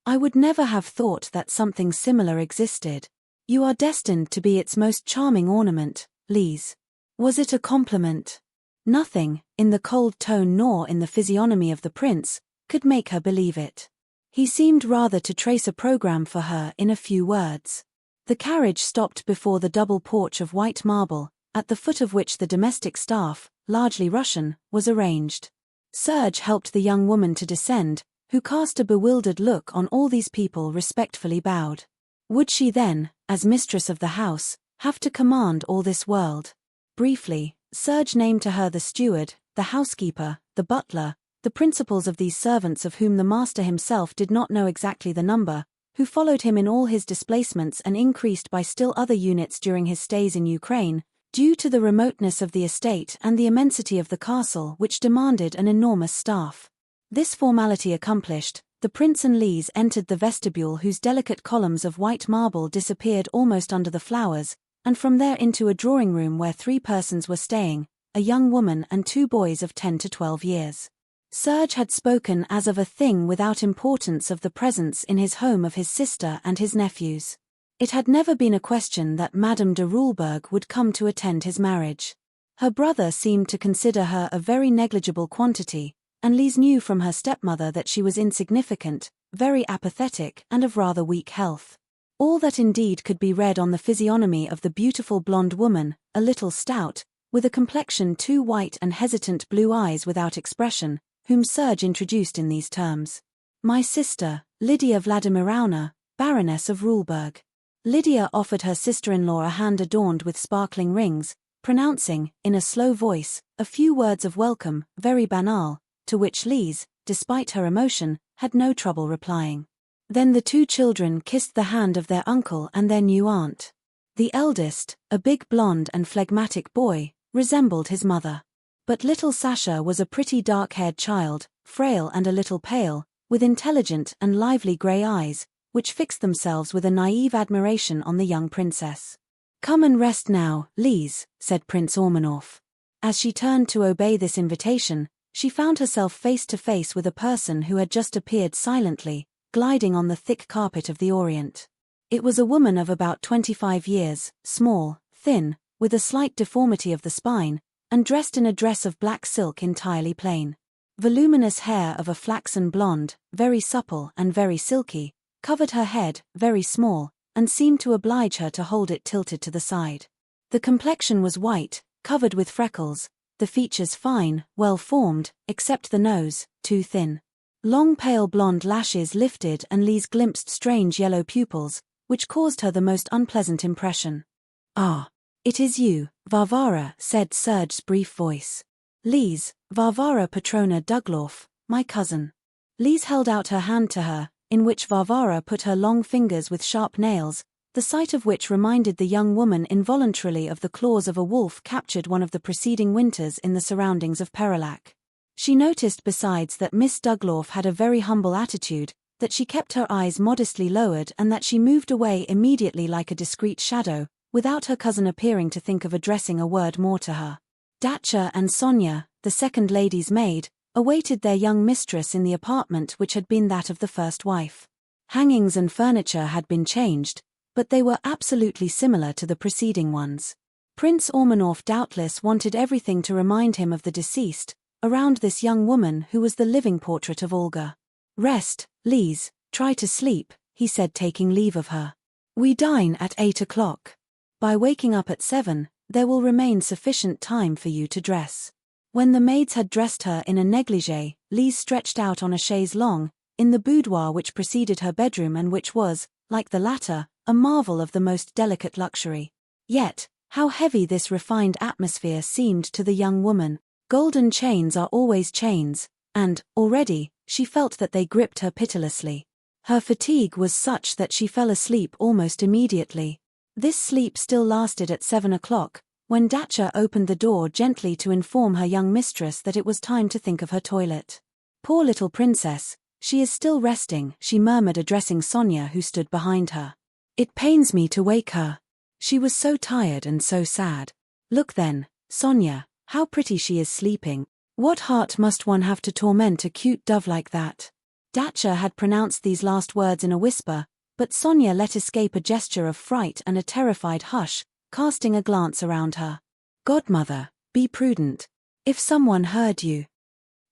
Speaker 1: I would never have thought that something similar existed. You are destined to be its most charming ornament, Lise." Was it a compliment? Nothing, in the cold tone nor in the physiognomy of the prince, could make her believe it. He seemed rather to trace a program for her in a few words. The carriage stopped before the double porch of white marble, at the foot of which the domestic staff, largely Russian, was arranged. Serge helped the young woman to descend, who cast a bewildered look on all these people, respectfully bowed. Would she then, as mistress of the house, have to command all this world? Briefly, Serge named to her the steward, the housekeeper, the butler, the principals of these servants of whom the master himself did not know exactly the number, who followed him in all his displacements and increased by still other units during his stays in Ukraine, due to the remoteness of the estate and the immensity of the castle, which demanded an enormous staff. This formality accomplished, the prince and Lise entered the vestibule, whose delicate columns of white marble disappeared almost under the flowers, and from there into a drawing room where 3 persons were staying, a young woman and 2 boys of 10 to 12 years. Serge had spoken as of a thing without importance of the presence in his home of his sister and his nephews. It had never been a question that Madame de Rulberg would come to attend his marriage. Her brother seemed to consider her a very negligible quantity, and Lise knew from her stepmother that she was insignificant, very apathetic and of rather weak health. All that indeed could be read on the physiognomy of the beautiful blonde woman, a little stout, with a complexion too white and hesitant blue eyes without expression, whom Serge introduced in these terms. My sister, Lydia Vladimirovna, Baroness of Rulberg. Lydia offered her sister-in-law a hand adorned with sparkling rings, pronouncing, in a slow voice, a few words of welcome, very banal, to which Lise, despite her emotion, had no trouble replying. Then the 2 children kissed the hand of their uncle and their new aunt. The eldest, a big blonde and phlegmatic boy, resembled his mother. But little Sasha was a pretty dark-haired child, frail and a little pale, with intelligent and lively grey eyes, which fixed themselves with a naive admiration on the young princess. Come and rest now, Lise, said Prince Ormanoff. As she turned to obey this invitation, she found herself face to face with a person who had just appeared silently, gliding on the thick carpet of the Orient. It was a woman of about 25 years, small, thin, with a slight deformity of the spine, and dressed in a dress of black silk entirely plain. Voluminous hair of a flaxen blonde, very supple and very silky, covered her head, very small, and seemed to oblige her to hold it tilted to the side. The complexion was white, covered with freckles, the features fine, well-formed, except the nose, too thin. Long pale blonde lashes lifted and Lise glimpsed strange yellow pupils, which caused her the most unpleasant impression. Ah, it is you, Varvara, said Serge's brief voice. Lise, Varvara Petrona Dugloff, my cousin. Lise held out her hand to her, in which Varvara put her long fingers with sharp nails, the sight of which reminded the young woman involuntarily of the claws of a wolf captured one of the preceding winters in the surroundings of Perilac. She noticed besides that Miss Dugloff had a very humble attitude, that she kept her eyes modestly lowered and that she moved away immediately like a discreet shadow, without her cousin appearing to think of addressing a word more to her. Datcha and Sonia, the second lady's maid, awaited their young mistress in the apartment which had been that of the first wife. Hangings and furniture had been changed, but they were absolutely similar to the preceding ones. Prince Ormanoff doubtless wanted everything to remind him of the deceased, around this young woman who was the living portrait of Olga. Rest, Lise, try to sleep, he said, taking leave of her. We dine at 8 o'clock. By waking up at 7, there will remain sufficient time for you to dress. When the maids had dressed her in a negligée, Lise stretched out on a chaise longue, in the boudoir which preceded her bedroom and which was, like the latter, a marvel of the most delicate luxury. Yet, how heavy this refined atmosphere seemed to the young woman. Golden chains are always chains, and, already, she felt that they gripped her pitilessly. Her fatigue was such that she fell asleep almost immediately. This sleep still lasted at 7 o'clock, when Datcha opened the door gently to inform her young mistress that it was time to think of her toilet. Poor little princess, she is still resting, she murmured, addressing Sonia who stood behind her. It pains me to wake her. She was so tired and so sad. Look then, Sonia, how pretty she is sleeping. What heart must one have to torment a cute dove like that? Datcha had pronounced these last words in a whisper, but Sonia let escape a gesture of fright and a terrified hush, casting a glance around her. Godmother, be prudent. If someone heard you.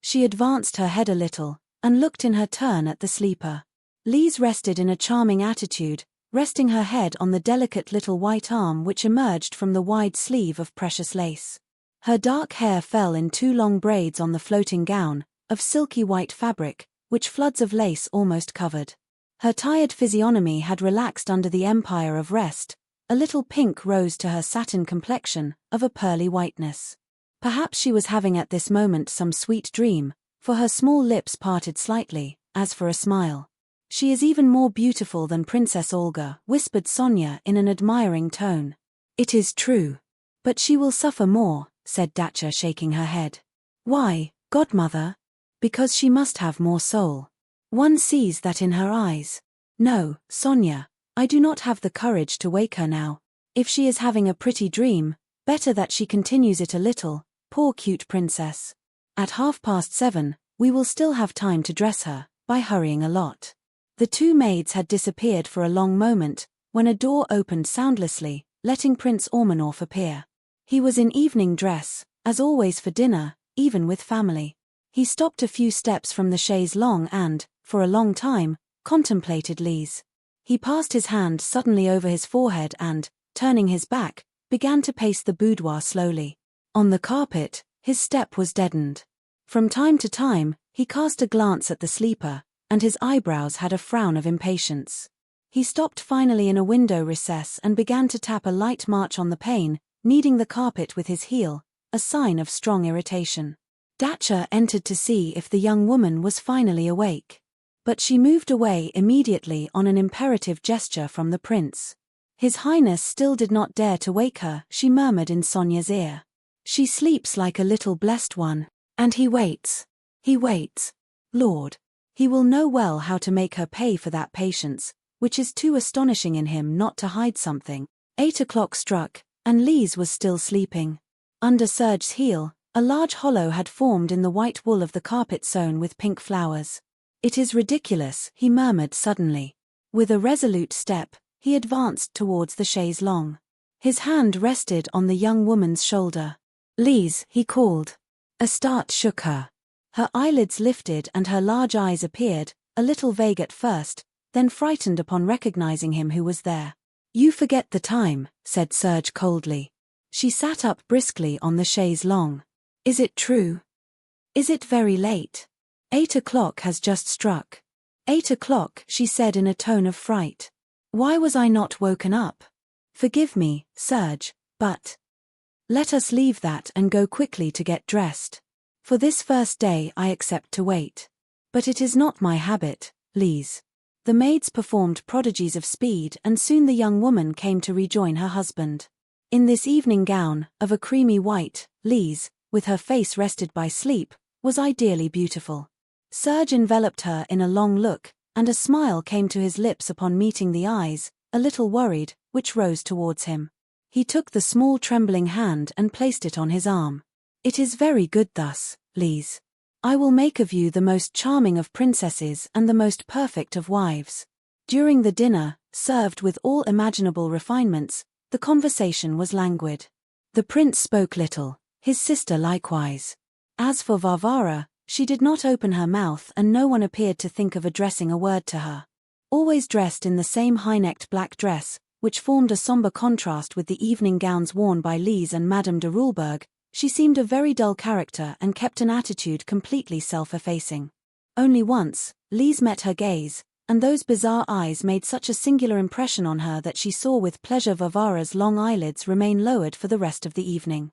Speaker 1: She advanced her head a little, and looked in her turn at the sleeper. Lise rested in a charming attitude, resting her head on the delicate little white arm which emerged from the wide sleeve of precious lace. Her dark hair fell in 2 long braids on the floating gown, of silky white fabric, which floods of lace almost covered. Her tired physiognomy had relaxed under the empire of rest, a little pink rose to her satin complexion, of a pearly whiteness. Perhaps she was having at this moment some sweet dream, for her small lips parted slightly, as for a smile. She is even more beautiful than Princess Olga, whispered Sonia in an admiring tone. It is true. But she will suffer more, said Dacha shaking her head. Why, godmother? Because she must have more soul. One sees that in her eyes. No, Sonia, I do not have the courage to wake her now. If she is having a pretty dream, better that she continues it a little, poor cute princess. At 7:30, we will still have time to dress her, by hurrying a lot. The 2 maids had disappeared for a long moment, when a door opened soundlessly, letting Prince Ormanoff appear. He was in evening dress, as always for dinner, even with family. He stopped a few steps from the chaise longue and, for a long time, contemplated Lise. He passed his hand suddenly over his forehead and, turning his back, began to pace the boudoir slowly. On the carpet, his step was deadened. From time to time, he cast a glance at the sleeper, and his eyebrows had a frown of impatience. He stopped finally in a window recess and began to tap a light march on the pane, kneading the carpet with his heel, a sign of strong irritation. Dacha entered to see if the young woman was finally awake. But she moved away immediately on an imperative gesture from the prince. His Highness still did not dare to wake her, she murmured in Sonia's ear. She sleeps like a little blessed one, and he waits. He waits. Lord. He will know well how to make her pay for that patience, which is too astonishing in him not to hide something. 8 o'clock struck, and Lise was still sleeping. Under Serge's heel, a large hollow had formed in the white wool of the carpet sewn with pink flowers. It is ridiculous, he murmured suddenly. With a resolute step, he advanced towards the chaise longue. His hand rested on the young woman's shoulder. Lise, he called. A start shook her. Her eyelids lifted and her large eyes appeared, a little vague at first, then frightened upon recognizing him who was there. You forget the time, said Serge coldly. She sat up briskly on the chaise longue. Is it true? Is it very late? 8 o'clock has just struck. 8 o'clock, she said in a tone of fright. Why was I not woken up? Forgive me, Serge, but... Let us leave that and go quickly to get dressed. For this first day I accept to wait. But it is not my habit, Lise. The maids performed prodigies of speed and soon the young woman came to rejoin her husband. In this evening gown, of a creamy white, Lise, with her face rested by sleep, was ideally beautiful. Serge enveloped her in a long look, and a smile came to his lips upon meeting the eyes, a little worried, which rose towards him. He took the small trembling hand and placed it on his arm. It is very good thus, Lise. I will make of you the most charming of princesses and the most perfect of wives. During the dinner, served with all imaginable refinements, the conversation was languid. The prince spoke little, his sister likewise. As for Varvara, she did not open her mouth and no one appeared to think of addressing a word to her. Always dressed in the same high-necked black dress, which formed a somber contrast with the evening gowns worn by Lise and Madame de Rulberg, she seemed a very dull character and kept an attitude completely self-effacing. Only once, Lise met her gaze, and those bizarre eyes made such a singular impression on her that she saw with pleasure Varvara's long eyelids remain lowered for the rest of the evening.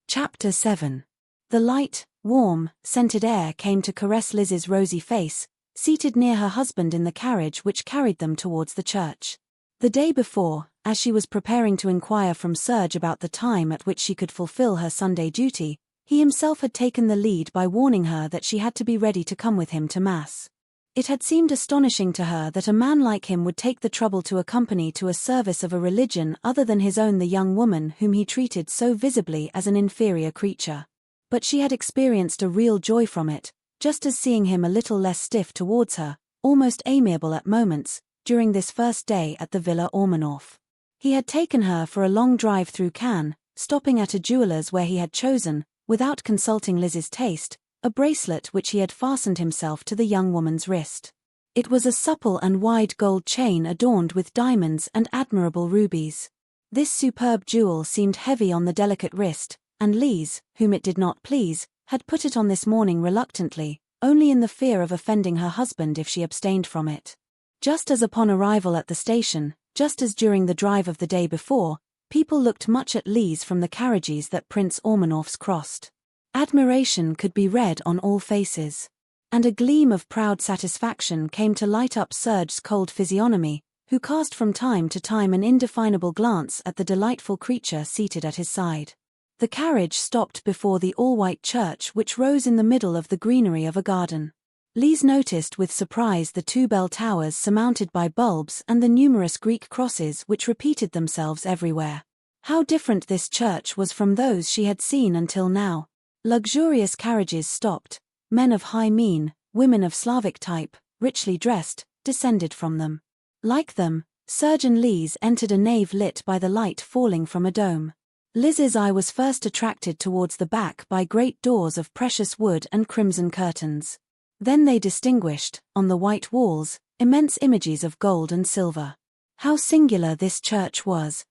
Speaker 1: Chapter 7. The light, warm, scented air came to caress Lise's rosy face, seated near her husband in the carriage which carried them towards the church. The day before, as she was preparing to inquire from Serge about the time at which she could fulfill her Sunday duty, he himself had taken the lead by warning her that she had to be ready to come with him to Mass. It had seemed astonishing to her that a man like him would take the trouble to accompany to a service of a religion other than his own the young woman whom he treated so visibly as an inferior creature. But she had experienced a real joy from it, just as seeing him a little less stiff towards her, almost amiable at moments, during this first day at the Villa Ormanoff. He had taken her for a long drive through Cannes, stopping at a jeweller's where he had chosen, without consulting Lise's taste, a bracelet which he had fastened himself to the young woman's wrist. It was a supple and wide gold chain adorned with diamonds and admirable rubies. This superb jewel seemed heavy on the delicate wrist, and Lise, whom it did not please, had put it on this morning reluctantly, only in the fear of offending her husband if she abstained from it. Just as upon arrival at the station, just as during the drive of the day before, people looked much at Lise from the carriages that Prince Ormanoff's crossed. Admiration could be read on all faces. And a gleam of proud satisfaction came to light up Serge's cold physiognomy, who cast from time to time an indefinable glance at the delightful creature seated at his side. The carriage stopped before the all-white church which rose in the middle of the greenery of a garden. Lise noticed with surprise the two bell towers surmounted by bulbs and the numerous Greek crosses which repeated themselves everywhere. How different this church was from those she had seen until now. Luxurious carriages stopped. Men of high mien, women of Slavic type, richly dressed, descended from them. Like them, Serge and Lise entered a nave lit by the light falling from a dome. Lise's eye was first attracted towards the back by great doors of precious wood and crimson curtains. Then they distinguished, on the white walls, immense images of gold and silver. How singular this church was!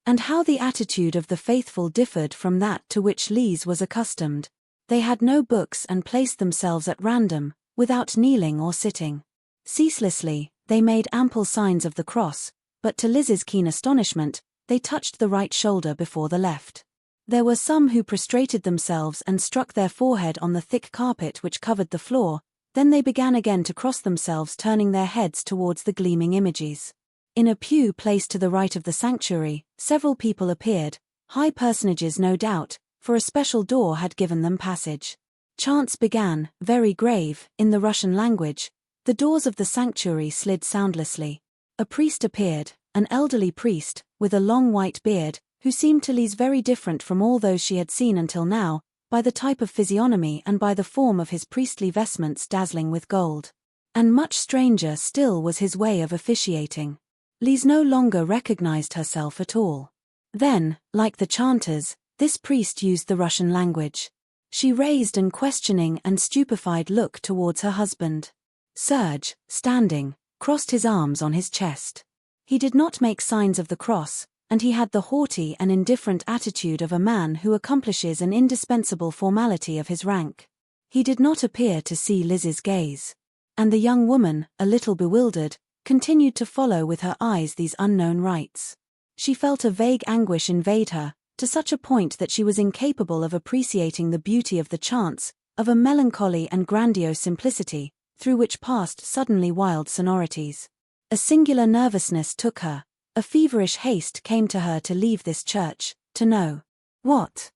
Speaker 1: And how the attitude of the faithful differed from that to which Lise was accustomed. They had no books and placed themselves at random, without kneeling or sitting. Ceaselessly, they made ample signs of the cross, but to Lise's keen astonishment, they touched the right shoulder before the left. There were some who prostrated themselves and struck their forehead on the thick carpet which covered the floor, then they began again to cross themselves, turning their heads towards the gleaming images. In a pew placed to the right of the sanctuary, several people appeared, high personages no doubt, for a special door had given them passage. Chants began, very grave, in the Russian language. The doors of the sanctuary slid soundlessly. A priest appeared, an elderly priest, with a long white beard, who seemed to Lise very different from all those she had seen until now, by the type of physiognomy and by the form of his priestly vestments dazzling with gold. And much stranger still was his way of officiating. Lise no longer recognized herself at all. Then, like the chanters, this priest used the Russian language. She raised an questioning and stupefied look towards her husband. Serge, standing, crossed his arms on his chest. He did not make signs of the cross, and he had the haughty and indifferent attitude of a man who accomplishes an indispensable formality of his rank. He did not appear to see Lise's gaze. And the young woman, a little bewildered, continued to follow with her eyes these unknown rites. She felt a vague anguish invade her, to such a point that she was incapable of appreciating the beauty of the chants, of a melancholy and grandiose simplicity, through which passed suddenly wild sonorities. A singular nervousness took her, a feverish haste came to her to leave this church, to know what.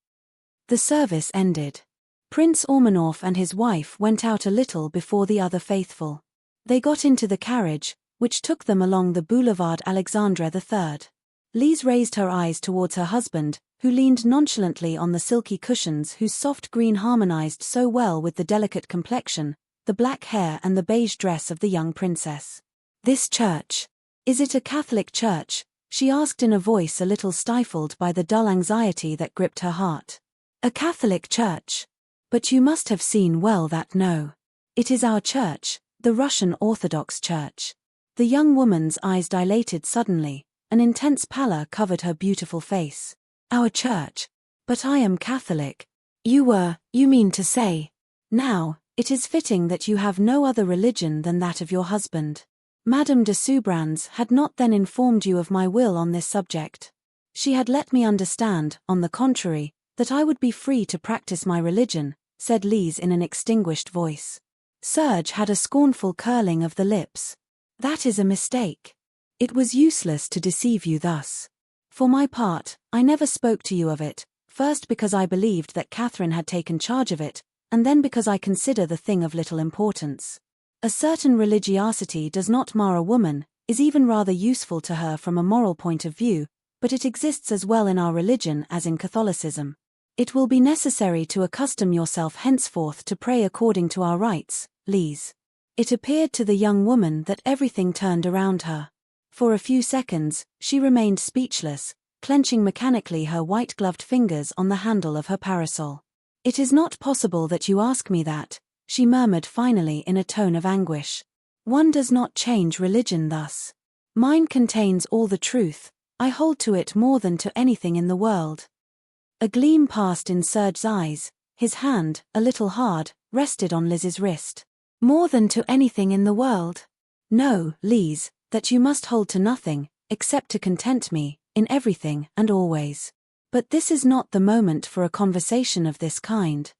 Speaker 1: The service ended. Prince Ormanoff and his wife went out a little before the other faithful. They got into the carriage, which took them along the boulevard Alexandre III. Lise raised her eyes towards her husband, who leaned nonchalantly on the silky cushions whose soft green harmonized so well with the delicate complexion, the black hair and the beige dress of the young princess. "This church, is it a Catholic church?" she asked in a voice a little stifled by the dull anxiety that gripped her heart. "A Catholic church? But you must have seen well that no. It is our church, the Russian Orthodox Church." The young woman's eyes dilated suddenly, an intense pallor covered her beautiful face. "Our church? But I am Catholic." You mean to say. Now, it is fitting that you have no other religion than that of your husband. Madame de Soubrans had not then informed you of my will on this subject. She had let me understand, on the contrary, that I would be free to practice my religion, said Lise in an extinguished voice. Serge had a scornful curling of the lips. "That is a mistake. It was useless to deceive you thus. For my part, I never spoke to you of it, first because I believed that Catherine had taken charge of it, and then because I consider the thing of little importance. A certain religiosity does not mar a woman, is even rather useful to her from a moral point of view, but it exists as well in our religion as in Catholicism. It will be necessary to accustom yourself henceforth to pray according to our rites, Lise." It appeared to the young woman that everything turned around her. For a few seconds, she remained speechless, clenching mechanically her white-gloved fingers on the handle of her parasol. "It is not possible that you ask me that," she murmured finally in a tone of anguish. "One does not change religion thus. Mine contains all the truth. I hold to it more than to anything in the world." A gleam passed in Serge's eyes. His hand, a little hard, rested on Lise's wrist. "More than to anything in the world? No, Lise, that you must hold to nothing, except to content me, in everything and always. But this is not the moment for a conversation of this kind,"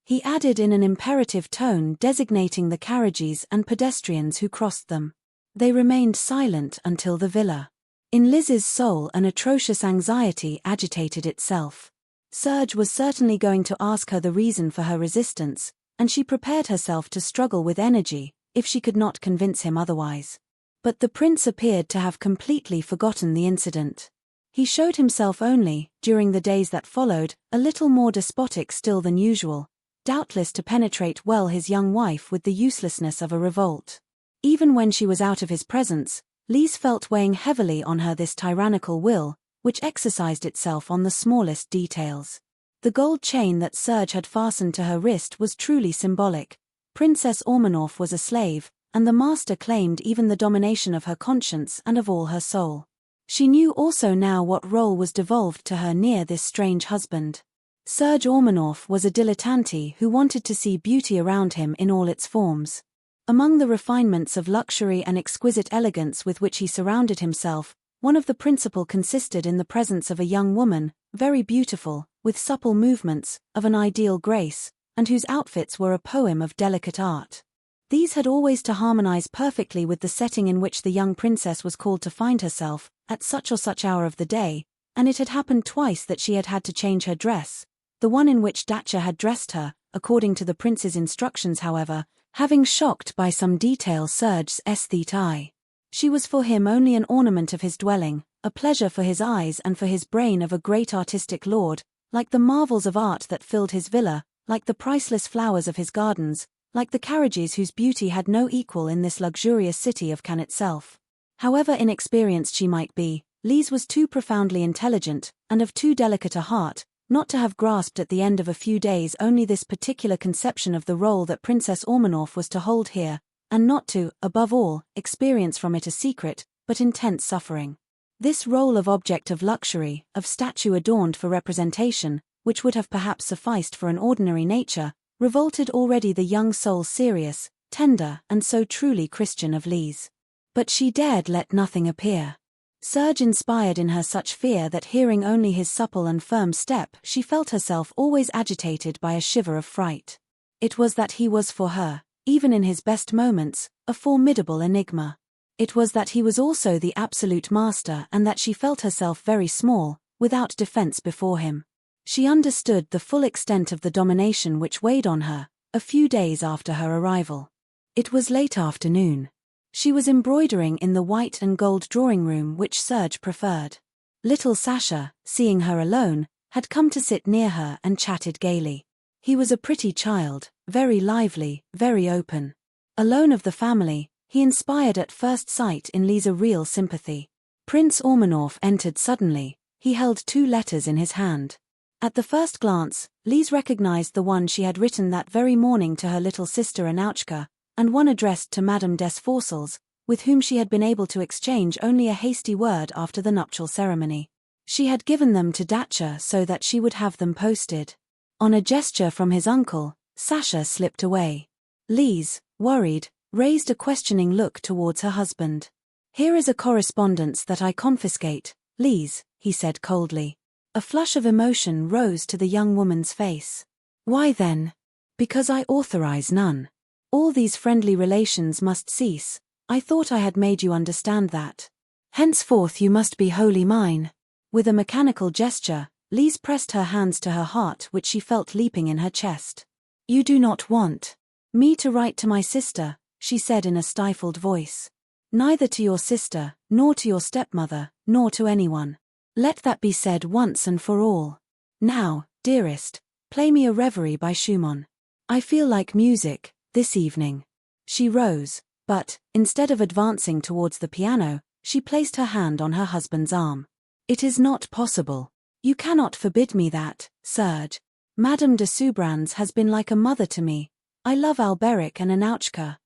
Speaker 1: he added in an imperative tone, designating the carriages and pedestrians who crossed them. They remained silent until the villa. In Lise's soul an atrocious anxiety agitated itself. Serge was certainly going to ask her the reason for her resistance, and she prepared herself to struggle with energy, if she could not convince him otherwise. But the prince appeared to have completely forgotten the incident. He showed himself only, during the days that followed, a little more despotic still than usual, doubtless to penetrate well his young wife with the uselessness of a revolt. Even when she was out of his presence, Lise felt weighing heavily on her this tyrannical will, which exercised itself on the smallest details. The gold chain that Serge had fastened to her wrist was truly symbolic. Princess Ormanoff was a slave, and the master claimed even the domination of her conscience and of all her soul. She knew also now what role was devolved to her near this strange husband. Serge Ormanoff was a dilettante who wanted to see beauty around him in all its forms. Among the refinements of luxury and exquisite elegance with which he surrounded himself, one of the principal consisted in the presence of a young woman, very beautiful, with supple movements, of an ideal grace, and whose outfits were a poem of delicate art. These had always to harmonize perfectly with the setting in which the young princess was called to find herself, at such or such hour of the day, and it had happened twice that she had had to change her dress, the one in which Dacia had dressed her, according to the prince's instructions however, having shocked by some detail Serge's aesthete eye. She was for him only an ornament of his dwelling, a pleasure for his eyes and for his brain of a great artistic lord, like the marvels of art that filled his villa, like the priceless flowers of his gardens, like the carriages whose beauty had no equal in this luxurious city of Cannes itself. However inexperienced she might be, Lise was too profoundly intelligent, and of too delicate a heart, not to have grasped at the end of a few days only this particular conception of the role that Princess Ormanoff was to hold here, and not to, above all, experience from it a secret, but intense suffering. This role of object of luxury, of statue adorned for representation, which would have perhaps sufficed for an ordinary nature, revolted already the young soul serious, tender, and so truly Christian of Lise. But she dared let nothing appear. Serge inspired in her such fear that hearing only his supple and firm step she felt herself always agitated by a shiver of fright. It was that he was for her, even in his best moments, a formidable enigma. It was that he was also the absolute master and that she felt herself very small, without defense before him. She understood the full extent of the domination which weighed on her, a few days after her arrival. It was late afternoon. She was embroidering in the white and gold drawing-room which Serge preferred. Little Sasha, seeing her alone, had come to sit near her and chatted gaily. He was a pretty child, very lively, very open. Alone of the family, he inspired at first sight in Lise real sympathy. Prince Ormanoff entered suddenly. He held 2 letters in his hand. At the first glance, Lise recognized the one she had written that very morning to her little sister Anouchka, and one addressed to Madame Desfossels, with whom she had been able to exchange only a hasty word after the nuptial ceremony. She had given them to Dacia so that she would have them posted. On a gesture from his uncle, Sasha slipped away. Lise, worried, raised a questioning look towards her husband. "Here is a correspondence that I confiscate, Lise," he said coldly. A flush of emotion rose to the young woman's face. "Why then?" "Because I authorize none. All these friendly relations must cease. I thought I had made you understand that. Henceforth you must be wholly mine." With a mechanical gesture, Lise pressed her hands to her heart which she felt leaping in her chest. "You do not want me to write to my sister," she said in a stifled voice. "Neither to your sister, nor to your stepmother, nor to anyone. Let that be said once and for all. Now, dearest, play me a reverie by Schumann. I feel like music, this evening." She rose, but, instead of advancing towards the piano, she placed her hand on her husband's arm. "It is not possible. You cannot forbid me that, Serge. Madame de Soubrans has been like a mother to me. I love Alberic and Anouchka."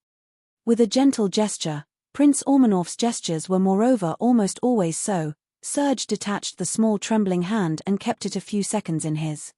Speaker 1: With a gentle gesture, Prince Ormanoff's gestures were moreover almost always so, Serge detached the small trembling hand and kept it a few seconds in his.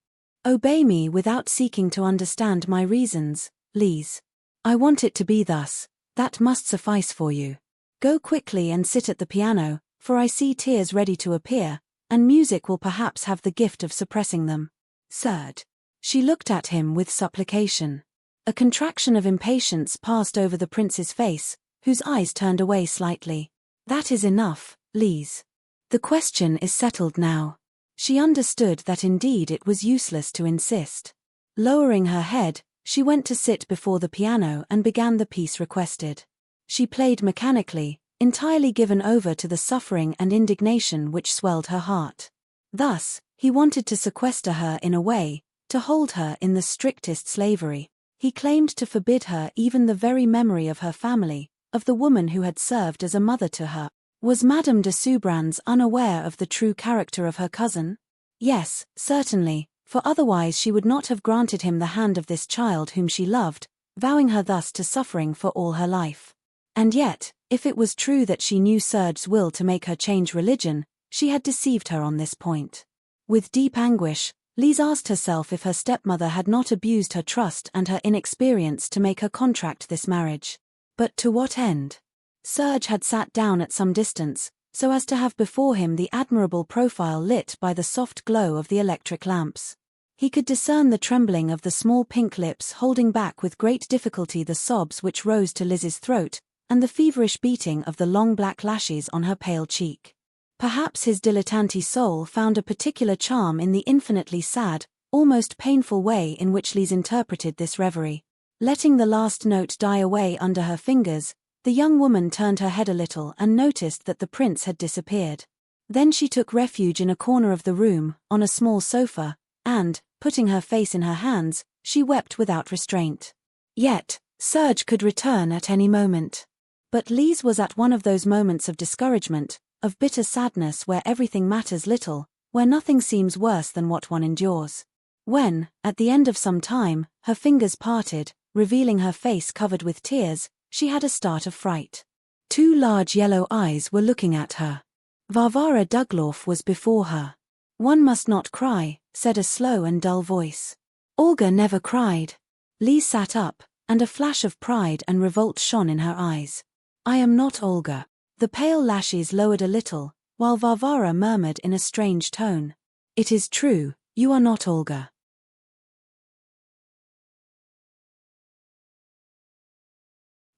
Speaker 1: "Obey me without seeking to understand my reasons, Lise. I want it to be thus. That must suffice for you. Go quickly and sit at the piano, for I see tears ready to appear, and music will perhaps have the gift of suppressing them. Serge." She looked at him with supplication. A contraction of impatience passed over the prince's face, whose eyes turned away slightly. "That is enough, Lise. The question is settled now." She understood that indeed it was useless to insist. Lowering her head, she went to sit before the piano and began the piece requested. She played mechanically, entirely given over to the suffering and indignation which swelled her heart. Thus, he wanted to sequester her in a way, to hold her in the strictest slavery. He claimed to forbid her even the very memory of her family, of the woman who had served as a mother to her. Was Madame de Soubrans unaware of the true character of her cousin? Yes, certainly, for otherwise she would not have granted him the hand of this child whom she loved, vowing her thus to suffering for all her life. And yet, if it was true that she knew Serge's will to make her change religion, she had deceived her on this point. With deep anguish, Lise asked herself if her stepmother had not abused her trust and her inexperience to make her contract this marriage. But to what end? Serge had sat down at some distance, so as to have before him the admirable profile lit by the soft glow of the electric lamps. He could discern the trembling of the small pink lips holding back with great difficulty the sobs which rose to Lise's throat, and the feverish beating of the long black lashes on her pale cheek. Perhaps his dilettante soul found a particular charm in the infinitely sad, almost painful way in which Lise interpreted this reverie. Letting the last note die away under her fingers, the young woman turned her head a little and noticed that the prince had disappeared. Then she took refuge in a corner of the room, on a small sofa, and, putting her face in her hands, she wept without restraint. Yet, Serge could return at any moment. But Lise was at one of those moments of discouragement, of bitter sadness where everything matters little, where nothing seems worse than what one endures. When, at the end of some time, her fingers parted, revealing her face covered with tears, she had a start of fright. Two large yellow eyes were looking at her. Varvara Duglauf was before her. "One must not cry," said a slow and dull voice. "Olga never cried." Lise sat up, and a flash of pride and revolt shone in her eyes. "I am not Olga." The pale lashes lowered a little, while Varvara murmured in a strange tone, "It is true, you are not Olga."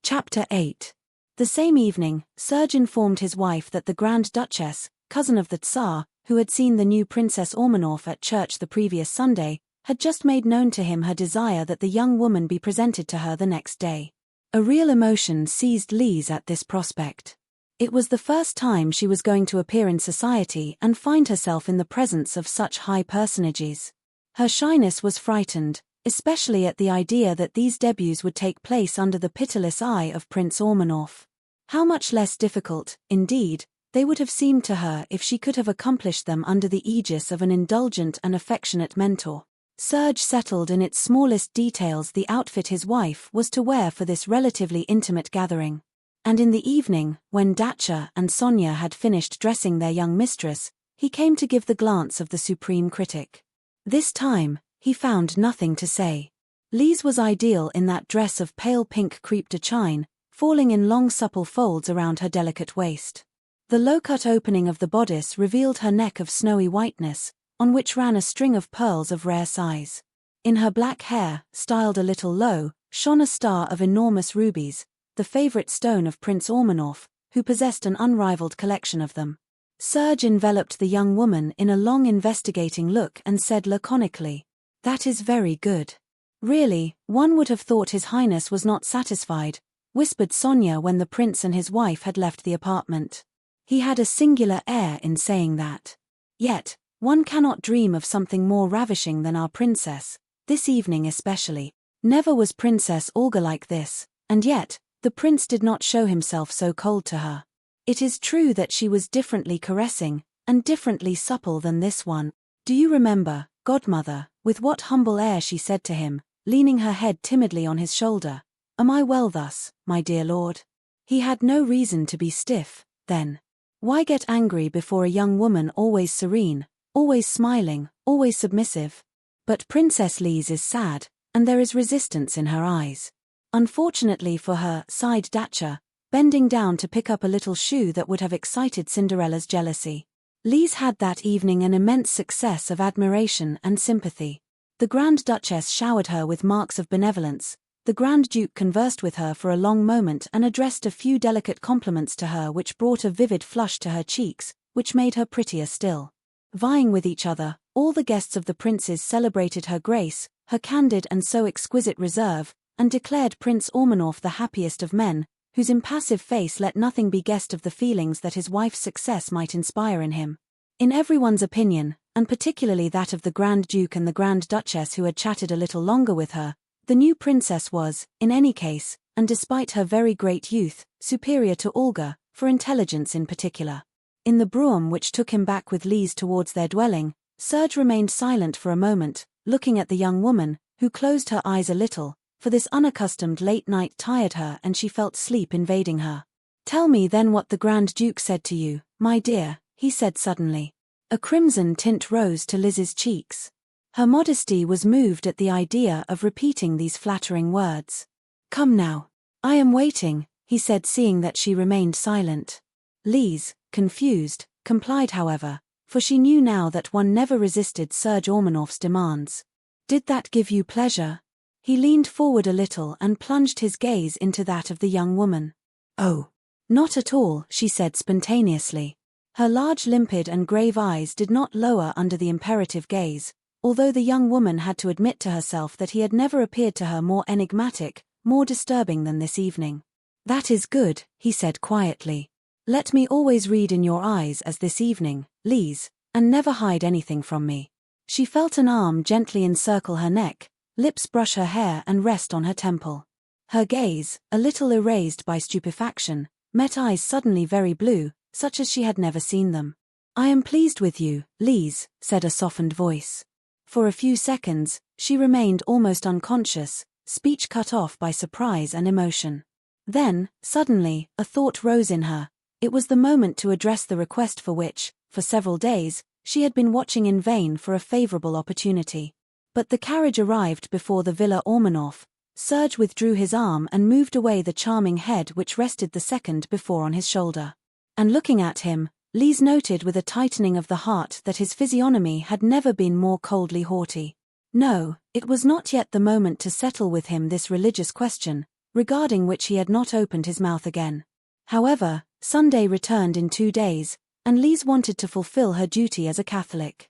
Speaker 1: Chapter 8. The same evening, Serge informed his wife that the Grand Duchess, cousin of the Tsar, who had seen the new Princess Ormanoff at church the previous Sunday, had just made known to him her desire that the young woman be presented to her the next day. A real emotion seized Lise at this prospect. It was the first time she was going to appear in society and find herself in the presence of such high personages. Her shyness was frightened, especially at the idea that these debuts would take place under the pitiless eye of Prince Ormanoff. How much less difficult, indeed, they would have seemed to her if she could have accomplished them under the aegis of an indulgent and affectionate mentor. Serge settled in its smallest details the outfit his wife was to wear for this relatively intimate gathering. And in the evening, when Datcha and Sonia had finished dressing their young mistress, he came to give the glance of the supreme critic. This time, he found nothing to say. Lise was ideal in that dress of pale pink crepe de chine, falling in long supple folds around her delicate waist. The low-cut opening of the bodice revealed her neck of snowy whiteness, on which ran a string of pearls of rare size. In her black hair, styled a little low, shone a star of enormous rubies, the favorite stone of Prince Ormanoff, who possessed an unrivaled collection of them. Serge enveloped the young woman in a long investigating look and said laconically, "That is very good." "Really, one would have thought His Highness was not satisfied," whispered Sonia when the prince and his wife had left the apartment. He had a singular air in saying that. Yet, one cannot dream of something more ravishing than our princess, this evening especially. Never was Princess Olga like this, and yet, the prince did not show himself so cold to her. It is true that she was differently caressing, and differently supple than this one. Do you remember, godmother, with what humble air she said to him, leaning her head timidly on his shoulder, "Am I well thus, my dear lord?" He had no reason to be stiff, then. Why get angry before a young woman always serene, always smiling, always submissive? But Princess Lise is sad, and there is resistance in her eyes. Unfortunately for her, sighed Datcha, bending down to pick up a little shoe that would have excited Cinderella's jealousy. Lise had that evening an immense success of admiration and sympathy. The Grand Duchess showered her with marks of benevolence, the Grand Duke conversed with her for a long moment and addressed a few delicate compliments to her which brought a vivid flush to her cheeks, which made her prettier still. Vying with each other, all the guests of the princes celebrated her grace, her candid and so exquisite reserve, and declared Prince Ormanoff the happiest of men, whose impassive face let nothing be guessed of the feelings that his wife's success might inspire in him. In everyone's opinion, and particularly that of the Grand Duke and the Grand Duchess who had chatted a little longer with her, the new princess was, in any case, and despite her very great youth, superior to Olga, for intelligence in particular. In the brougham which took him back with Lise towards their dwelling, Serge remained silent for a moment, looking at the young woman, who closed her eyes a little, for this unaccustomed late night tired her and she felt sleep invading her. "Tell me then what the Grand Duke said to you, my dear," he said suddenly. A crimson tint rose to Lise's cheeks. Her modesty was moved at the idea of repeating these flattering words. "Come now. I am waiting," he said, seeing that she remained silent. Lise, confused, complied however, for she knew now that one never resisted Serge Ormanoff's demands. "Did that give you pleasure?" He leaned forward a little and plunged his gaze into that of the young woman. "Oh, not at all," she said spontaneously. Her large limpid and grave eyes did not lower under the imperative gaze, although the young woman had to admit to herself that he had never appeared to her more enigmatic, more disturbing than this evening. "That is good," he said quietly. "Let me always read in your eyes as this evening, Lise, and never hide anything from me." She felt an arm gently encircle her neck, lips brush her hair and rest on her temple. Her gaze, a little erased by stupefaction, met eyes suddenly very blue, such as she had never seen them. "I am pleased with you, Lise," said a softened voice. For a few seconds, she remained almost unconscious, speech cut off by surprise and emotion. Then, suddenly, a thought rose in her. It was the moment to address the request for which, for several days, she had been watching in vain for a favorable opportunity. But the carriage arrived before the Villa Ormanoff. Serge withdrew his arm and moved away the charming head which rested the second before on his shoulder. And looking at him, Lise noted with a tightening of the heart that his physiognomy had never been more coldly haughty. No, it was not yet the moment to settle with him this religious question, regarding which he had not opened his mouth again. However, Sunday returned in 2 days, and Lise wanted to fulfill her duty as a Catholic.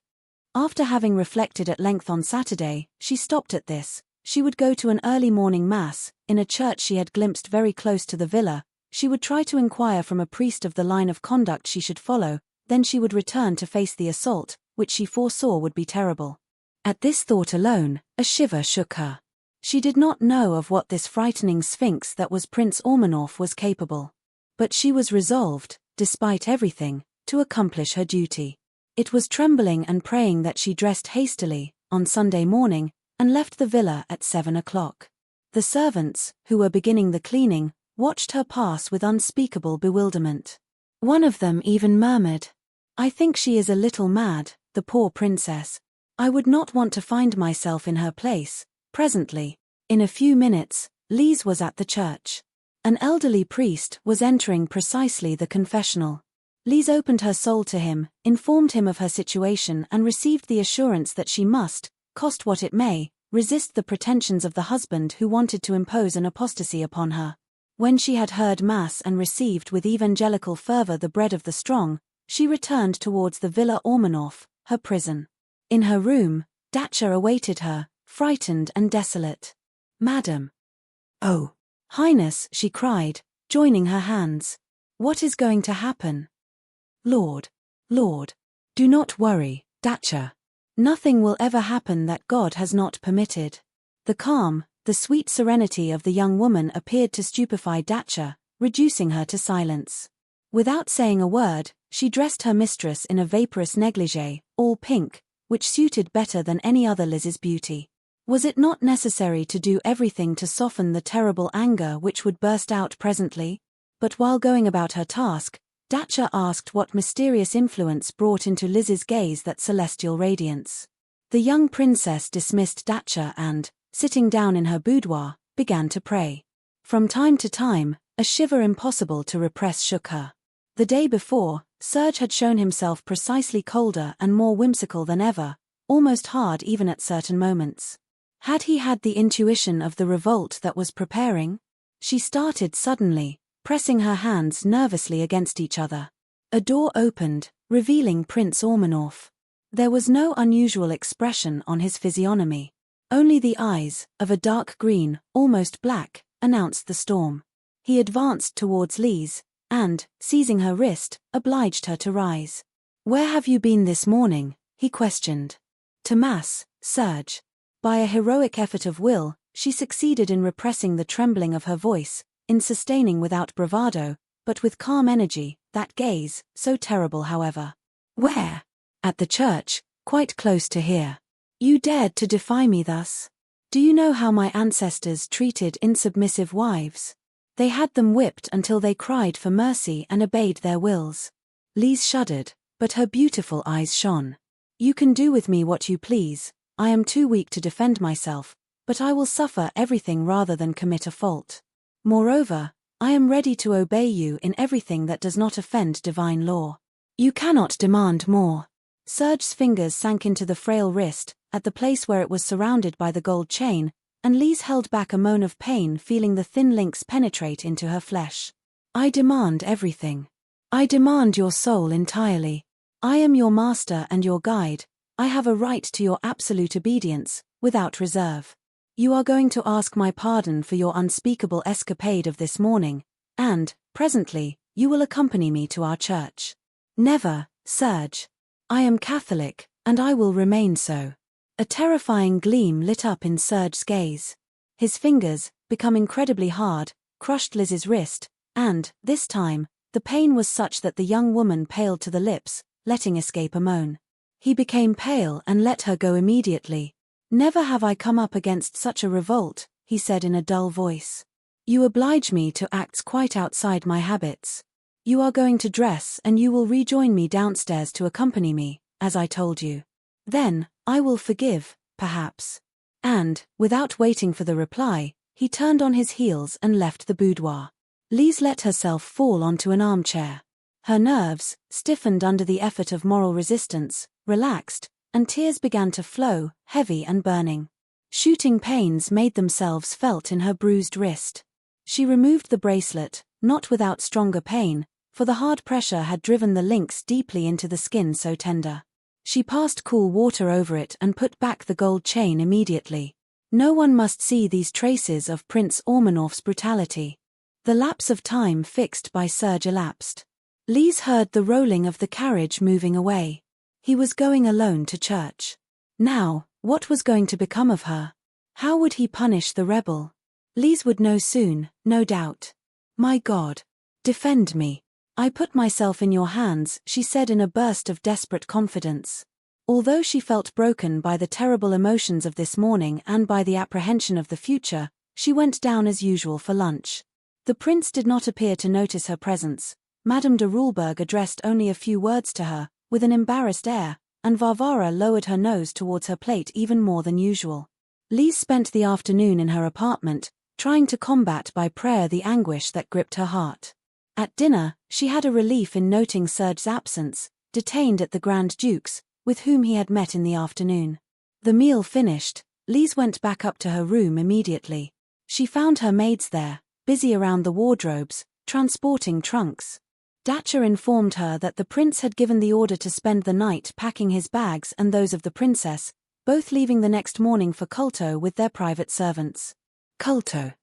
Speaker 1: After having reflected at length on Saturday, she stopped at this. She would go to an early morning mass, in a church she had glimpsed very close to the villa. She would try to inquire from a priest of the line of conduct she should follow, then she would return to face the assault, which she foresaw would be terrible. At this thought alone, a shiver shook her. She did not know of what this frightening sphinx that was Prince Ormanoff was capable. But she was resolved, despite everything, to accomplish her duty. It was trembling and praying that she dressed hastily, on Sunday morning, and left the villa at 7 o'clock. The servants, who were beginning the cleaning, watched her pass with unspeakable bewilderment. One of them even murmured, "I think she is a little mad, the poor princess. I would not want to find myself in her place." Presently, in a few minutes, Lise was at the church. An elderly priest was entering precisely the confessional. Lise opened her soul to him, informed him of her situation and received the assurance that she must, cost what it may, resist the pretensions of the husband who wanted to impose an apostasy upon her. When she had heard Mass and received with evangelical fervor the bread of the strong, she returned towards the Villa Ormanoff, her prison. In her room, Datcha awaited her, frightened and desolate. "Madam." "Oh, Highness," she cried, joining her hands. "What is going to happen?" Lord, do not worry, Datcha. Nothing will ever happen that God has not permitted." The calm, the sweet serenity of the young woman appeared to stupefy Datcha, reducing her to silence. Without saying a word, she dressed her mistress in a vaporous negligee, all pink, which suited better than any other Lise's beauty. Was it not necessary to do everything to soften the terrible anger which would burst out presently? But while going about her task, Dacha asked what mysterious influence brought into Lise's gaze that celestial radiance. The young princess dismissed Dacha and, sitting down in her boudoir, began to pray. From time to time, a shiver impossible to repress shook her. The day before, Serge had shown himself precisely colder and more whimsical than ever, almost hard even at certain moments. Had he had the intuition of the revolt that was preparing? She started suddenly, pressing her hands nervously against each other. A door opened, revealing Prince Ormanoff. There was no unusual expression on his physiognomy. Only the eyes, of a dark green, almost black, announced the storm. He advanced towards Lise, and, seizing her wrist, obliged her to rise. "Where have you been this morning?" he questioned. "To Mass, Serge." By a heroic effort of will, she succeeded in repressing the trembling of her voice, in sustaining without bravado, but with calm energy, that gaze, so terrible however. "Where?" "At the church, quite close to here." "You dared to defy me thus? Do you know how my ancestors treated insubmissive wives? They had them whipped until they cried for mercy and obeyed their wills." Lise shuddered, but her beautiful eyes shone. "You can do with me what you please. I am too weak to defend myself, but I will suffer everything rather than commit a fault. Moreover, I am ready to obey you in everything that does not offend divine law." "You cannot demand more." Serge's fingers sank into the frail wrist, at the place where it was surrounded by the gold chain, and Lise held back a moan of pain, feeling the thin links penetrate into her flesh. "I demand everything. I demand your soul entirely. I am your master and your guide. I have a right to your absolute obedience, without reserve. You are going to ask my pardon for your unspeakable escapade of this morning, and, presently, you will accompany me to our church." "Never, Serge. I am Catholic, and I will remain so." A terrifying gleam lit up in Serge's gaze. His fingers, become incredibly hard, crushed Lise's wrist, and, this time, the pain was such that the young woman paled to the lips, letting escape a moan. He became pale and let her go immediately. "Never have I come up against such a revolt," he said in a dull voice. "You oblige me to acts quite outside my habits. You are going to dress and you will rejoin me downstairs to accompany me, as I told you. Then, I will forgive, perhaps." And, without waiting for the reply, he turned on his heels and left the boudoir. Lise let herself fall onto an armchair. Her nerves, stiffened under the effort of moral resistance, relaxed, and tears began to flow, heavy and burning. Shooting pains made themselves felt in her bruised wrist. She removed the bracelet, not without stronger pain, for the hard pressure had driven the links deeply into the skin so tender. She passed cool water over it and put back the gold chain immediately. No one must see these traces of Prince Ormanoff's brutality. The lapse of time fixed by Serge elapsed. Lise heard the rolling of the carriage moving away. He was going alone to church. Now, what was going to become of her? How would he punish the rebel? Lise would know soon, no doubt. "My God. Defend me. I put myself in your hands," she said in a burst of desperate confidence. Although she felt broken by the terrible emotions of this morning and by the apprehension of the future, she went down as usual for lunch. The prince did not appear to notice her presence. Madame de Rulberg addressed only a few words to her, with an embarrassed air, and Varvara lowered her nose towards her plate even more than usual. Lise spent the afternoon in her apartment, trying to combat by prayer the anguish that gripped her heart. At dinner, she had a relief in noting Serge's absence, detained at the Grand Duke's, with whom he had met in the afternoon. The meal finished, Lise went back up to her room immediately. She found her maids there, busy around the wardrobes, transporting trunks. Dacha informed her that the prince had given the order to spend the night packing his bags and those of the princess, both leaving the next morning for Kulto with their private servants. Kulto.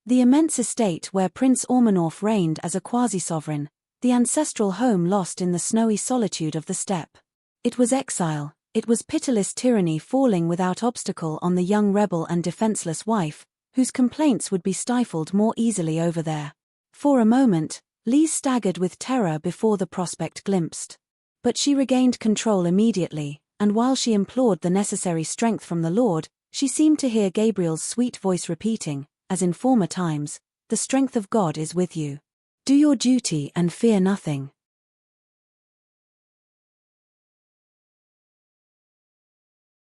Speaker 1: The immense estate where Prince Ormanoff reigned as a quasi-sovereign, the ancestral home lost in the snowy solitude of the steppe. It was exile, it was pitiless tyranny falling without obstacle on the young rebel and defenseless wife, whose complaints would be stifled more easily over there. For a moment, Lise staggered with terror before the prospect glimpsed. But she regained control immediately, and while she implored the necessary strength from the Lord, she seemed to hear Gabriel's sweet voice repeating, as in former times, "The strength of God is with you. Do your duty and fear nothing."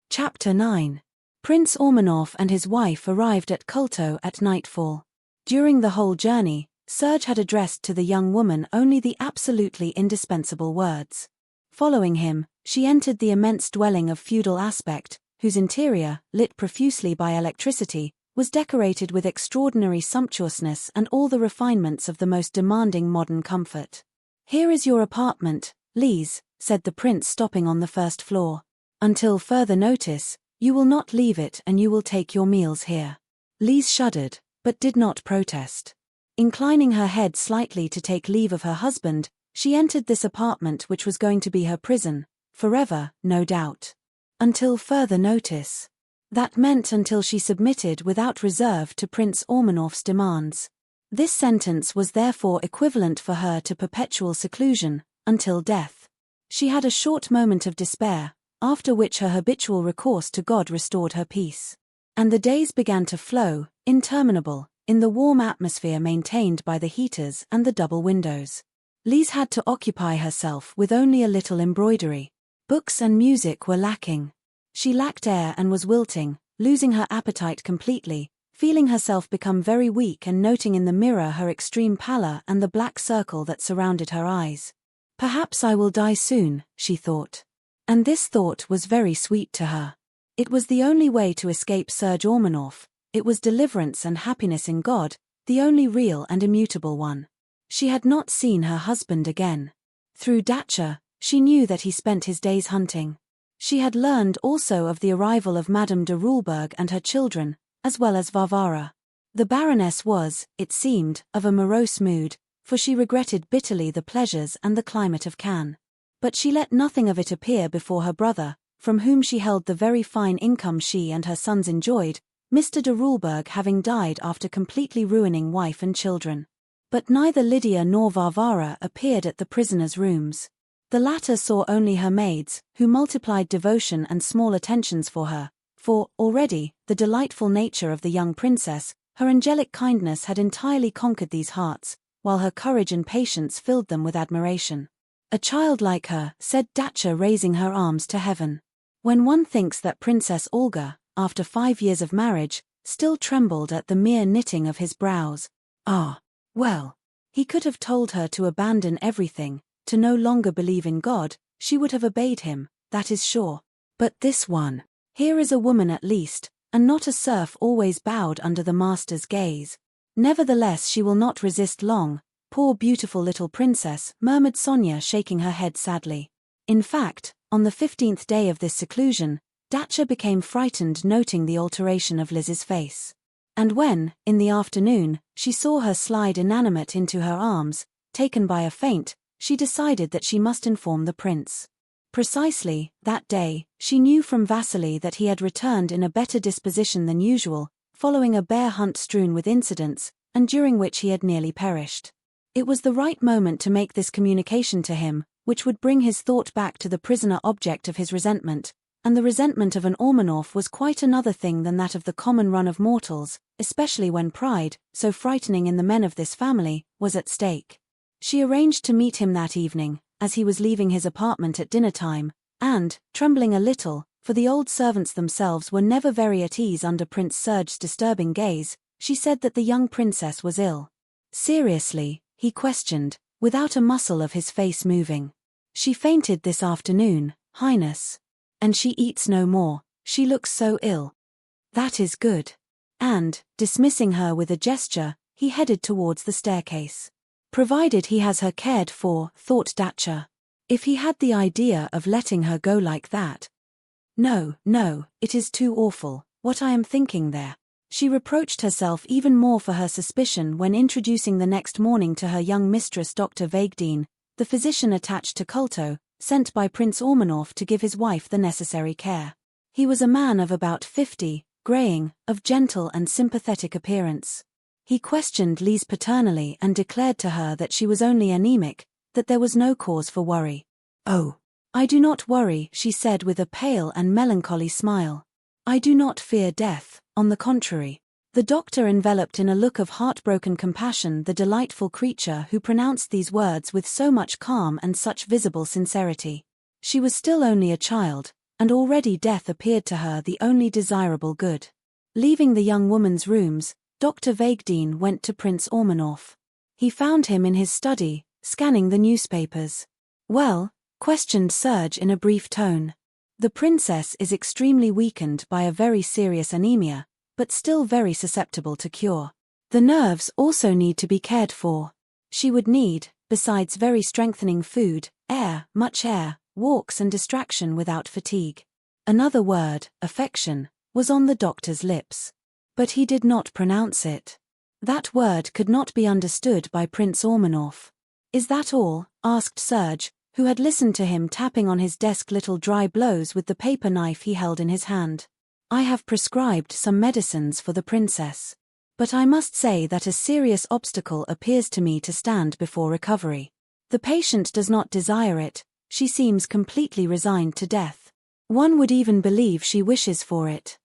Speaker 1: Chapter 9. Prince Ormanoff and his wife arrived at Culto at nightfall. During the whole journey, Serge had addressed to the young woman only the absolutely indispensable words. Following him, she entered the immense dwelling of feudal aspect, whose interior, lit profusely by electricity, was decorated with extraordinary sumptuousness and all the refinements of the most demanding modern comfort. "Here is your apartment, Lise," said the prince, stopping on the first floor. "Until further notice, you will not leave it and you will take your meals here." Lise shuddered, but did not protest. Inclining her head slightly to take leave of her husband, she entered this apartment which was going to be her prison, forever, no doubt. Until further notice. That meant until she submitted without reserve to Prince Ormanoff's demands. This sentence was therefore equivalent for her to perpetual seclusion, until death. She had a short moment of despair, after which her habitual recourse to God restored her peace. And the days began to flow, interminable, in the warm atmosphere maintained by the heaters and the double windows. Lise had to occupy herself with only a little embroidery. Books and music were lacking. She lacked air and was wilting, losing her appetite completely, feeling herself become very weak and noting in the mirror her extreme pallor and the black circle that surrounded her eyes. "Perhaps I will die soon," she thought. And this thought was very sweet to her. It was the only way to escape Serge Ormanoff. It was deliverance and happiness in God, the only real and immutable one. She had not seen her husband again. Through Dacia, she knew that he spent his days hunting. She had learned also of the arrival of Madame de Rulberg and her children, as well as Varvara. The Baroness was, it seemed, of a morose mood, for she regretted bitterly the pleasures and the climate of Cannes. But she let nothing of it appear before her brother, from whom she held the very fine income she and her sons enjoyed, Mr. de Rulberg having died after completely ruining wife and children. But neither Lydia nor Varvara appeared at the prisoner's rooms. The latter saw only her maids, who multiplied devotion and small attentions for her, for, already, the delightful nature of the young princess, her angelic kindness had entirely conquered these hearts, while her courage and patience filled them with admiration. "A child like her," said Dacia, raising her arms to heaven. When one thinks that Princess Olga, after 5 years of marriage, still trembled at the mere knitting of his brows. Ah, well, he could have told her to abandon everything, to no longer believe in God, she would have obeyed him, that is sure. But this one, here is a woman at least, and not a serf always bowed under the master's gaze. Nevertheless, she will not resist long. "Poor beautiful little princess," murmured Sonia, shaking her head sadly. In fact, on the 15th day of this seclusion, Dacia became frightened noting the alteration of Lise's face. And when, in the afternoon, she saw her slide inanimate into her arms, taken by a faint, she decided that she must inform the prince. Precisely, that day, she knew from Vasily that he had returned in a better disposition than usual, following a bear hunt strewn with incidents, and during which he had nearly perished. It was the right moment to make this communication to him, which would bring his thought back to the prisoner object of his resentment, and the resentment of an Ormanoff was quite another thing than that of the common run of mortals, especially when pride, so frightening in the men of this family, was at stake. She arranged to meet him that evening, as he was leaving his apartment at dinner time, and, trembling a little, for the old servants themselves were never very at ease under Prince Serge's disturbing gaze, she said that the young princess was ill. "Seriously?" he questioned, without a muscle of his face moving. "She fainted this afternoon, Highness. And she eats no more, she looks so ill." "That is good." And, dismissing her with a gesture, he headed towards the staircase. Provided he has her cared for, thought Dacia. If he had the idea of letting her go like that. No, it is too awful, what I am thinking there. She reproached herself even more for her suspicion when introducing the next morning to her young mistress Dr. Vagdine, the physician attached to Culto, sent by Prince Ormanoff to give his wife the necessary care. He was a man of about 50, greying, of gentle and sympathetic appearance. He questioned Lise paternally and declared to her that she was only anemic, that there was no cause for worry. "Oh, I do not worry," she said with a pale and melancholy smile. "I do not fear death, on the contrary." The doctor enveloped in a look of heartbroken compassion the delightful creature who pronounced these words with so much calm and such visible sincerity. She was still only a child, and already death appeared to her the only desirable good. Leaving the young woman's rooms, Dr. Wegdeen went to Prince Ormanoff. He found him in his study, scanning the newspapers. "Well?" questioned Serge in a brief tone. "The princess is extremely weakened by a very serious anemia, but still very susceptible to cure. The nerves also need to be cared for. She would need, besides very strengthening food, much air, walks and distraction without fatigue." Another word, affection, was on the doctor's lips. But he did not pronounce it. That word could not be understood by Prince Ormanoff. "Is that all?" asked Serge, who had listened to him tapping on his desk little dry blows with the paper knife he held in his hand. "I have prescribed some medicines for the princess. But I must say that a serious obstacle appears to me to stand before recovery. The patient does not desire it, she seems completely resigned to death. One would even believe she wishes for it."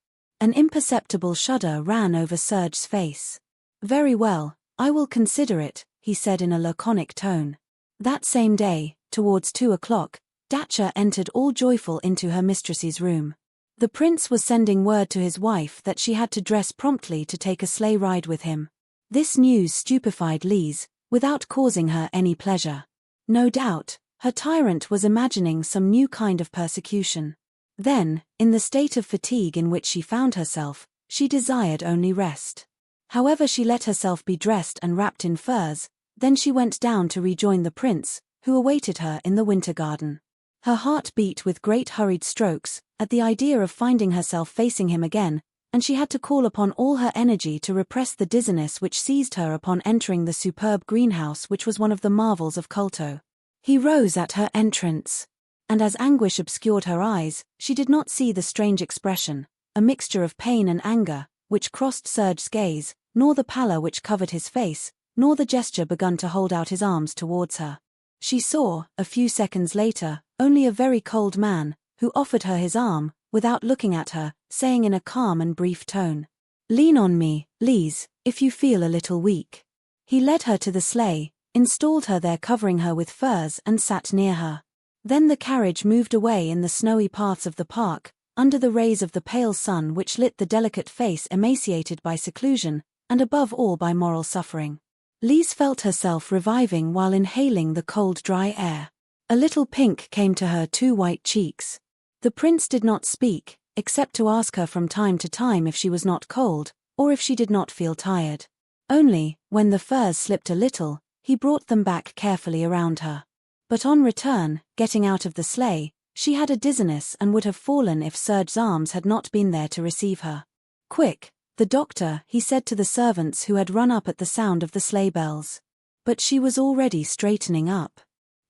Speaker 1: An imperceptible shudder ran over Serge's face. "Very well, I will consider it," he said in a laconic tone. That same day, towards 2 o'clock, Dacha entered all joyful into her mistress's room. The prince was sending word to his wife that she had to dress promptly to take a sleigh ride with him. This news stupefied Lise, without causing her any pleasure. No doubt, her tyrant was imagining some new kind of persecution. Then, in the state of fatigue in which she found herself, she desired only rest. However, she let herself be dressed and wrapped in furs, then she went down to rejoin the prince, who awaited her in the winter garden. Her heart beat with great hurried strokes, at the idea of finding herself facing him again, and she had to call upon all her energy to repress the dizziness which seized her upon entering the superb greenhouse which was one of the marvels of Kulto. He rose at her entrance. And as anguish obscured her eyes, she did not see the strange expression, a mixture of pain and anger, which crossed Serge's gaze, nor the pallor which covered his face, nor the gesture begun to hold out his arms towards her. She saw, a few seconds later, only a very cold man, who offered her his arm, without looking at her, saying in a calm and brief tone, "Lean on me, Lise, if you feel a little weak." He led her to the sleigh, installed her there covering her with furs and sat near her. Then the carriage moved away in the snowy paths of the park, under the rays of the pale sun which lit the delicate face emaciated by seclusion, and above all by moral suffering. Lise felt herself reviving while inhaling the cold dry air. A little pink came to her 2 white cheeks. The prince did not speak, except to ask her from time to time if she was not cold, or if she did not feel tired. Only, when the furs slipped a little, he brought them back carefully around her. But on return, getting out of the sleigh, she had a dizziness and would have fallen if Serge's arms had not been there to receive her. "Quick, the doctor," he said to the servants who had run up at the sound of the sleigh bells. But she was already straightening up.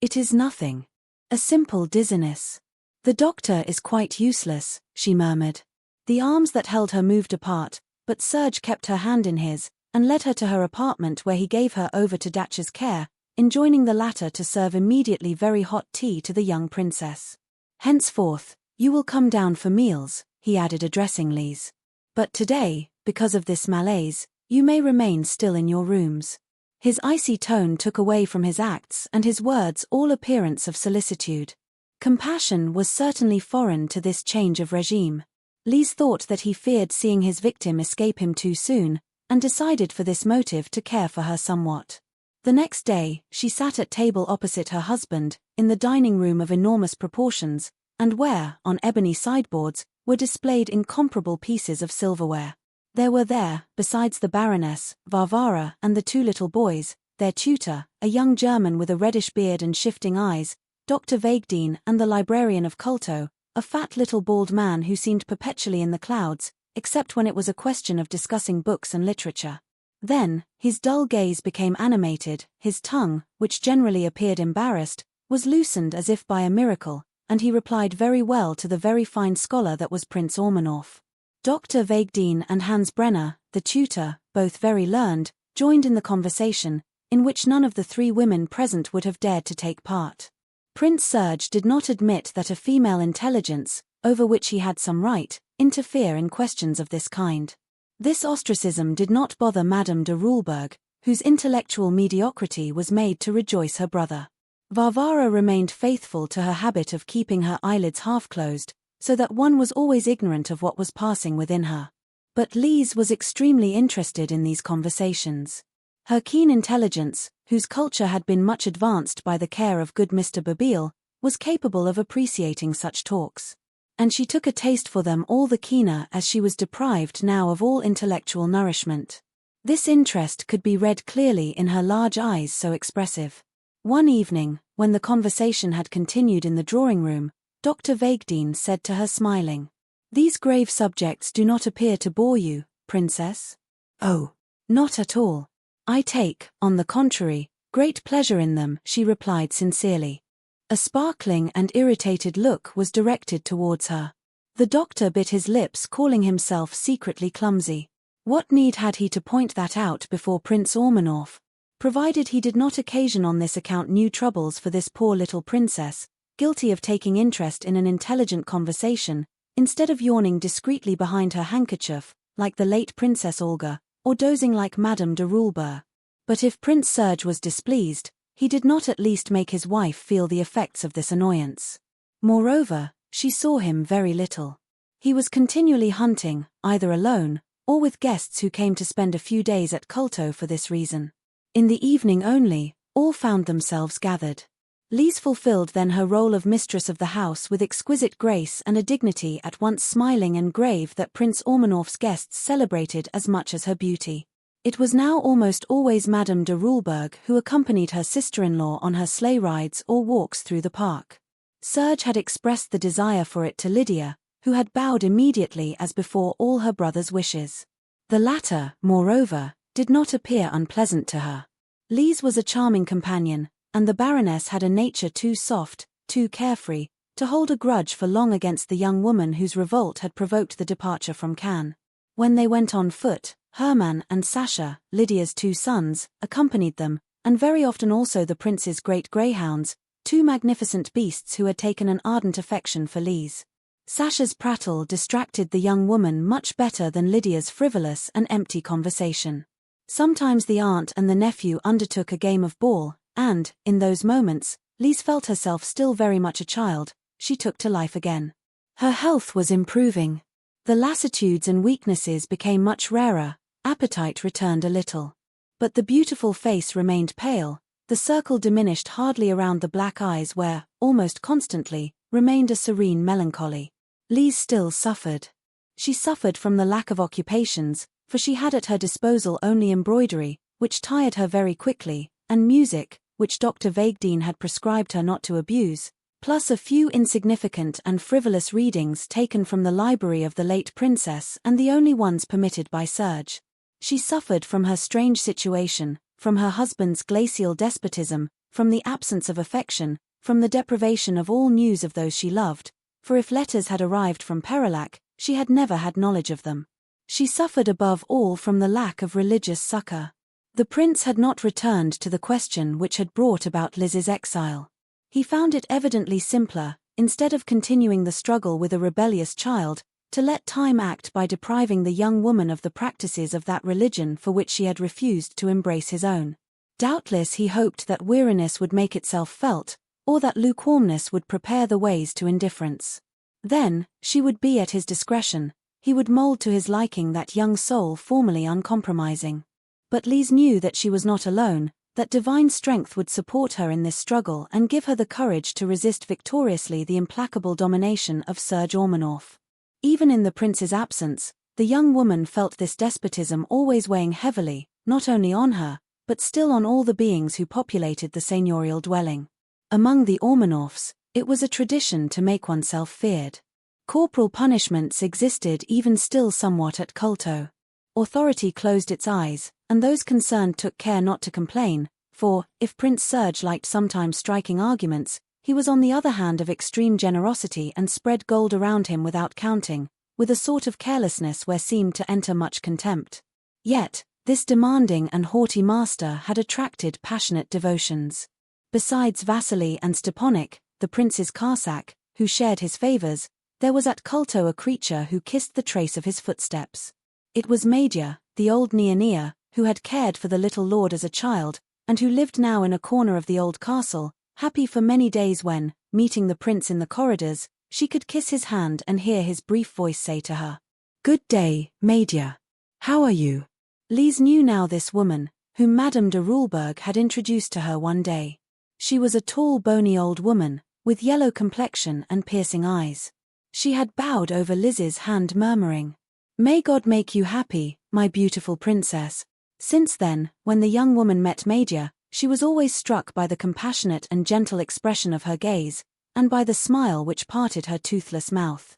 Speaker 1: "It is nothing. A simple dizziness. The doctor is quite useless," she murmured. The arms that held her moved apart, but Serge kept her hand in his, and led her to her apartment where he gave her over to Dacha's care, enjoining the latter to serve immediately very hot tea to the young princess. "Henceforth, you will come down for meals," he added addressing Lise. "But today, because of this malaise, you may remain still in your rooms." His icy tone took away from his acts and his words all appearance of solicitude. Compassion was certainly foreign to this change of regime. Lise thought that he feared seeing his victim escape him too soon, and decided for this motive to care for her somewhat. The next day, she sat at table opposite her husband, in the dining room of enormous proportions, and where, on ebony sideboards, were displayed incomparable pieces of silverware. There were there, besides the Baroness, Varvara and the 2 little boys, their tutor, a young German with a reddish beard and shifting eyes, Dr. Wegdeen and the librarian of Kulto, a fat little bald man who seemed perpetually in the clouds, except when it was a question of discussing books and literature. Then, his dull gaze became animated, his tongue, which generally appeared embarrassed, was loosened as if by a miracle, and he replied very well to the very fine scholar that was Prince Ormanoff. Dr. Wegdeen and Hans Brenner, the tutor, both very learned, joined in the conversation, in which none of the three women present would have dared to take part. Prince Serge did not admit that a female intelligence, over which he had some right, interfere in questions of this kind. This ostracism did not bother Madame de Rulberg, whose intellectual mediocrity was made to rejoice her brother. Varvara remained faithful to her habit of keeping her eyelids half-closed, so that one was always ignorant of what was passing within her. But Lise was extremely interested in these conversations. Her keen intelligence, whose culture had been much advanced by the care of good Mr. Babille, was capable of appreciating such talks. And she took a taste for them all the keener as she was deprived now of all intellectual nourishment. This interest could be read clearly in her large eyes so expressive. One evening, when the conversation had continued in the drawing-room, Dr. Vaigdine said to her smiling, "These grave subjects do not appear to bore you, Princess?" "Oh, not at all. I take, on the contrary, great pleasure in them," she replied sincerely. A sparkling and irritated look was directed towards her. The doctor bit his lips, calling himself secretly clumsy. What need had he to point that out before Prince Ormanoff? Provided he did not occasion on this account new troubles for this poor little princess, guilty of taking interest in an intelligent conversation, instead of yawning discreetly behind her handkerchief, like the late Princess Olga, or dozing like Madame de Rulberg. But if Prince Serge was displeased, he did not at least make his wife feel the effects of this annoyance. Moreover, she saw him very little. He was continually hunting, either alone, or with guests who came to spend a few days at Culto for this reason. In the evening only, all found themselves gathered. Lise fulfilled then her role of mistress of the house with exquisite grace and a dignity at once smiling and grave that Prince Ormanoff's guests celebrated as much as her beauty. It was now almost always Madame de Rulberg who accompanied her sister-in-law on her sleigh rides or walks through the park. Serge had expressed the desire for it to Lydia, who had bowed immediately as before all her brother's wishes. The latter, moreover, did not appear unpleasant to her. Lise was a charming companion, and the Baroness had a nature too soft, too carefree, to hold a grudge for long against the young woman whose revolt had provoked the departure from Cannes. When they went on foot, Hermann and Sasha, Lydia's two sons, accompanied them, and very often also the prince's great greyhounds, two magnificent beasts who had taken an ardent affection for Lise. Sasha's prattle distracted the young woman much better than Lydia's frivolous and empty conversation. Sometimes the aunt and the nephew undertook a game of ball, and, in those moments, Lise felt herself still very much a child. She took to life again. Her health was improving. The lassitudes and weaknesses became much rarer, appetite returned a little. But the beautiful face remained pale, the circle diminished hardly around the black eyes where, almost constantly, remained a serene melancholy. Lise still suffered. She suffered from the lack of occupations, for she had at her disposal only embroidery, which tired her very quickly, and music, which Dr. Vaigdine had prescribed her not to abuse, plus a few insignificant and frivolous readings taken from the library of the late princess and the only ones permitted by Serge. She suffered from her strange situation, from her husband's glacial despotism, from the absence of affection, from the deprivation of all news of those she loved, for if letters had arrived from Perilac, she had never had knowledge of them. She suffered above all from the lack of religious succor. The prince had not returned to the question which had brought about Lise's exile. He found it evidently simpler, instead of continuing the struggle with a rebellious child, to let time act by depriving the young woman of the practices of that religion for which she had refused to embrace his own. Doubtless he hoped that weariness would make itself felt, or that lukewarmness would prepare the ways to indifference. Then, she would be at his discretion, he would mould to his liking that young soul formerly uncompromising. But Lise knew that she was not alone, that divine strength would support her in this struggle and give her the courage to resist victoriously the implacable domination of Serge Ormanoff. Even in the prince's absence, the young woman felt this despotism always weighing heavily, not only on her, but still on all the beings who populated the seigneurial dwelling. Among the Ormanoffs, it was a tradition to make oneself feared. Corporal punishments existed even still somewhat at Culto. Authority closed its eyes, and those concerned took care not to complain, for, if Prince Serge liked sometimes striking arguments, he was on the other hand of extreme generosity and spread gold around him without counting, with a sort of carelessness where seemed to enter much contempt. Yet, This demanding and haughty master had attracted passionate devotions. Besides Vasily and Stepanik, the prince's Cossack, who shared his favors, there was at Kulto a creature who kissed the trace of his footsteps. It was Medya, the old Neonea, who had cared for the little lord as a child, and who lived now in a corner of the old castle, happy for many days when, meeting the prince in the corridors, she could kiss his hand and hear his brief voice say to her, "Good day, Medya. How are you?" Lise knew now this woman, whom Madame de Rulberg had introduced to her one day. She was a tall bony old woman, with yellow complexion and piercing eyes. She had bowed over Lise's hand murmuring, "May God make you happy, my beautiful princess." Since then, when the young woman met Medya, she was always struck by the compassionate and gentle expression of her gaze, and by the smile which parted her toothless mouth.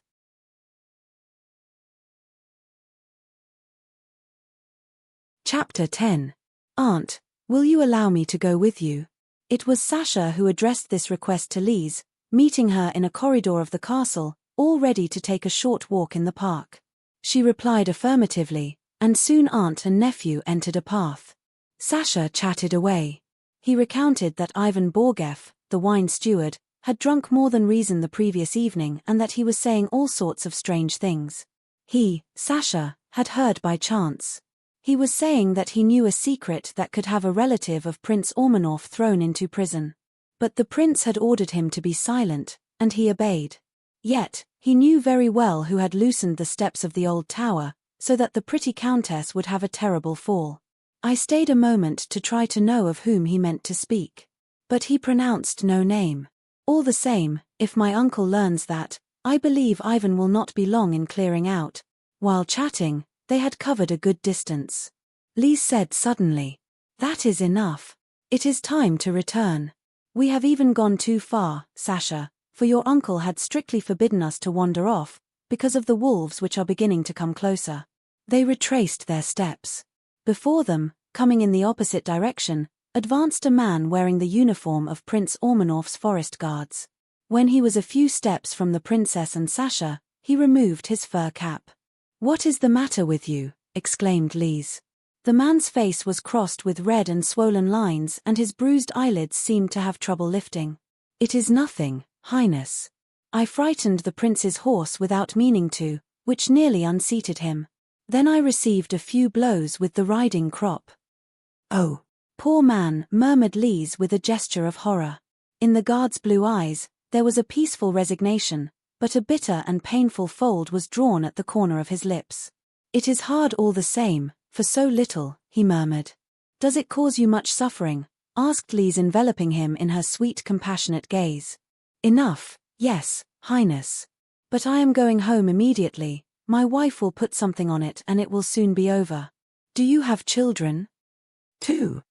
Speaker 1: Chapter 10. Aunt, will you allow me to go with you? It was Sasha who addressed this request to Lise, meeting her in a corridor of the castle, all ready to take a short walk in the park. She replied affirmatively, and soon aunt and nephew entered a path. Sasha chatted away. He recounted that Ivan Borgeff, the wine steward, had drunk more than reason the previous evening and that he was saying all sorts of strange things. He, Sasha, had heard by chance. He was saying that he knew a secret that could have a relative of Prince Ormanoff thrown into prison. But the prince had ordered him to be silent, and he obeyed. Yet, he knew very well who had loosened the steps of the old tower, so that the pretty countess would have a terrible fall. I stayed a moment to try to know of whom he meant to speak. But he pronounced no name. All the same, if my uncle learns that, I believe Ivan will not be long in clearing out. While chatting, they had covered a good distance. Lise said suddenly, "That is enough. It is time to return. We have even gone too far, Sasha, for your uncle had strictly forbidden us to wander off, because of the wolves which are beginning to come closer." They retraced their steps. Before them, coming in the opposite direction, advanced a man wearing the uniform of Prince Ormanoff's forest guards. When he was a few steps from the princess and Sasha, he removed his fur cap. "What is the matter with you?" exclaimed Lise. The man's face was crossed with red and swollen lines and his bruised eyelids seemed to have trouble lifting. "It is nothing, Highness. I frightened the prince's horse without meaning to, which nearly unseated him. Then I received a few blows with the riding crop." "Oh, poor man," murmured Lise with a gesture of horror. In the guard's blue eyes, there was a peaceful resignation, but a bitter and painful fold was drawn at the corner of his lips. "It is hard all the same, for so little," he murmured. "Does it cause you much suffering?" asked Lise, enveloping him in her sweet compassionate gaze. "Enough, yes, Highness. But I am going home immediately. My wife will put something on it and it will soon be over. Do you have children?" "Two.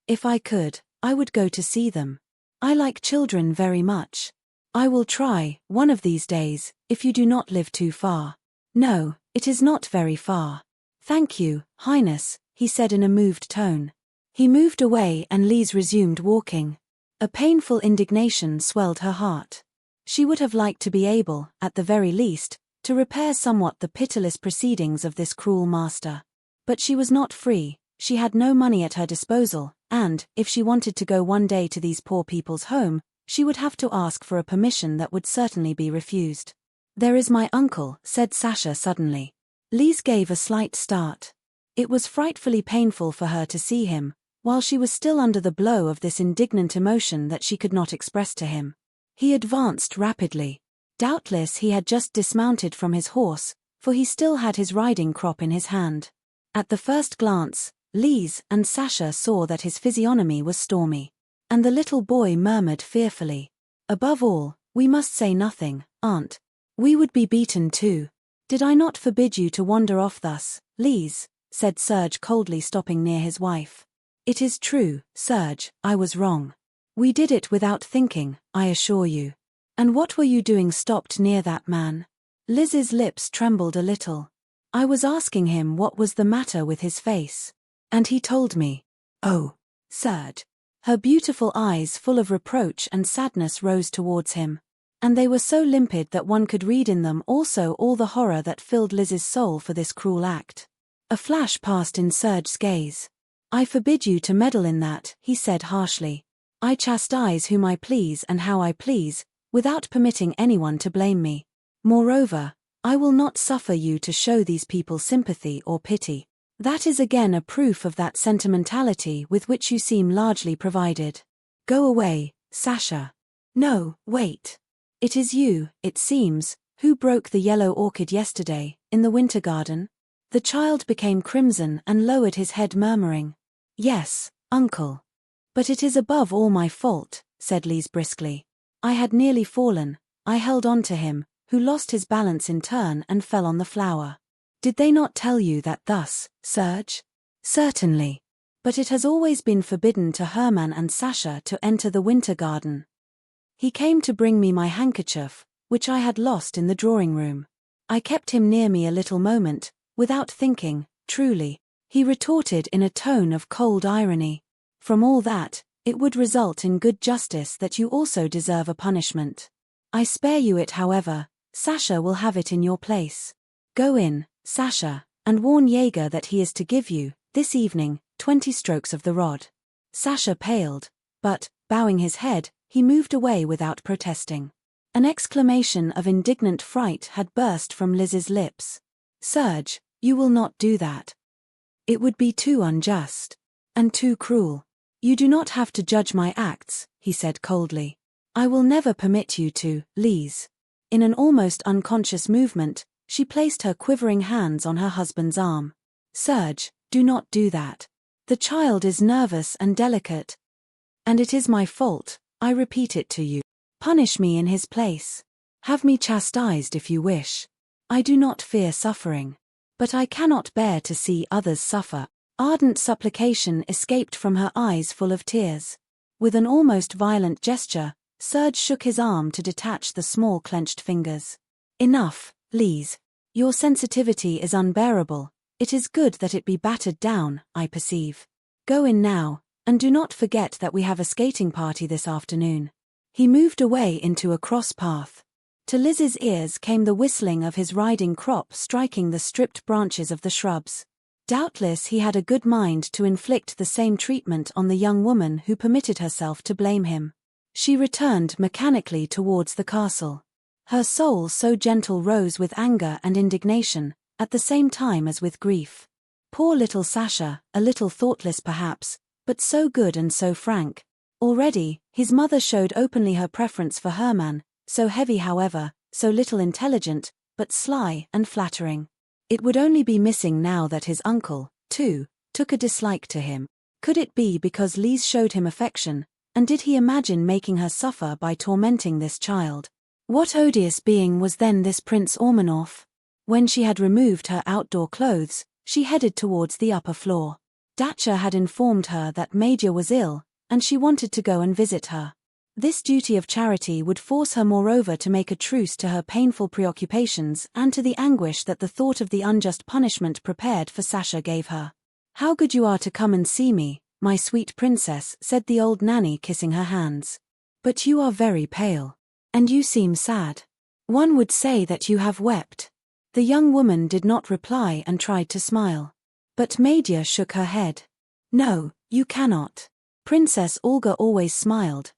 Speaker 1: If I could, I would go to see them. I like children very much. I will try, one of these days, if you do not live too far." "No, it is not very far. Thank you, Highness," he said in a moved tone. He moved away and Lise resumed walking. A painful indignation swelled her heart. She would have liked to be able, at the very least, to repair somewhat the pitiless proceedings of this cruel master. But she was not free, she had no money at her disposal, and, if she wanted to go one day to these poor people's home, she would have to ask for a permission that would certainly be refused. "There is my uncle," said Sasha suddenly. Lise gave a slight start. It was frightfully painful for her to see him, while she was still under the blow of this indignant emotion that she could not express to him. He advanced rapidly. Doubtless he had just dismounted from his horse, for he still had his riding crop in his hand. At the first glance, Lise and Sasha saw that his physiognomy was stormy. And the little boy murmured fearfully, "Above all, we must say nothing, Aunt. We would be beaten too." "Did I not forbid you to wander off thus, Lise?" said Serge coldly, stopping near his wife. "It is true, Serge, I was wrong. We did it without thinking, I assure you." "And what were you doing stopped near that man?" Lise's lips trembled a little. "I was asking him what was the matter with his face. And he told me." "Oh, Serge." Her beautiful eyes full of reproach and sadness rose towards him. And they were so limpid that one could read in them also all the horror that filled Lise's soul for this cruel act. A flash passed in Serge's gaze. I forbid you to meddle in that, he said harshly. I chastise whom I please and how I please, without permitting anyone to blame me. Moreover, I will not suffer you to show these people sympathy or pity. That is again a proof of that sentimentality with which you seem largely provided. Go away, Sasha. No, wait. It is you, it seems, who broke the yellow orchid yesterday, in the winter garden? The child became crimson and lowered his head murmuring. Yes, uncle. But it is above all my fault, said Lise briskly. I had nearly fallen, I held on to him, who lost his balance in turn and fell on the flower. Did they not tell you that thus, Serge? Certainly. But it has always been forbidden to Hermann and Sasha to enter the winter garden. He came to bring me my handkerchief, which I had lost in the drawing room. I kept him near me a little moment, without thinking, truly, he retorted in a tone of cold irony. From all that, it would result in good justice that you also deserve a punishment. I spare you it however, Sasha will have it in your place. Go in, Sasha, and warn Jaeger that he is to give you, this evening, 20 strokes of the rod. Sasha paled, but, bowing his head, he moved away without protesting. An exclamation of indignant fright had burst from Lise's lips. Serge, you will not do that. It would be too unjust. And too cruel. You do not have to judge my acts, he said coldly. I will never permit you to, Lise. In an almost unconscious movement, she placed her quivering hands on her husband's arm. Serge, do not do that. The child is nervous and delicate. And it is my fault, I repeat it to you. Punish me in his place. Have me chastised if you wish. I do not fear suffering. But I cannot bear to see others suffer. Ardent supplication escaped from her eyes full of tears. With an almost violent gesture, Serge shook his arm to detach the small clenched fingers. Enough, Lise. Your sensitivity is unbearable. It is good that it be battered down, I perceive. Go in now, and do not forget that we have a skating party this afternoon. He moved away into a cross path. To Lise's ears came the whistling of his riding crop striking the stripped branches of the shrubs. Doubtless he had a good mind to inflict the same treatment on the young woman who permitted herself to blame him. She returned mechanically towards the castle. Her soul so gentle rose with anger and indignation, at the same time as with grief. Poor little Sasha, a little thoughtless perhaps, but so good and so frank. Already, his mother showed openly her preference for Hermann, so heavy however, so little intelligent, but sly and flattering. It would only be missing now that his uncle, too, took a dislike to him. Could it be because Lise showed him affection, and did he imagine making her suffer by tormenting this child? What odious being was then this Prince Ormanoff? When she had removed her outdoor clothes, she headed towards the upper floor. Dacia had informed her that Major was ill, and she wanted to go and visit her. This duty of charity would force her moreover to make a truce to her painful preoccupations and to the anguish that the thought of the unjust punishment prepared for Sasha gave her. How good you are to come and see me, my sweet princess, said the old nanny kissing her hands. But you are very pale. And you seem sad. One would say that you have wept. The young woman did not reply and tried to smile. But Major shook her head. No, you cannot. Princess Olga always smiled.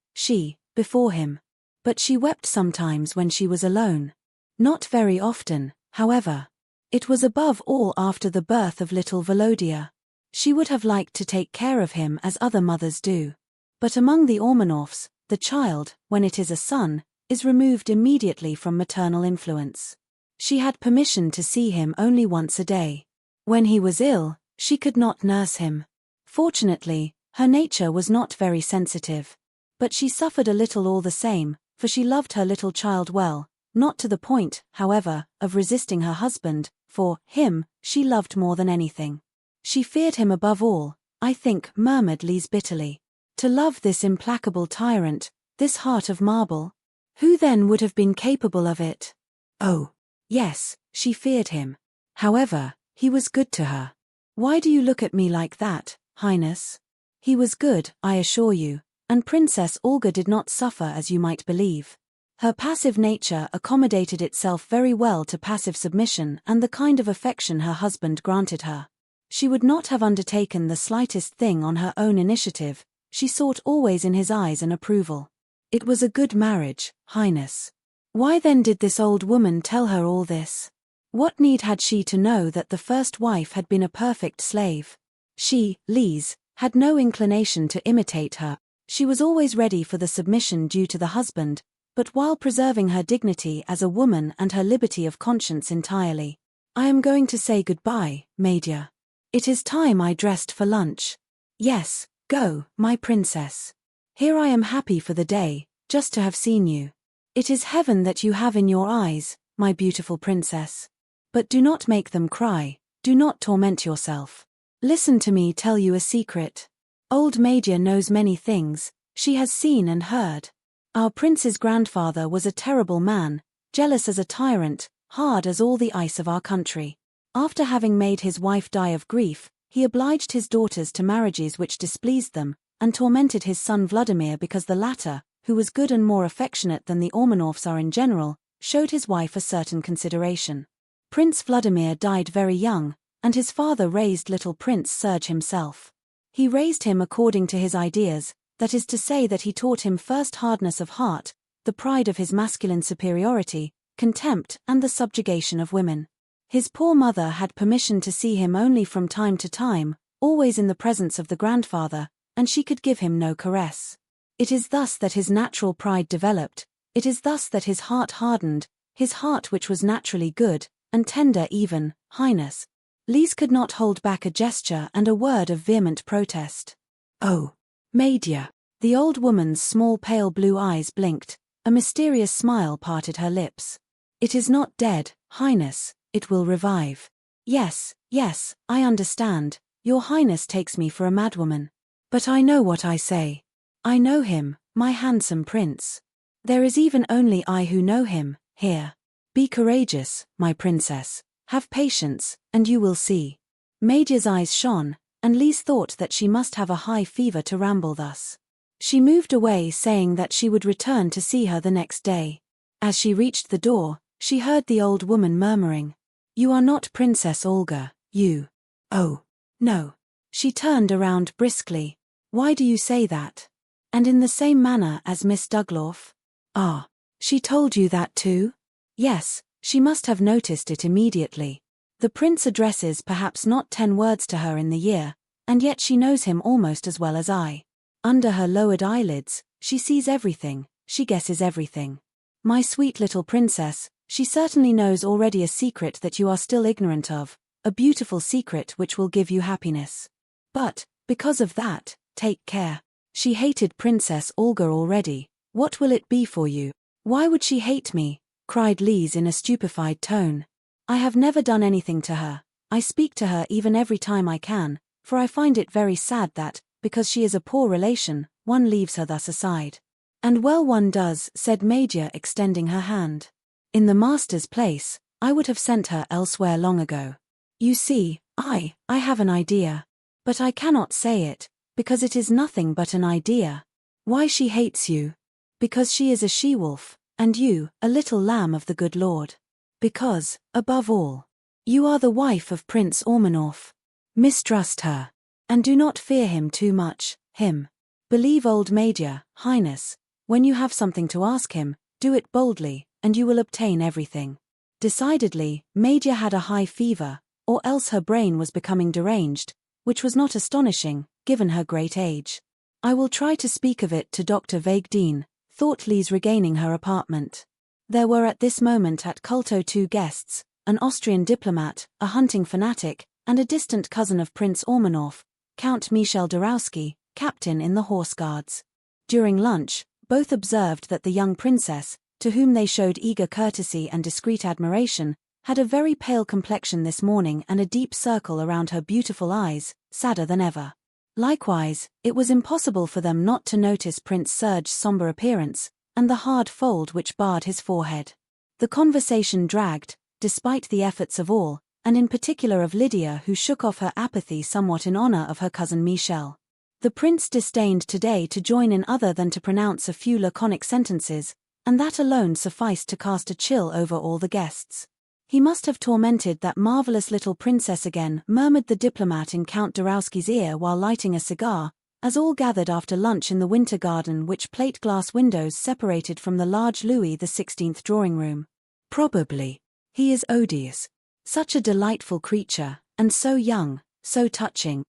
Speaker 1: Before him. But she wept sometimes when she was alone. Not very often, however. It was above all after the birth of little Volodya. She would have liked to take care of him as other mothers do. But among the Ormanoffs, the child, when it is a son, is removed immediately from maternal influence. She had permission to see him only once a day. When he was ill, she could not nurse him. Fortunately, her nature was not very sensitive. But she suffered a little all the same, for she loved her little child well, not to the point, however, of resisting her husband, for him she loved more than anything. She feared him above all, I think, murmured Lise bitterly. To love this implacable tyrant, this heart of marble? Who then would have been capable of it? Oh, yes, she feared him. However, he was good to her. Why do you look at me like that, Highness? He was good, I assure you. And Princess Olga did not suffer as you might believe. Her passive nature accommodated itself very well to passive submission and the kind of affection her husband granted her. She would not have undertaken the slightest thing on her own initiative. She sought always in his eyes an approval. It was a good marriage, Highness. Why then did this old woman tell her all this? What need had she to know that the first wife had been a perfect slave? She, Lise, had no inclination to imitate her. She was always ready for the submission due to the husband, but while preserving her dignity as a woman and her liberty of conscience entirely. I am going to say goodbye, Major. It is time I dressed for lunch. Yes, go, my princess. Here I am happy for the day, just to have seen you. It is heaven that you have in your eyes, my beautiful princess. But do not make them cry, do not torment yourself. Listen to me tell you a secret. Old Major knows many things, she has seen and heard. Our prince's grandfather was a terrible man, jealous as a tyrant, hard as all the ice of our country. After having made his wife die of grief, he obliged his daughters to marriages which displeased them, and tormented his son Vladimir because the latter, who was good and more affectionate than the Ormanoffs are in general, showed his wife a certain consideration. Prince Vladimir died very young, and his father raised little Prince Serge himself. He raised him according to his ideas, that is to say that he taught him first hardness of heart, the pride of his masculine superiority, contempt and the subjugation of women. His poor mother had permission to see him only from time to time, always in the presence of the grandfather, and she could give him no caress. It is thus that his natural pride developed, it is thus that his heart hardened, his heart which was naturally good, and tender even, Highness. Lise could not hold back a gesture and a word of vehement protest. Oh, Major. The old woman's small pale blue eyes blinked, a mysterious smile parted her lips. It is not dead, Highness, it will revive. Yes, yes, I understand, your Highness takes me for a madwoman. But I know what I say. I know him, my handsome prince. There is even only I who know him, here. Be courageous, my princess, have patience, and you will see. Major's eyes shone, and Lise thought that she must have a high fever to ramble thus. She moved away saying that she would return to see her the next day. As she reached the door, she heard the old woman murmuring, "You are not Princess Olga, you." "Oh, no." She turned around briskly. "Why do you say that? And in the same manner as Miss Douglas?" "Ah, she told you that too?" "Yes, she must have noticed it immediately. The prince addresses perhaps not 10 words to her in the year, and yet she knows him almost as well as I. Under her lowered eyelids, she sees everything, she guesses everything. My sweet little princess, she certainly knows already a secret that you are still ignorant of, a beautiful secret which will give you happiness. But, because of that, take care. She hated Princess Olga already. What will it be for you?" "Why would she hate me?" cried Lise in a stupefied tone. "I have never done anything to her. I speak to her even every time I can, for I find it very sad that, because she is a poor relation, one leaves her thus aside." "And well one does," said Major extending her hand. "In the master's place, I would have sent her elsewhere long ago. You see, I have an idea. But I cannot say it, because it is nothing but an idea. Why she hates you? Because she is a she-wolf, and you, a little lamb of the good Lord. Because, above all, you are the wife of Prince Ormanoff. Mistrust her. And do not fear him too much, him. Believe old Major, Highness, when you have something to ask him, do it boldly, and you will obtain everything." Decidedly, Major had a high fever, or else her brain was becoming deranged, which was not astonishing, given her great age. "I will try to speak of it to Dr. Vague-Dean," thought Lise regaining her apartment. There were at this moment at Culto 2 guests, an Austrian diplomat, a hunting fanatic, and a distant cousin of Prince Ormanoff, Count Michel Dorowski, captain in the Horse Guards. During lunch, both observed that the young princess, to whom they showed eager courtesy and discreet admiration, had a very pale complexion this morning and a deep circle around her beautiful eyes, sadder than ever. Likewise, it was impossible for them not to notice Prince Serge's somber appearance, and the hard fold which barred his forehead. The conversation dragged, despite the efforts of all, and in particular of Lydia, who shook off her apathy somewhat in honor of her cousin Michel. The prince disdained today to join in other than to pronounce a few laconic sentences, and that alone sufficed to cast a chill over all the guests. He must have tormented that marvelous little princess again, murmured the diplomat in Count Dorowski's ear while lighting a cigar, as all gathered after lunch in the winter garden which plate-glass windows separated from the large Louis XVI drawing-room. Probably. He is odious. Such a delightful creature, and so young, so touching.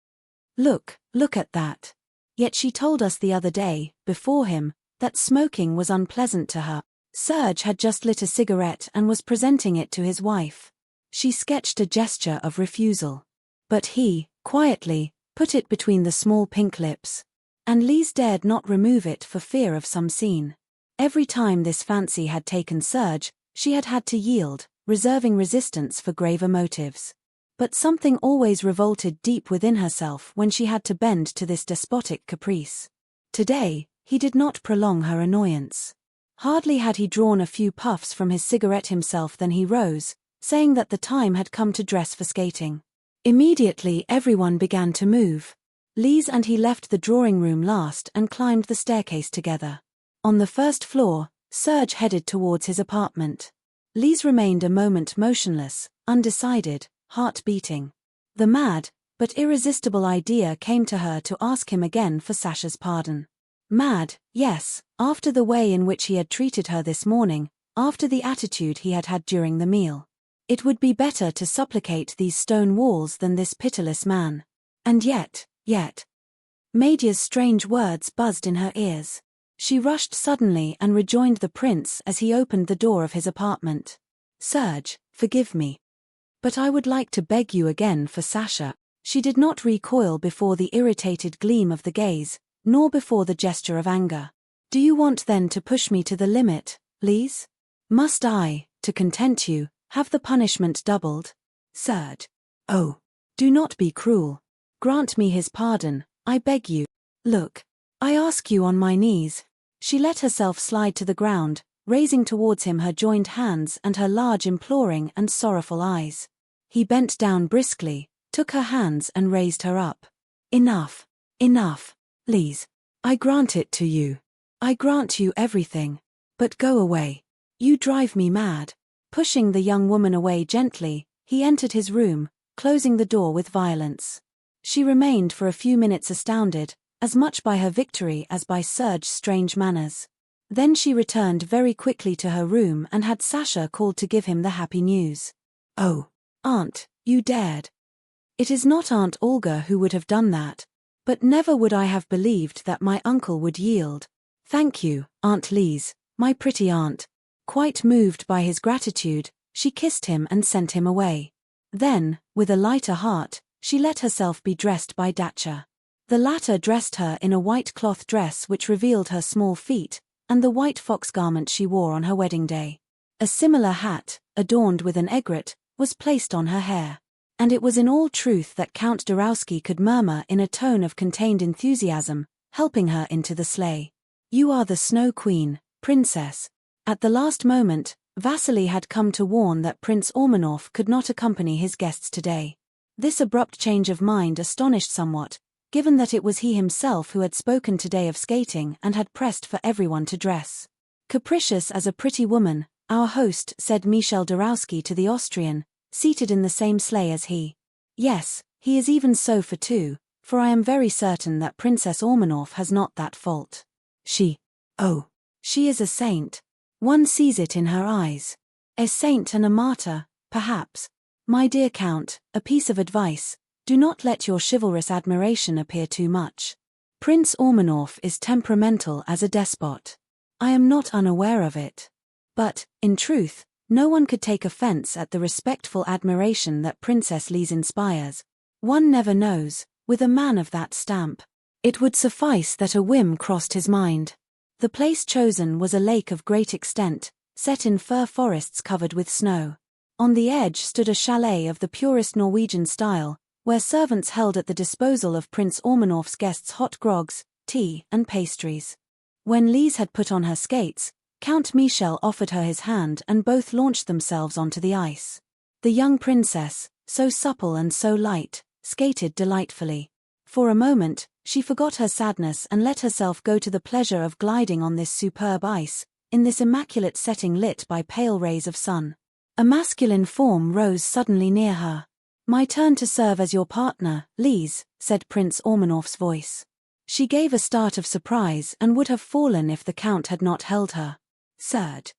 Speaker 1: Look at that. Yet she told us the other day, before him, that smoking was unpleasant to her. Serge had just lit a cigarette and was presenting it to his wife. She sketched a gesture of refusal. But he, quietly, put it between the small pink lips. And Lise dared not remove it for fear of some scene. Every time this fancy had taken Serge, she had had to yield, reserving resistance for graver motives. But something always revolted deep within herself when she had to bend to this despotic caprice. Today, he did not prolong her annoyance. Hardly had he drawn a few puffs from his cigarette himself than he rose, saying that the time had come to dress for skating. Immediately everyone began to move. Lise and he left the drawing-room last and climbed the staircase together. On the first floor, Serge headed towards his apartment. Lise remained a moment motionless, undecided, heart beating. The mad, but irresistible idea came to her to ask him again for Sasha's pardon. Mad, yes, after the way in which he had treated her this morning, after the attitude he had had during the meal. It would be better to supplicate these stone walls than this pitiless man. And yet. Madia's strange words buzzed in her ears. She rushed suddenly and rejoined the prince as he opened the door of his apartment. Serge, forgive me. But I would like to beg you again for Sasha. She did not recoil before the irritated gleam of the gaze, nor before the gesture of anger. Do you want then to push me to the limit, Lise? Must I, to content you, have the punishment doubled? Serge. Oh. Do not be cruel. Grant me his pardon, I beg you. Look. I ask you on my knees. She let herself slide to the ground, raising towards him her joined hands and her large imploring and sorrowful eyes. He bent down briskly, took her hands and raised her up. Enough. Lise. I grant it to you. I grant you everything. But go away. You drive me mad. Pushing the young woman away gently, he entered his room, closing the door with violence. She remained for a few minutes astounded, as much by her victory as by Serge's strange manners. Then she returned very quickly to her room and had Sasha called to give him the happy news. Oh, Aunt, you dared. It is not Aunt Olga who would have done that. But never would I have believed that my uncle would yield. Thank you, Aunt Lise, my pretty aunt. Quite moved by his gratitude, she kissed him and sent him away. Then, with a lighter heart, she let herself be dressed by Dacha. The latter dressed her in a white cloth dress which revealed her small feet, and the white fox garment she wore on her wedding day. A similar hat, adorned with an aigrette, was placed on her hair. And it was in all truth that Count Dorowski could murmur in a tone of contained enthusiasm, helping her into the sleigh. You are the Snow Queen, Princess. At the last moment, Vasily had come to warn that Prince Ormanoff could not accompany his guests today. This abrupt change of mind astonished somewhat, given that it was he himself who had spoken today of skating and had pressed for everyone to dress. Capricious as a pretty woman, our host, said Michel Dorowski to the Austrian, seated in the same sleigh as he. Yes, he is even so for two, for I am very certain that Princess Ormanoff has not that fault. She is a saint. One sees it in her eyes. A saint and a martyr, perhaps. My dear Count, a piece of advice, do not let your chivalrous admiration appear too much. Prince Ormanoff is temperamental as a despot. I am not unaware of it. But, in truth, no one could take offense at the respectful admiration that Princess Lise inspires. One never knows, with a man of that stamp. It would suffice that a whim crossed his mind. The place chosen was a lake of great extent, set in fir forests covered with snow. On the edge stood a chalet of the purest Norwegian style, where servants held at the disposal of Prince Ormanoff's guests hot grogs, tea, and pastries. When Lise had put on her skates, Count Michel offered her his hand and both launched themselves onto the ice. The young princess, so supple and so light, skated delightfully. For a moment, she forgot her sadness and let herself go to the pleasure of gliding on this superb ice, in this immaculate setting lit by pale rays of sun. A masculine form rose suddenly near her. "My turn to serve as your partner, Lise," said Prince Ormanoff's voice. She gave a start of surprise and would have fallen if the Count had not held her. "Serge,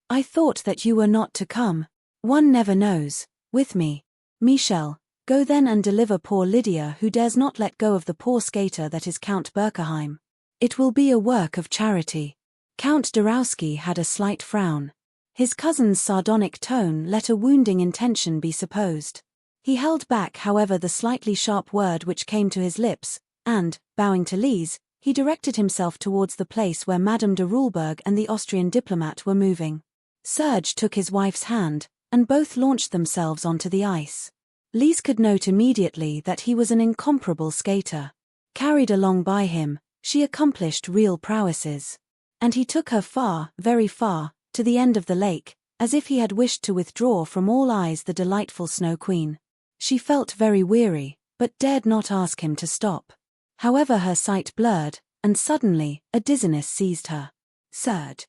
Speaker 1: I thought that you were not to come. One never knows. With me. Michel, go then and deliver poor Lydia, who dares not let go of the poor skater that is Count Berkerheim. It will be a work of charity." Count Dorowski had a slight frown. His cousin's sardonic tone let a wounding intention be supposed. He held back, however, the slightly sharp word which came to his lips, and, bowing to Lise, he directed himself towards the place where Madame de Rulberg and the Austrian diplomat were moving. Serge took his wife's hand, and both launched themselves onto the ice. Lise could note immediately that he was an incomparable skater. Carried along by him, she accomplished real prowesses. And he took her far, very far, to the end of the lake, as if he had wished to withdraw from all eyes the delightful Snow Queen. She felt very weary, but dared not ask him to stop. However, her sight blurred, and suddenly, a dizziness seized her. "Serge,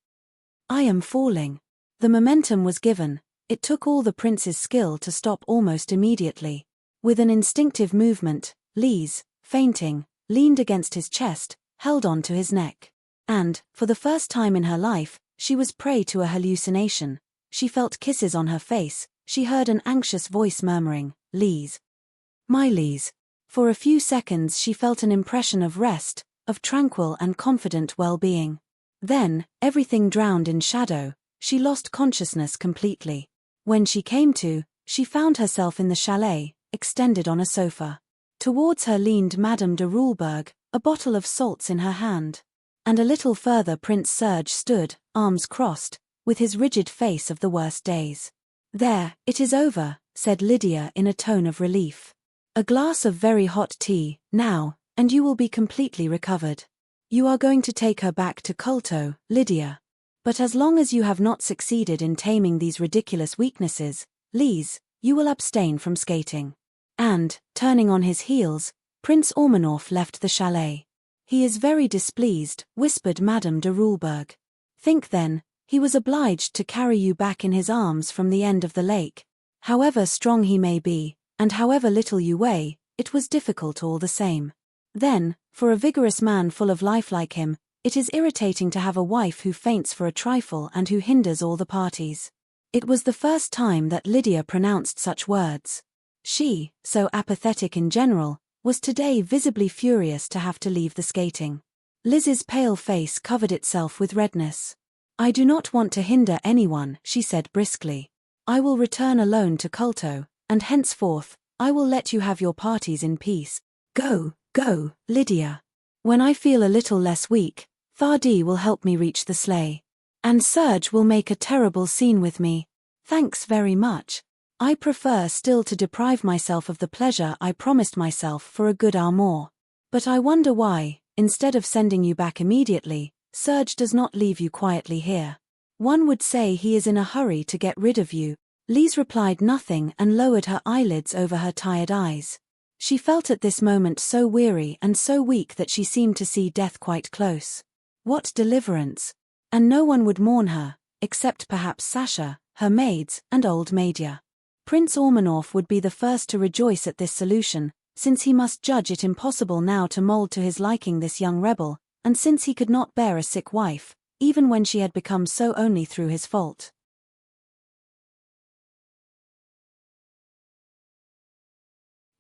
Speaker 1: I am falling." The momentum was given. It took all the prince's skill to stop almost immediately. With an instinctive movement, Lise, fainting, leaned against his chest, held on to his neck. And, for the first time in her life, she was prey to a hallucination. She felt kisses on her face, she heard an anxious voice murmuring, "Lise. My Lise." For a few seconds she felt an impression of rest, of tranquil and confident well-being. Then, everything drowned in shadow, she lost consciousness completely. When she came to, she found herself in the chalet, extended on a sofa. Towards her leaned Madame de Rulberg, a bottle of salts in her hand. And a little further Prince Serge stood, arms crossed, with his rigid face of the worst days. "There, it is over," said Lydia in a tone of relief. "A glass of very hot tea, now, and you will be completely recovered. You are going to take her back to Culto, Lydia. But as long as you have not succeeded in taming these ridiculous weaknesses, Lise, you will abstain from skating." And, turning on his heels, Prince Ormanoff left the chalet. "He is very displeased," whispered Madame de Rulberg. "Think then, he was obliged to carry you back in his arms from the end of the lake. However strong he may be, and however little you weigh, it was difficult all the same. Then, for a vigorous man full of life like him, it is irritating to have a wife who faints for a trifle and who hinders all the parties." It was the first time that Lydia pronounced such words. She, so apathetic in general, was today visibly furious to have to leave the skating. Lise's pale face covered itself with redness. "I do not want to hinder anyone," she said briskly. "I will return alone to Culto, and henceforth, I will let you have your parties in peace. Go, go, Lydia. When I feel a little less weak, Thardy will help me reach the sleigh. And Serge will make a terrible scene with me. Thanks very much. I prefer still to deprive myself of the pleasure I promised myself for a good hour more. But I wonder why, instead of sending you back immediately, Serge does not leave you quietly here. One would say he is in a hurry to get rid of you." Lise replied nothing and lowered her eyelids over her tired eyes. She felt at this moment so weary and so weak that she seemed to see death quite close. What deliverance! And no one would mourn her, except perhaps Sasha, her maids, and old Madia. Prince Ormanoff would be the first to rejoice at this solution, since he must judge it impossible now to mould to his liking this young rebel, and since he could not bear a sick wife, even when she had become so only through his fault.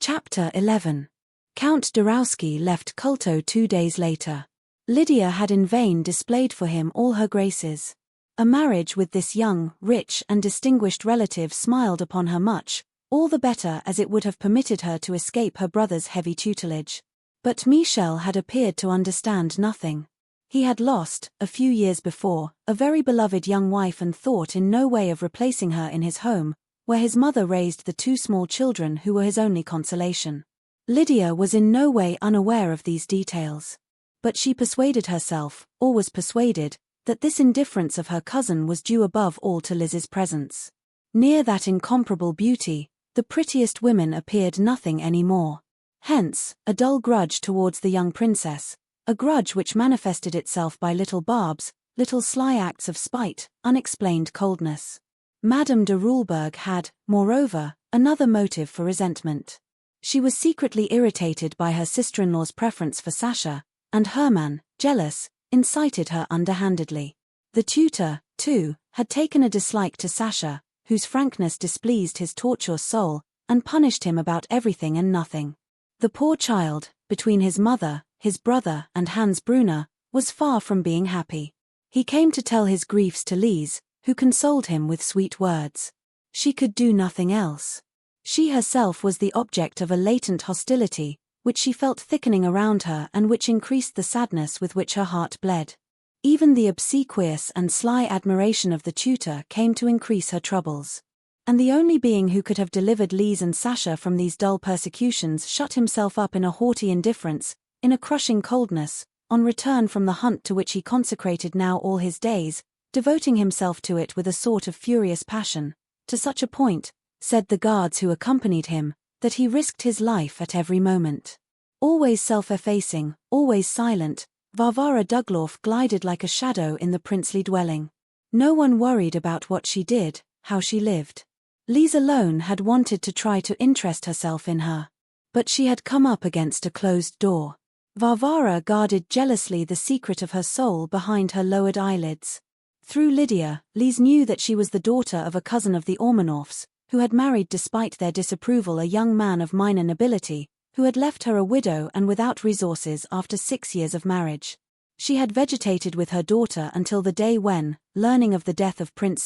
Speaker 1: Chapter 11. Count Dorowski left Culto 2 days later. Lydia had in vain displayed for him all her graces. A marriage with this young, rich and distinguished relative smiled upon her much, all the better as it would have permitted her to escape her brother's heavy tutelage. But Michel had appeared to understand nothing. He had lost, a few years before, a very beloved young wife and thought in no way of replacing her in his home, where his mother raised the 2 small children who were his only consolation. Lydia was in no way unaware of these details. But she persuaded herself, or was persuaded, that this indifference of her cousin was due above all to Lise's presence. Near that incomparable beauty, the prettiest women appeared nothing any more. Hence, a dull grudge towards the young princess, a grudge which manifested itself by little barbs, little sly acts of spite, unexplained coldness. Madame de Rulberg had, moreover, another motive for resentment. She was secretly irritated by her sister-in-law's preference for Sasha, and Hermann, jealous, incited her underhandedly. The tutor, too, had taken a dislike to Sasha, whose frankness displeased his tortuous soul, and punished him about everything and nothing. The poor child, between his mother, his brother, and Hans Brunner, was far from being happy. He came to tell his griefs to Lise, who consoled him with sweet words. She could do nothing else. She herself was the object of a latent hostility, which she felt thickening around her and which increased the sadness with which her heart bled. Even the obsequious and sly admiration of the tutor came to increase her troubles. And the only being who could have delivered Lise and Sasha from these dull persecutions shut himself up in a haughty indifference, in a crushing coldness, on return from the hunt to which he consecrated now all his days, devoting himself to it with a sort of furious passion, to such a point, said the guards who accompanied him, that he risked his life at every moment. Always self-effacing, always silent, Varvara Duglauf glided like a shadow in the princely dwelling. No one worried about what she did, how she lived. Lise alone had wanted to try to interest herself in her. But she had come up against a closed door. Varvara guarded jealously the secret of her soul behind her lowered eyelids. Through Lydia, Lise knew that she was the daughter of a cousin of the Ormanoffs, who had married despite their disapproval a young man of minor nobility, who had left her a widow and without resources after 6 years of marriage. She had vegetated with her daughter until the day when, learning of the death of Prince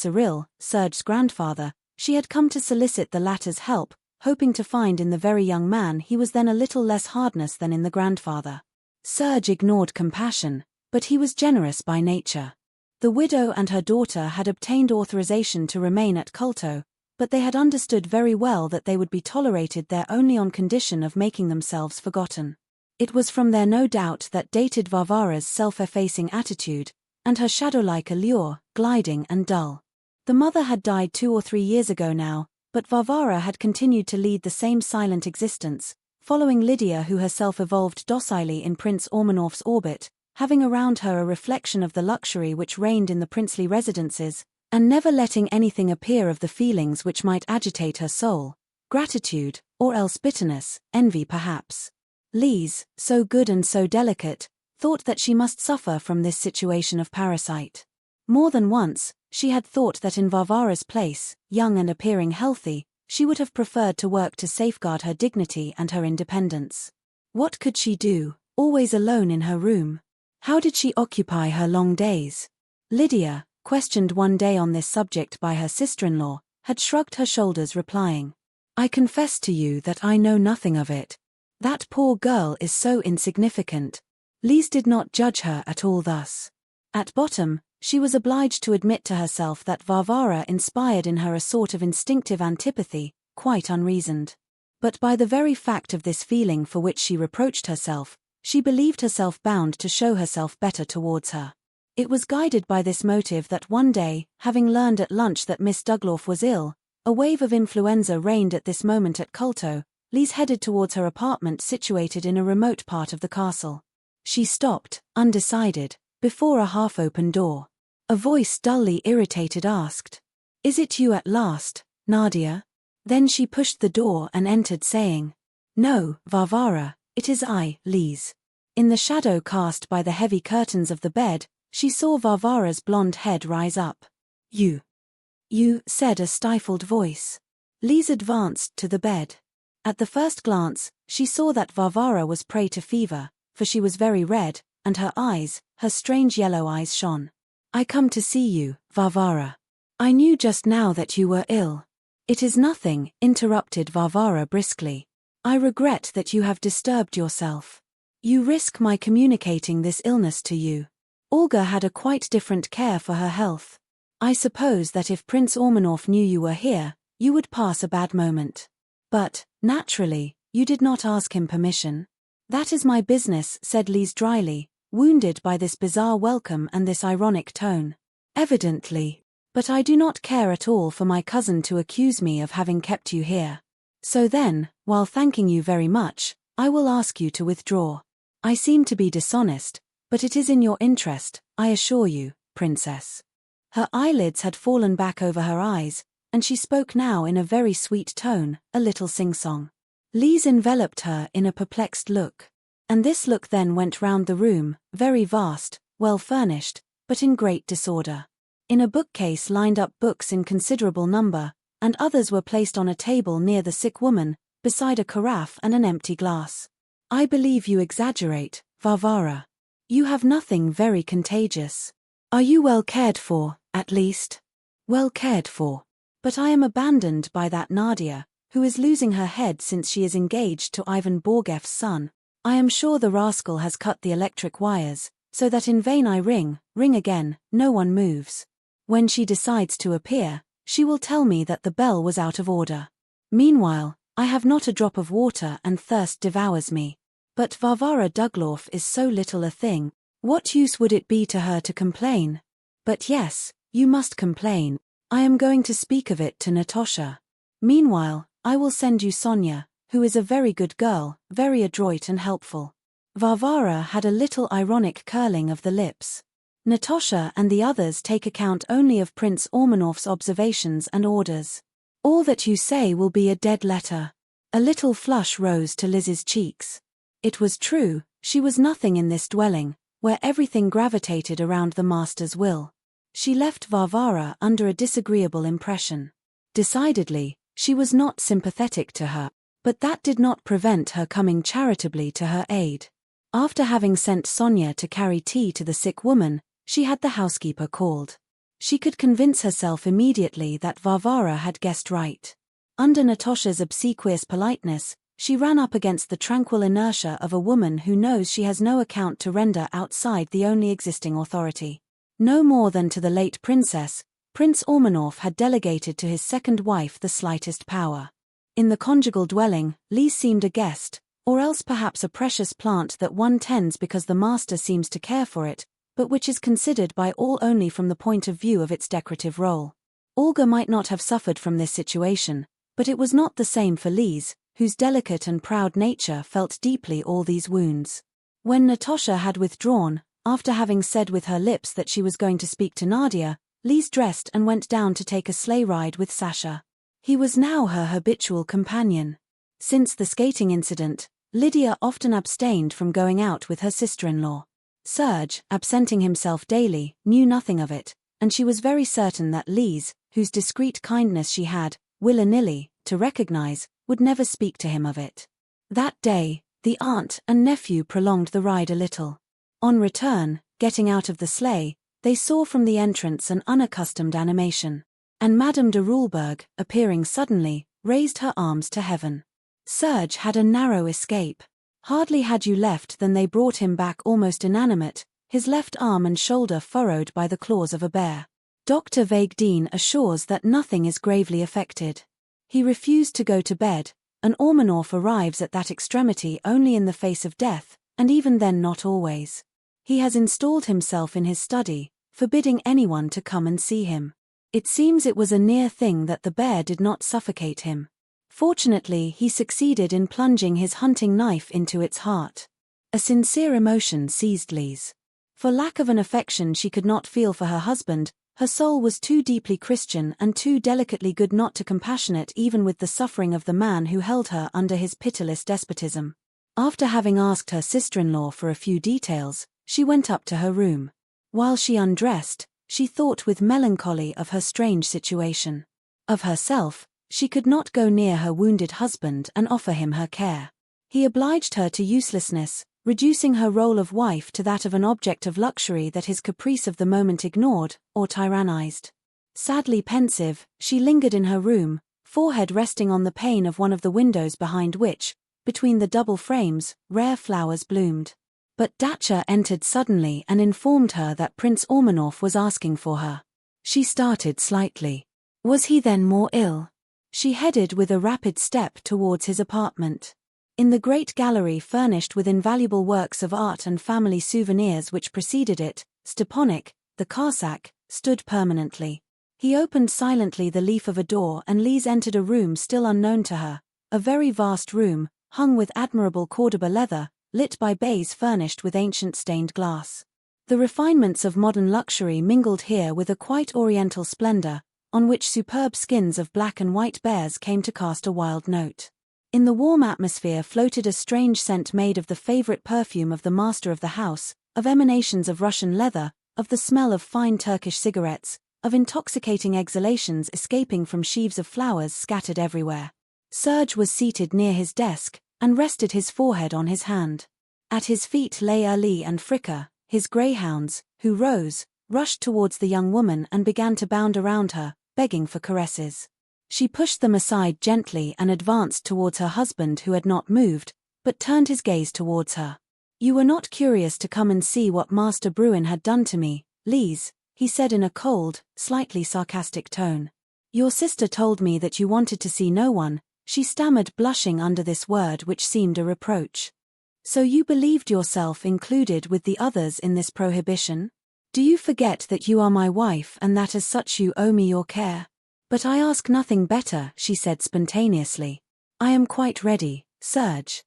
Speaker 1: Serge's grandfather, she had come to solicit the latter's help, hoping to find in the very young man he was then a little less hardness than in the grandfather. Serge ignored compassion, but he was generous by nature. The widow and her daughter had obtained authorization to remain at Culto, but they had understood very well that they would be tolerated there only on condition of making themselves forgotten. It was from there no doubt that dated Varvara's self-effacing attitude, and her shadow-like allure, gliding and dull. The mother had died 2 or 3 years ago now, but Varvara had continued to lead the same silent existence, following Lydia who herself evolved docilely in Prince Ormanoff's orbit, having around her a reflection of the luxury which reigned in the princely residences, and never letting anything appear of the feelings which might agitate her soul, gratitude, or else bitterness, envy perhaps. Lise, so good and so delicate, thought that she must suffer from this situation of parasite. More than once, she had thought that in Varvara's place, young and appearing healthy, she would have preferred to work to safeguard her dignity and her independence. What could she do, always alone in her room? How did she occupy her long days? Lydia, questioned one day on this subject by her sister-in-law, had shrugged her shoulders replying, "I confess to you that I know nothing of it. That poor girl is so insignificant." Lise did not judge her at all thus. At bottom, she was obliged to admit to herself that Varvara inspired in her a sort of instinctive antipathy, quite unreasoned. But by the very fact of this feeling for which she reproached herself, she believed herself bound to show herself better towards her. It was guided by this motive that one day, having learned at lunch that Miss Duglauf was ill, a wave of influenza reigned at this moment at Culto, Lise headed towards her apartment situated in a remote part of the castle. She stopped, undecided, before a half-open door. A voice dully irritated asked, "Is it you at last, Nadia?" Then she pushed the door and entered saying, "No, Varvara, it is I, Lise." In the shadow cast by the heavy curtains of the bed, she saw Varvara's blonde head rise up. You, said a stifled voice. Lise advanced to the bed. At the first glance, she saw that Varvara was prey to fever, for she was very red, and her eyes, her strange yellow eyes shone. "I come to see you, Varvara. I knew just now that you were ill." "It is nothing," interrupted Varvara briskly. "I regret that you have disturbed yourself. You risk my communicating this illness to you. Olga had a quite different care for her health. I suppose that if Prince Ormanoff knew you were here, you would pass a bad moment. But, naturally, you did not ask him permission." "That is my business," said Lise dryly, wounded by this bizarre welcome and this ironic tone. "Evidently. But I do not care at all for my cousin to accuse me of having kept you here. So then, while thanking you very much, I will ask you to withdraw. I seem to be dishonest, but it is in your interest, I assure you, Princess." Her eyelids had fallen back over her eyes, and she spoke now in a very sweet tone, a little sing-song. Lise enveloped her in a perplexed look. And this look then went round the room, very vast, well furnished, but in great disorder. In a bookcase lined up books in considerable number, and others were placed on a table near the sick woman, beside a carafe and an empty glass. I believe you exaggerate, Varvara. You have nothing very contagious. Are you well cared for, at least? Well cared for. But I am abandoned by that Nadia, who is losing her head since she is engaged to Ivan Borgeff's son. I am sure the rascal has cut the electric wires, so that in vain I ring again, no one moves. When she decides to appear, she will tell me that the bell was out of order. Meanwhile, I have not a drop of water and thirst devours me. But Varvara Duglauf is so little a thing, what use would it be to her to complain? But yes, you must complain. I am going to speak of it to Natosha. Meanwhile, I will send you Sonia, who is a very good girl, very adroit and helpful. Varvara had a little ironic curling of the lips. Natosha and the others take account only of Prince Ormanoff's observations and orders. All that you say will be a dead letter. A little flush rose to Lise's cheeks. It was true, she was nothing in this dwelling, where everything gravitated around the master's will. She left Varvara under a disagreeable impression. Decidedly, she was not sympathetic to her, but that did not prevent her coming charitably to her aid. After having sent Sonia to carry tea to the sick woman, she had the housekeeper called. She could convince herself immediately that Varvara had guessed right. Under Natosha's obsequious politeness, she ran up against the tranquil inertia of a woman who knows she has no account to render outside the only existing authority. No more than to the late princess, Prince Ormanoff had delegated to his second wife the slightest power. In the conjugal dwelling, Lise seemed a guest, or else perhaps a precious plant that one tends because the master seems to care for it, but which is considered by all only from the point of view of its decorative role. Olga might not have suffered from this situation, but it was not the same for Lise, whose delicate and proud nature felt deeply all these wounds. When Natosha had withdrawn, after having said with her lips that she was going to speak to Nadia, Lise dressed and went down to take a sleigh ride with Sasha. He was now her habitual companion. Since the skating incident, Lydia often abstained from going out with her sister-in-law. Serge, absenting himself daily, knew nothing of it, and she was very certain that Lise, whose discreet kindness she had, willy-nilly, to recognize, would never speak to him of it. That day, the aunt and nephew prolonged the ride a little. On return, getting out of the sleigh, they saw from the entrance an unaccustomed animation, and Madame de Rulberg, appearing suddenly, raised her arms to heaven. Serge had a narrow escape. Hardly had you left than they brought him back almost inanimate, his left arm and shoulder furrowed by the claws of a bear. Dr. Vaigdeen assures that nothing is gravely affected. He refused to go to bed, and Ormanoff arrives at that extremity only in the face of death, and even then not always. He has installed himself in his study, forbidding anyone to come and see him. It seems it was a near thing that the bear did not suffocate him. Fortunately, he succeeded in plunging his hunting knife into its heart. A sincere emotion seized Lise. For lack of an affection she could not feel for her husband, her soul was too deeply Christian and too delicately good not to compassionate even with the suffering of the man who held her under his pitiless despotism. After having asked her sister-in-law for a few details, she went up to her room. While she undressed, she thought with melancholy of her strange situation. Of herself, she could not go near her wounded husband and offer him her care. He obliged her to uselessness, reducing her role of wife to that of an object of luxury that his caprice of the moment ignored, or tyrannized. Sadly pensive, she lingered in her room, forehead resting on the pane of one of the windows behind which, between the double frames, rare flowers bloomed. But Dacha entered suddenly and informed her that Prince Ormanoff was asking for her. She started slightly. Was he then more ill? She headed with a rapid step towards his apartment. In the great gallery furnished with invaluable works of art and family souvenirs which preceded it, Stepanik, the Cossack, stood permanently. He opened silently the leaf of a door and Lise entered a room still unknown to her, a very vast room, hung with admirable Cordoba leather, lit by bays furnished with ancient stained glass. The refinements of modern luxury mingled here with a quite oriental splendor, on which superb skins of black and white bears came to cast a wild note. In the warm atmosphere floated a strange scent made of the favorite perfume of the master of the house, of emanations of Russian leather, of the smell of fine Turkish cigarettes, of intoxicating exhalations escaping from sheaves of flowers scattered everywhere. Serge was seated near his desk, and rested his forehead on his hand. At his feet lay Ali and Fricka, his greyhounds, who rose, rushed towards the young woman and began to bound around her, begging for caresses. She pushed them aside gently and advanced towards her husband, who had not moved, but turned his gaze towards her. "You were not curious to come and see what Master Bruin had done to me, Lise," he said in a cold, slightly sarcastic tone. "Your sister told me that you wanted to see no one," she stammered, blushing under this word which seemed a reproach. "So you believed yourself included with the others in this prohibition? Do you forget that you are my wife and that as such you owe me your care?" "But I ask nothing better," she said spontaneously. "I am quite ready, Serge."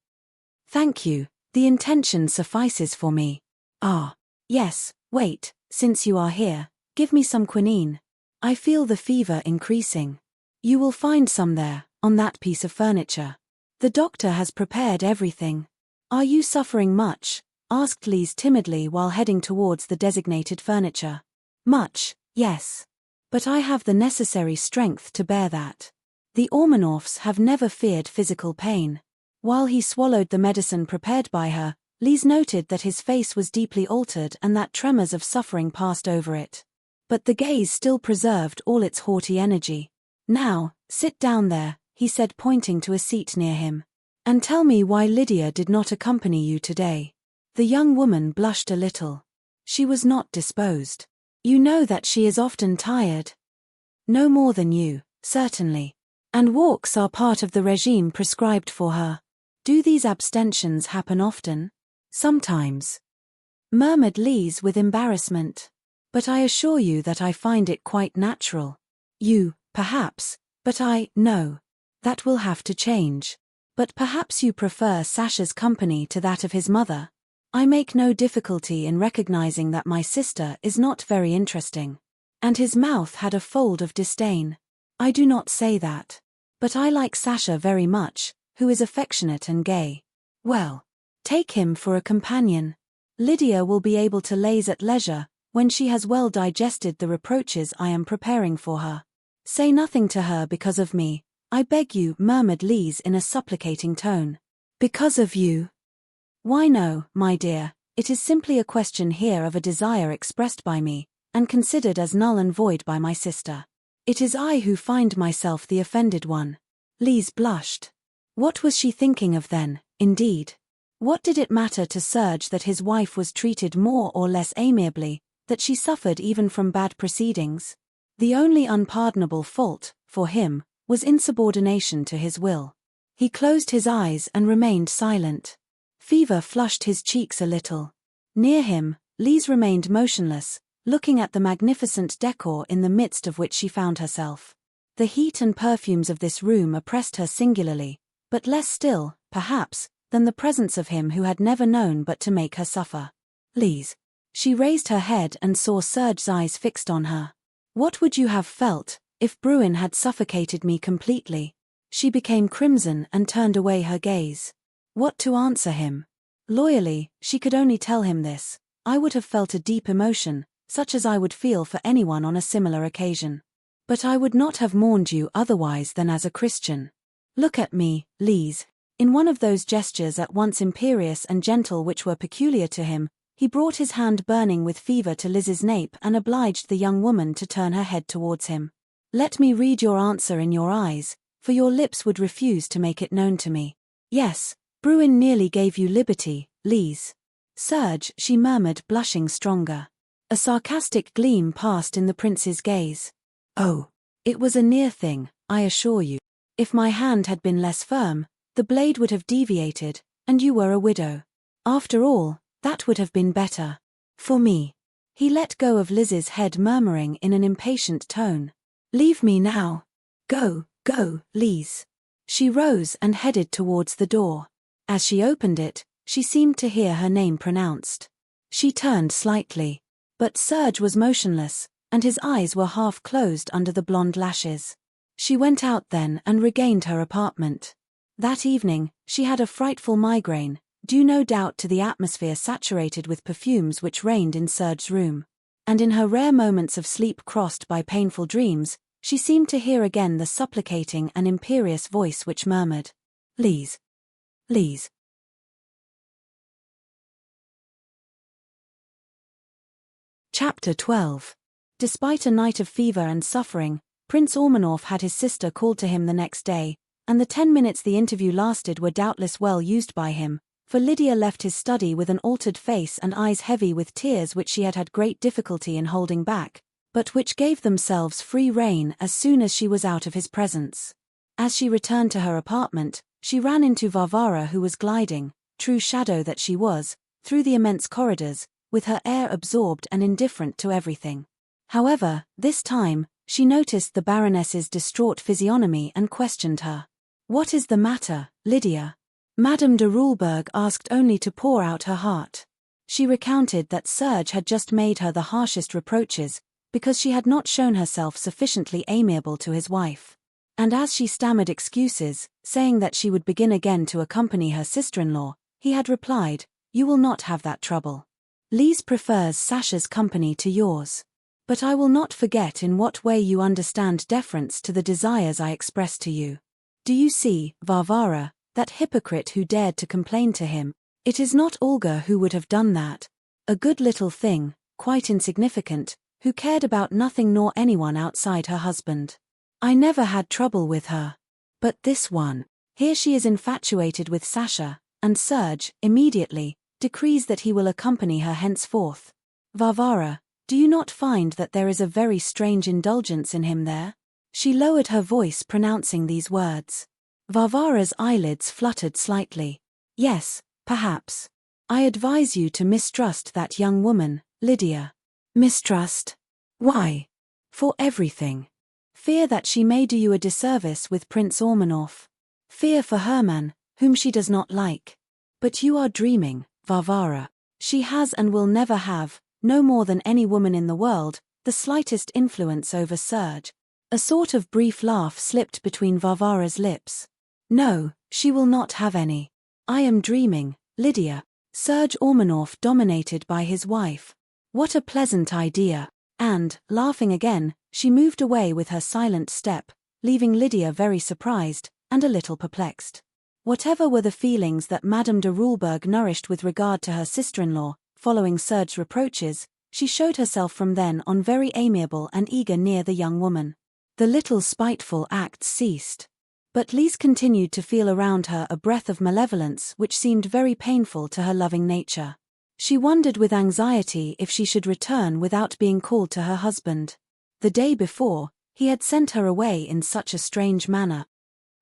Speaker 1: "Thank you, the intention suffices for me." "Ah, yes, wait, since you are here, give me some quinine. I feel the fever increasing. You will find some there, on that piece of furniture. The doctor has prepared everything." "Are you suffering much?" asked Lise timidly while heading towards the designated furniture. "Much, yes. But I have the necessary strength to bear that. The Ormanoffs have never feared physical pain." While he swallowed the medicine prepared by her, Lise noted that his face was deeply altered and that tremors of suffering passed over it. But the gaze still preserved all its haughty energy. "Now, sit down there," he said, pointing to a seat near him. "And tell me why Lydia did not accompany you today." The young woman blushed a little. She was not disposed. "You know that she is often tired." "No more than you, certainly. And walks are part of the regime prescribed for her." "Do these abstentions happen often?" "Sometimes," murmured Lise with embarrassment. "But I assure you that I find it quite natural." "You, perhaps, but no. That will have to change. But perhaps you prefer Sasha's company to that of his mother?" "I make no difficulty in recognizing that my sister is not very interesting." And his mouth had a fold of disdain. "I do not say that. But I like Sasha very much, who is affectionate and gay." "Well, take him for a companion. Lydia will be able to laze at leisure, when she has well digested the reproaches I am preparing for her." "Say nothing to her because of me, I beg you," murmured Lise in a supplicating tone. "Because of you?" "Why no, my dear, it is simply a question here of a desire expressed by me, and considered as null and void by my sister. It is I who find myself the offended one." Lise blushed. What was she thinking of then, indeed? What did it matter to Serge that his wife was treated more or less amiably, that she suffered even from bad proceedings? The only unpardonable fault, for him, was insubordination to his will. He closed his eyes and remained silent. Fever flushed his cheeks a little. Near him, Lise remained motionless, looking at the magnificent decor in the midst of which she found herself. The heat and perfumes of this room oppressed her singularly, but less still, perhaps, than the presence of him who had never known but to make her suffer. "Lise." She raised her head and saw Serge's eyes fixed on her. "What would you have felt if Bruin had suffocated me completely?" She became crimson and turned away her gaze. What to answer him? Loyally, she could only tell him this: "I would have felt a deep emotion, such as I would feel for anyone on a similar occasion. But I would not have mourned you otherwise than as a Christian. Look at me, Lise." In one of those gestures at once imperious and gentle which were peculiar to him, he brought his hand burning with fever to Lise's nape and obliged the young woman to turn her head towards him. "Let me read your answer in your eyes, for your lips would refuse to make it known to me." "Yes, Bruin nearly gave you liberty, Lise." "Serge," she murmured, blushing stronger. A sarcastic gleam passed in the prince's gaze. "Oh, it was a near thing, I assure you. If my hand had been less firm, the blade would have deviated, and you were a widow. After all, that would have been better. For me." He let go of Lise's head, murmuring in an impatient tone, "Leave me now. Go, go, Lise." She rose and headed towards the door. As she opened it, she seemed to hear her name pronounced. She turned slightly. But Serge was motionless, and his eyes were half closed under the blonde lashes. She went out then and regained her apartment. That evening, she had a frightful migraine, due no doubt to the atmosphere saturated with perfumes which reigned in Serge's room. And in her rare moments of sleep crossed by painful dreams, she seemed to hear again the supplicating and imperious voice which murmured, "Lise. Lise." Chapter 12. Despite a night of fever and suffering, Prince Ormanoff had his sister called to him the next day, and the 10 minutes the interview lasted were doubtless well used by him, for Lydia left his study with an altered face and eyes heavy with tears which she had had great difficulty in holding back, but which gave themselves free rein as soon as she was out of his presence. As she returned to her apartment, she ran into Varvara, who was gliding, true shadow that she was, through the immense corridors, with her air absorbed and indifferent to everything. However, this time, she noticed the Baroness's distraught physiognomy and questioned her. "What is the matter, Lydia?" Madame de Rulberg asked only to pour out her heart. She recounted that Serge had just made her the harshest reproaches, because she had not shown herself sufficiently amiable to his wife. And as she stammered excuses, saying that she would begin again to accompany her sister-in-law, he had replied, "You will not have that trouble. Lise prefers Sasha's company to yours. But I will not forget in what way you understand deference to the desires I express to you. Do you see, Varvara, that hypocrite who dared to complain to him? It is not Olga who would have done that. A good little thing, quite insignificant, who cared about nothing nor anyone outside her husband. I never had trouble with her. But this one, here she is infatuated with Sasha, and Serge, immediately, decrees that he will accompany her henceforth. Varvara, do you not find that there is a very strange indulgence in him there?" She lowered her voice pronouncing these words. Varvara's eyelids fluttered slightly. "Yes, perhaps. I advise you to mistrust that young woman, Lydia." "Mistrust? Why?" "For everything. Fear that she may do you a disservice with Prince Ormanoff. Fear for Hermann, whom she does not like. But you are dreaming, Varvara. She has and will never have, no more than any woman in the world, the slightest influence over Serge." A sort of brief laugh slipped between Varvara's lips. "No, she will not have any. I am dreaming, Lydia. Serge Ormanoff dominated by his wife. What a pleasant idea." And, laughing again, she moved away with her silent step, leaving Lydia very surprised, and a little perplexed. Whatever were the feelings that Madame de Rulberg nourished with regard to her sister-in-law, following Serge's reproaches, she showed herself from then on very amiable and eager near the young woman. The little spiteful acts ceased. But Lise continued to feel around her a breath of malevolence which seemed very painful to her loving nature. She wondered with anxiety if she should return without being called to her husband. The day before, he had sent her away in such a strange manner.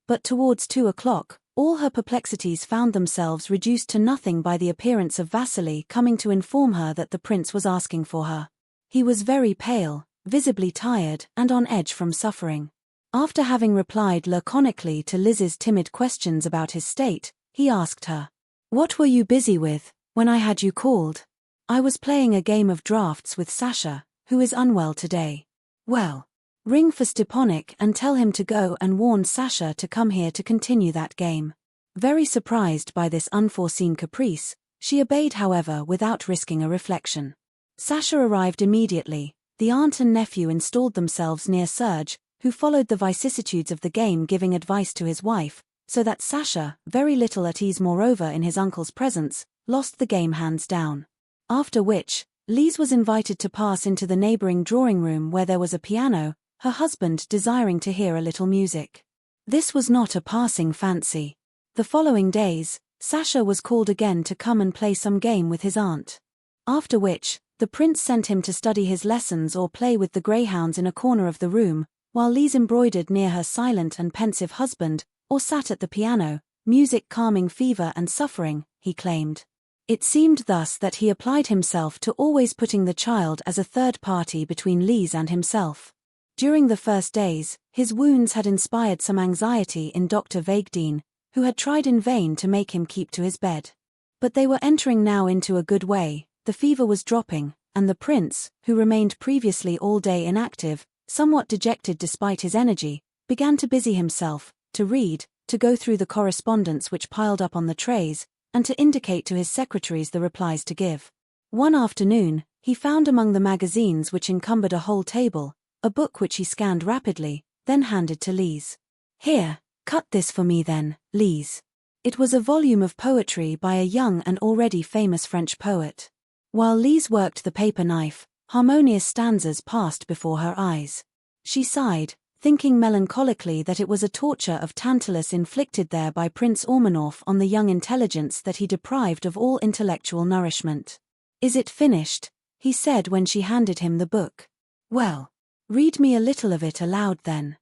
Speaker 1: But towards 2 o'clock, all her perplexities found themselves reduced to nothing by the appearance of Vasily coming to inform her that the prince was asking for her. He was very pale, visibly tired and on edge from suffering. After having replied laconically to Lise's timid questions about his state, he asked her, "What were you busy with, when I had you called?" "I was playing a game of draughts with Sasha, who is unwell today." "Well, ring for Stepanek and tell him to go and warn Sasha to come here to continue that game." Very surprised by this unforeseen caprice, she obeyed however without risking a reflection. Sasha arrived immediately. The aunt and nephew installed themselves near Serge, who followed the vicissitudes of the game giving advice to his wife, so that Sasha, very little at ease moreover in his uncle's presence, lost the game hands down. After which, Lise was invited to pass into the neighboring drawing-room where there was a piano, her husband desiring to hear a little music. This was not a passing fancy. The following days, Sasha was called again to come and play some game with his aunt. After which, the prince sent him to study his lessons or play with the greyhounds in a corner of the room, while Lise embroidered near her silent and pensive husband, or sat at the piano, music calming fever and suffering, he claimed. It seemed thus that he applied himself to always putting the child as a third party between Lise and himself. During the first days, his wounds had inspired some anxiety in Dr. Wegdien, who had tried in vain to make him keep to his bed. But they were entering now into a good way, the fever was dropping, and the prince, who remained previously all day inactive, somewhat dejected despite his energy, began to busy himself, to read, to go through the correspondence which piled up on the trays, and to indicate to his secretaries the replies to give. One afternoon, he found among the magazines which encumbered a whole table, a book which he scanned rapidly, then handed to Lise. "Here, cut this for me then, Lise." It was a volume of poetry by a young and already famous French poet. While Lise worked the paper knife, harmonious stanzas passed before her eyes. She sighed, thinking melancholically that it was a torture of Tantalus inflicted there by Prince Ormanoff on the young intelligence that he deprived of all intellectual nourishment. "Is it finished?" he said when she handed him the book. "Well, read me a little of it aloud then."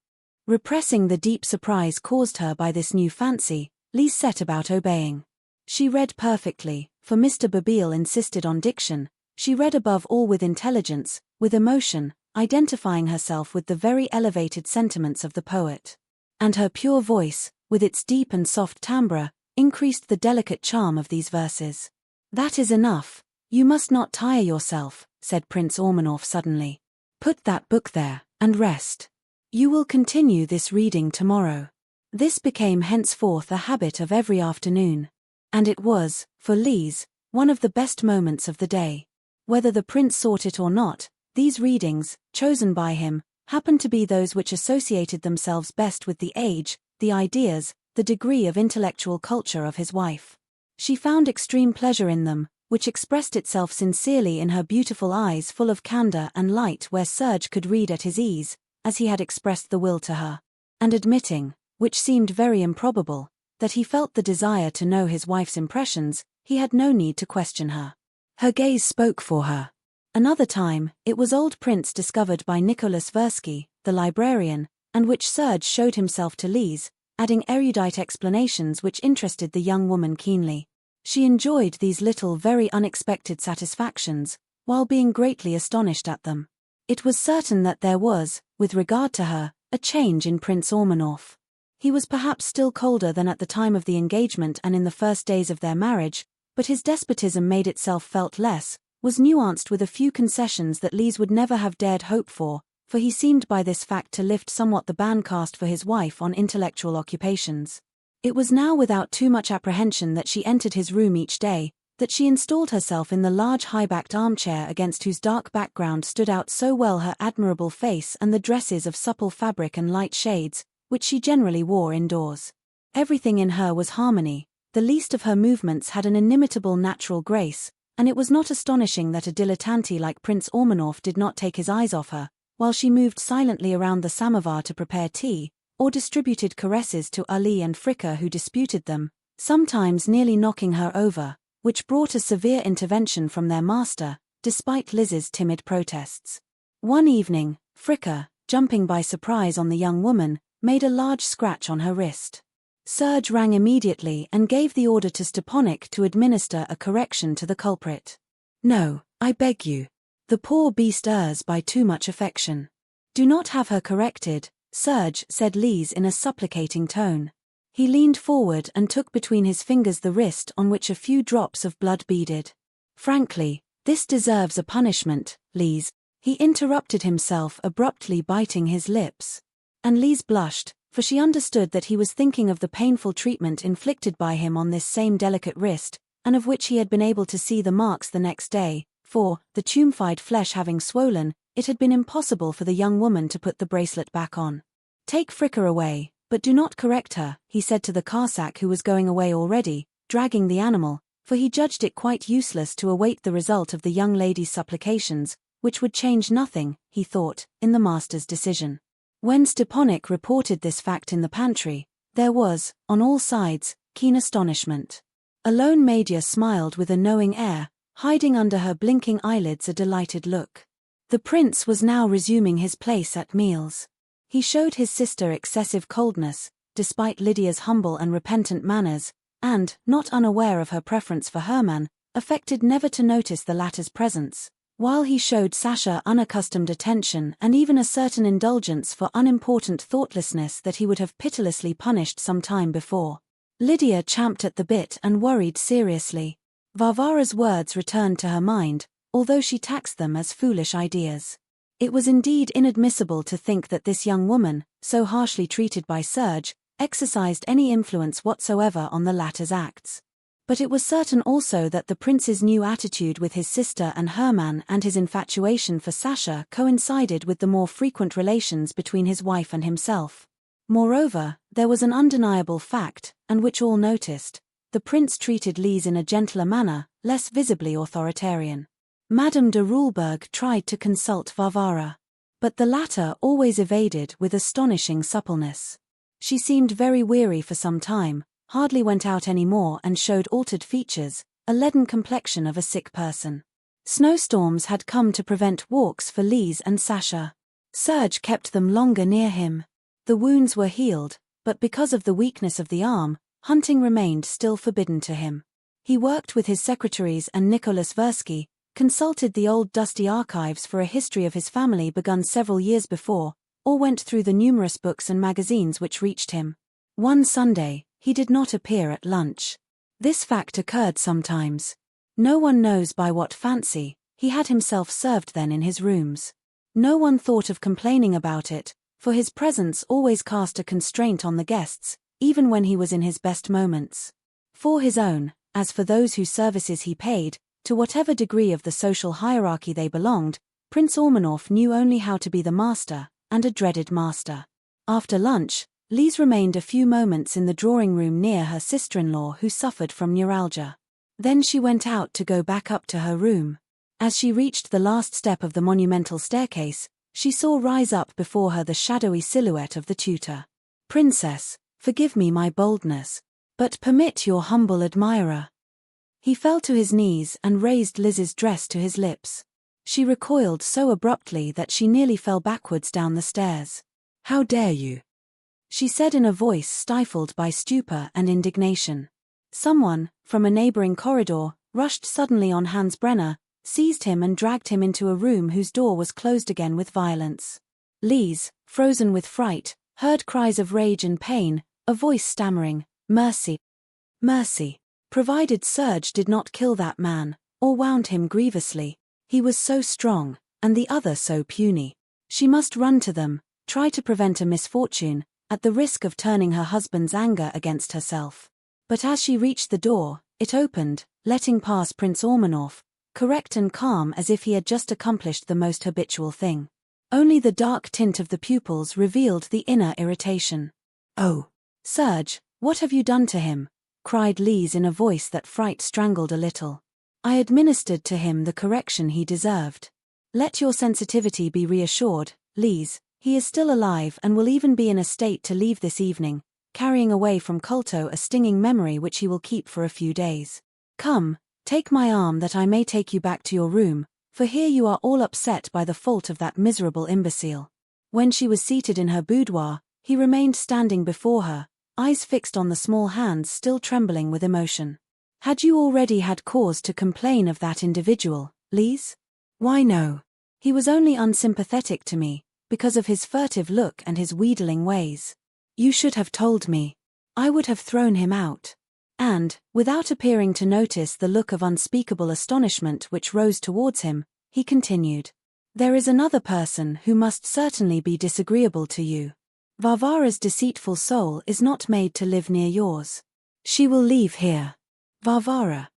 Speaker 1: Repressing the deep surprise caused her by this new fancy, Lise set about obeying. She read perfectly, for Mr. Babille insisted on diction. She read above all with intelligence, with emotion, identifying herself with the very elevated sentiments of the poet. And her pure voice, with its deep and soft timbre, increased the delicate charm of these verses. "That is enough. You must not tire yourself," said Prince Ormanoff suddenly. "Put that book there, and rest. You will continue this reading tomorrow." This became henceforth a habit of every afternoon. And it was, for Lise, one of the best moments of the day. Whether the prince sought it or not, these readings, chosen by him, happened to be those which associated themselves best with the age, the ideas, the degree of intellectual culture of his wife. She found extreme pleasure in them, which expressed itself sincerely in her beautiful eyes full of candor and light where Serge could read at his ease, as he had expressed the will to her. And admitting, which seemed very improbable, that he felt the desire to know his wife's impressions, he had no need to question her. Her gaze spoke for her. Another time, it was Old Prince discovered by Nicholas Versky, the librarian, and which Serge showed himself to Lise, adding erudite explanations which interested the young woman keenly. She enjoyed these little very unexpected satisfactions, while being greatly astonished at them. It was certain that there was, with regard to her, a change in Prince Ormanoff. He was perhaps still colder than at the time of the engagement and in the first days of their marriage, but his despotism made itself felt less, was nuanced with a few concessions that Lise would never have dared hope for he seemed by this fact to lift somewhat the ban cast for his wife on intellectual occupations. It was now without too much apprehension that she entered his room each day, that she installed herself in the large high-backed armchair against whose dark background stood out so well her admirable face and the dresses of supple fabric and light shades, which she generally wore indoors. Everything in her was harmony, the least of her movements had an inimitable natural grace, and it was not astonishing that a dilettante like Prince Ormanoff did not take his eyes off her, while she moved silently around the samovar to prepare tea, or distributed caresses to Ali and Fricka who disputed them, sometimes nearly knocking her over, which brought a severe intervention from their master, despite Lise's timid protests. One evening, Fricka, jumping by surprise on the young woman, made a large scratch on her wrist. Serge rang immediately and gave the order to Stepanek to administer a correction to the culprit. "No, I beg you. The poor beast errs by too much affection. Do not have her corrected," Serge said Lise in a supplicating tone. He leaned forward and took between his fingers the wrist on which a few drops of blood beaded. "Frankly, this deserves a punishment, Lise," he interrupted himself abruptly, biting his lips. And Lise blushed, for she understood that he was thinking of the painful treatment inflicted by him on this same delicate wrist, and of which he had been able to see the marks the next day, for, the tumefied flesh having swollen, it had been impossible for the young woman to put the bracelet back on. "Take Fricka away, but do not correct her," he said to the Cossack who was going away already, dragging the animal, for he judged it quite useless to await the result of the young lady's supplications, which would change nothing, he thought, in the master's decision. When Stepanek reported this fact in the pantry, there was, on all sides, keen astonishment. Alone Madia smiled with a knowing air, hiding under her blinking eyelids a delighted look. The prince was now resuming his place at meals. He showed his sister excessive coldness, despite Lydia's humble and repentant manners, and, not unaware of her preference for Hermann, affected never to notice the latter's presence, while he showed Sasha unaccustomed attention and even a certain indulgence for unimportant thoughtlessness that he would have pitilessly punished some time before. Lydia champed at the bit and worried seriously. Varvara's words returned to her mind, although she taxed them as foolish ideas. It was indeed inadmissible to think that this young woman, so harshly treated by Serge, exercised any influence whatsoever on the latter's acts. But it was certain also that the prince's new attitude with his sister and Herman and his infatuation for Sasha coincided with the more frequent relations between his wife and himself. Moreover, there was an undeniable fact, and which all noticed: the prince treated Lise in a gentler manner, less visibly authoritarian. Madame de Rulberg tried to consult Varvara, but the latter always evaded with astonishing suppleness. She seemed very weary for some time, hardly went out any more, and showed altered features, a leaden complexion of a sick person. Snowstorms had come to prevent walks for Lise and Sasha. Serge kept them longer near him. The wounds were healed, but because of the weakness of the arm, hunting remained still forbidden to him. He worked with his secretaries and Nicholas Versky, consulted the old dusty archives for a history of his family begun several years before, or went through the numerous books and magazines which reached him. One Sunday, he did not appear at lunch. This fact occurred sometimes. No one knows by what fancy, he had himself served then in his rooms. No one thought of complaining about it, for his presence always cast a constraint on the guests, even when he was in his best moments. For his own, as for those whose services he paid, to whatever degree of the social hierarchy they belonged, Prince Ormanoff knew only how to be the master, and a dreaded master. After lunch, Lise remained a few moments in the drawing-room near her sister-in-law who suffered from neuralgia. Then she went out to go back up to her room. As she reached the last step of the monumental staircase, she saw rise up before her the shadowy silhouette of the tutor. "Princess, forgive me my boldness, but permit your humble admirer." He fell to his knees and raised Lise's dress to his lips. She recoiled so abruptly that she nearly fell backwards down the stairs. "How dare you?" she said in a voice stifled by stupor and indignation. Someone, from a neighboring corridor, rushed suddenly on Hans Brenner, seized him and dragged him into a room whose door was closed again with violence. Lise, frozen with fright, heard cries of rage and pain, a voice stammering, "Mercy! Mercy!" Provided Serge did not kill that man, or wound him grievously. He was so strong, and the other so puny. She must run to them, try to prevent a misfortune, at the risk of turning her husband's anger against herself. But as she reached the door, it opened, letting pass Prince Ormanoff, correct and calm as if he had just accomplished the most habitual thing. Only the dark tint of the pupils revealed the inner irritation. "Oh, Serge, what have you done to him?" cried Lise in a voice that fright strangled a little. "I administered to him the correction he deserved. Let your sensitivity be reassured, Lise, he is still alive and will even be in a state to leave this evening, carrying away from Colto a stinging memory which he will keep for a few days. Come, take my arm that I may take you back to your room, for here you are all upset by the fault of that miserable imbecile." When she was seated in her boudoir, he remained standing before her, eyes fixed on the small hands still trembling with emotion. "Had you already had cause to complain of that individual, Lise?" "Why no. He was only unsympathetic to me, because of his furtive look and his wheedling ways. You should have told me. I would have thrown him out." And, without appearing to notice the look of unspeakable astonishment which rose towards him, he continued, "There is another person who must certainly be disagreeable to you. Varvara's deceitful soul is not made to live near yours. She will leave here." "Varvara?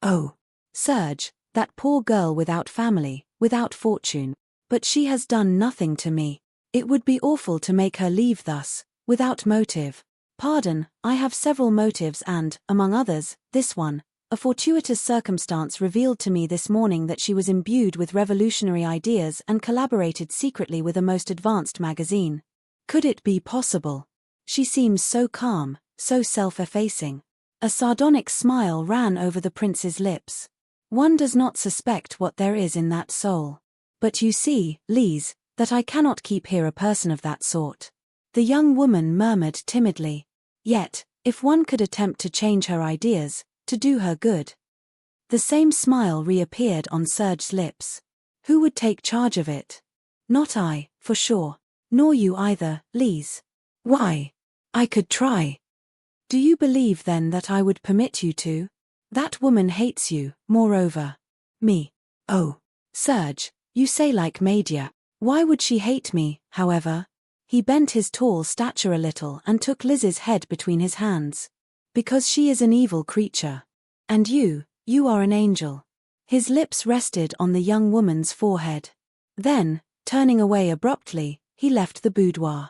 Speaker 1: Oh, Serge, that poor girl without family, without fortune. But she has done nothing to me. It would be awful to make her leave thus, without motive. Pardon, I have several motives and, among others, this one. A fortuitous circumstance revealed to me this morning that she was imbued with revolutionary ideas and collaborated secretly with a most advanced magazine. Could it be possible? She seems so calm, so self-effacing." A sardonic smile ran over the prince's lips. "One does not suspect what there is in that soul. But you see, Lise, that I cannot keep here a person of that sort." The young woman murmured timidly. "Yet, if one could attempt to change her ideas, to do her good." The same smile reappeared on Serge's lips. "Who would take charge of it? Not I, for sure. Nor you either, Lise." "Why? I could try." "Do you believe then that I would permit you to?" That woman hates you, moreover. Me. Oh. Serge, you say like Madia. Why would she hate me, however? He bent his tall stature a little and took Lise's head between his hands. Because she is an evil creature. And you are an angel. His lips rested on the young woman's forehead. Then, turning away abruptly, he left the boudoir.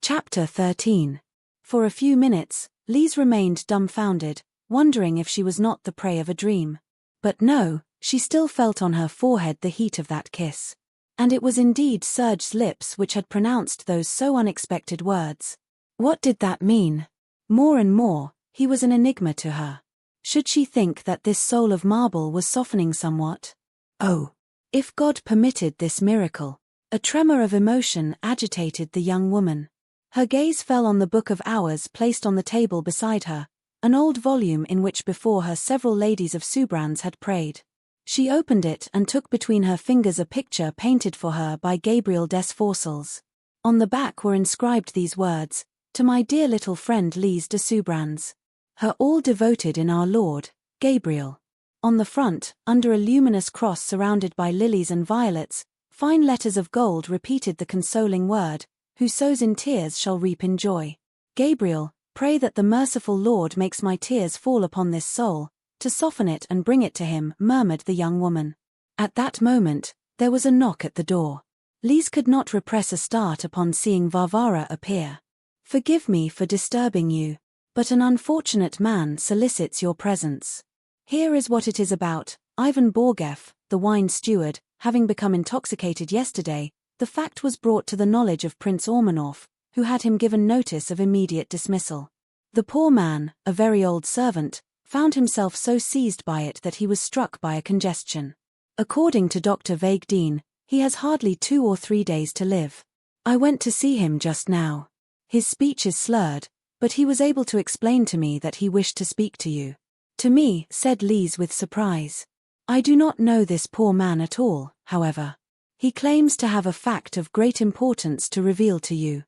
Speaker 1: Chapter 13. For a few minutes, Lise remained dumbfounded, wondering if she was not the prey of a dream. But no, she still felt on her forehead the heat of that kiss. And it was indeed Serge's lips which had pronounced those so unexpected words. What did that mean? More and more, he was an enigma to her. Should she think that this soul of marble was softening somewhat? Oh, if God permitted this miracle. A tremor of emotion agitated the young woman. Her gaze fell on the Book of Hours placed on the table beside her, an old volume in which before her several ladies of Soubrans had prayed. She opened it and took between her fingers a picture painted for her by Gabriel Desforcels. On the back were inscribed these words, "To my dear little friend Lise de Soubrans. Her all devoted in our Lord, Gabriel." On the front, under a luminous cross surrounded by lilies and violets, fine letters of gold repeated the consoling word, "Who sows in tears shall reap in joy." Gabriel, pray that the merciful Lord makes my tears fall upon this soul, to soften it and bring it to him, murmured the young woman. At that moment, there was a knock at the door. Lise could not repress a start upon seeing Varvara appear. "Forgive me for disturbing you, but an unfortunate man solicits your presence. Here is what it is about. Ivan Borgeff, the wine steward, having become intoxicated yesterday, the fact was brought to the knowledge of Prince Ormanoff, who had him given notice of immediate dismissal. The poor man, a very old servant, found himself so seized by it that he was struck by a congestion. According to Dr. Vaigdeen, he has hardly 2 or 3 days to live. I went to see him just now. His speech is slurred, but he was able to explain to me that he wished to speak to you." "To me," said Lise with surprise. "I do not know this poor man at all, however. He claims to have a fact of great importance to reveal to you.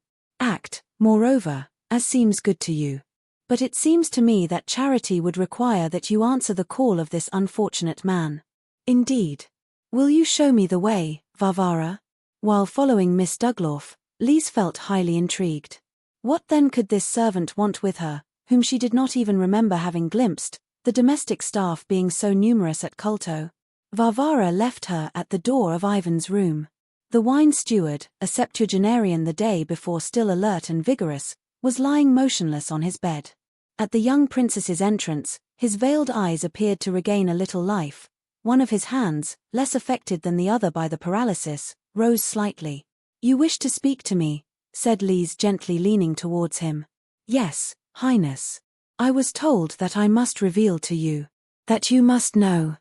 Speaker 1: Moreover, as seems good to you. But it seems to me that charity would require that you answer the call of this unfortunate man." "Indeed. Will you show me the way, Varvara?" While following Miss Douglas, Lise felt highly intrigued. What then could this servant want with her, whom she did not even remember having glimpsed, the domestic staff being so numerous at Culto? Varvara left her at the door of Ivan's room. The wine steward, a septuagenarian the day before still alert and vigorous, was lying motionless on his bed. At the young princess's entrance, his veiled eyes appeared to regain a little life. One of his hands, less affected than the other by the paralysis, rose slightly. "You wish to speak to me," said Lise gently leaning towards him. "Yes, Highness. I was told that I must reveal to you. That you must know."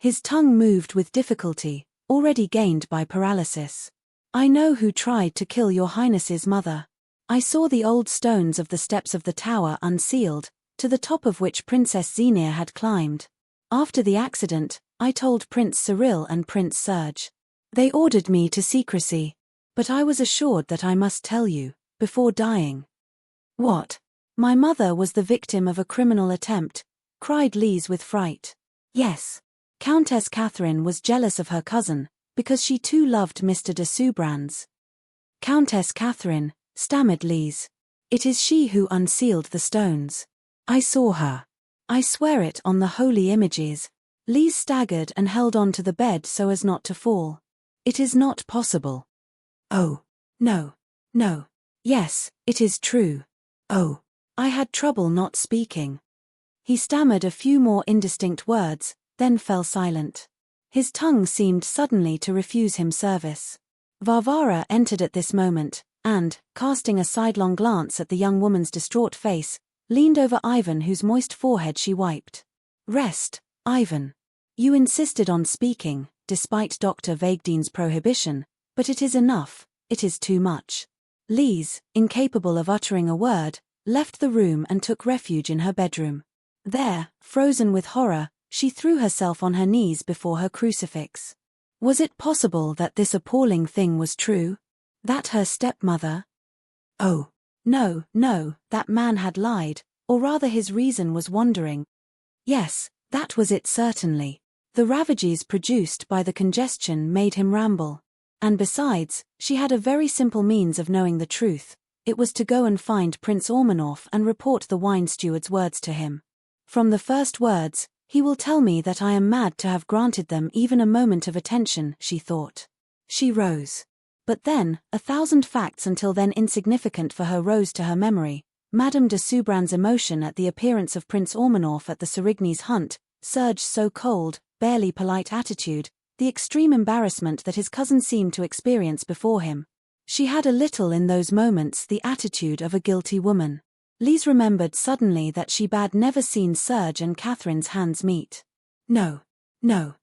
Speaker 1: His tongue moved with difficulty, already gained by paralysis. "I know who tried to kill your Highness's mother. I saw the old stones of the steps of the tower unsealed, to the top of which Princess Xenia had climbed. After the accident, I told Prince Cyril and Prince Serge. They ordered me to secrecy. But I was assured that I must tell you, before dying." "What? My mother was the victim of a criminal attempt," cried Lise with fright. "Yes. Countess Catherine was jealous of her cousin, because she too loved Mr. de Soubrans." "Countess Catherine," stammered Lise. "It is she who unsealed the stones. I saw her. I swear it on the holy images." Lise staggered and held on to the bed so as not to fall. "It is not possible." "Oh, no. Yes, it is true. Oh, I had trouble not speaking." He stammered a few more indistinct words, then fell silent. His tongue seemed suddenly to refuse him service. Varvara entered at this moment, and, casting a sidelong glance at the young woman's distraught face, leaned over Ivan whose moist forehead she wiped. "Rest, Ivan. You insisted on speaking, despite Dr. Vaigdeen's prohibition, but it is enough, it is too much." Lise, incapable of uttering a word, left the room and took refuge in her bedroom. There, frozen with horror, she threw herself on her knees before her crucifix. Was it possible that this appalling thing was true? That her stepmother? Oh, No, no, that man had lied, or rather his reason was wandering. Yes, that was it certainly. The ravages produced by the congestion made him ramble. And besides, she had a very simple means of knowing the truth. It was to go and find Prince Ormanoff and report the wine steward's words to him. From the first words, he will tell me that I am mad to have granted them even a moment of attention, she thought. She rose. But then, 1,000 facts until then insignificant for her rose to her memory. Madame de Soubran's emotion at the appearance of Prince Ormanoff at the Serigny's hunt, Serge's so cold, barely polite attitude, the extreme embarrassment that his cousin seemed to experience before him. She had a little in those moments the attitude of a guilty woman. Lise remembered suddenly that she had never seen Serge and Catherine's hands meet. No. No.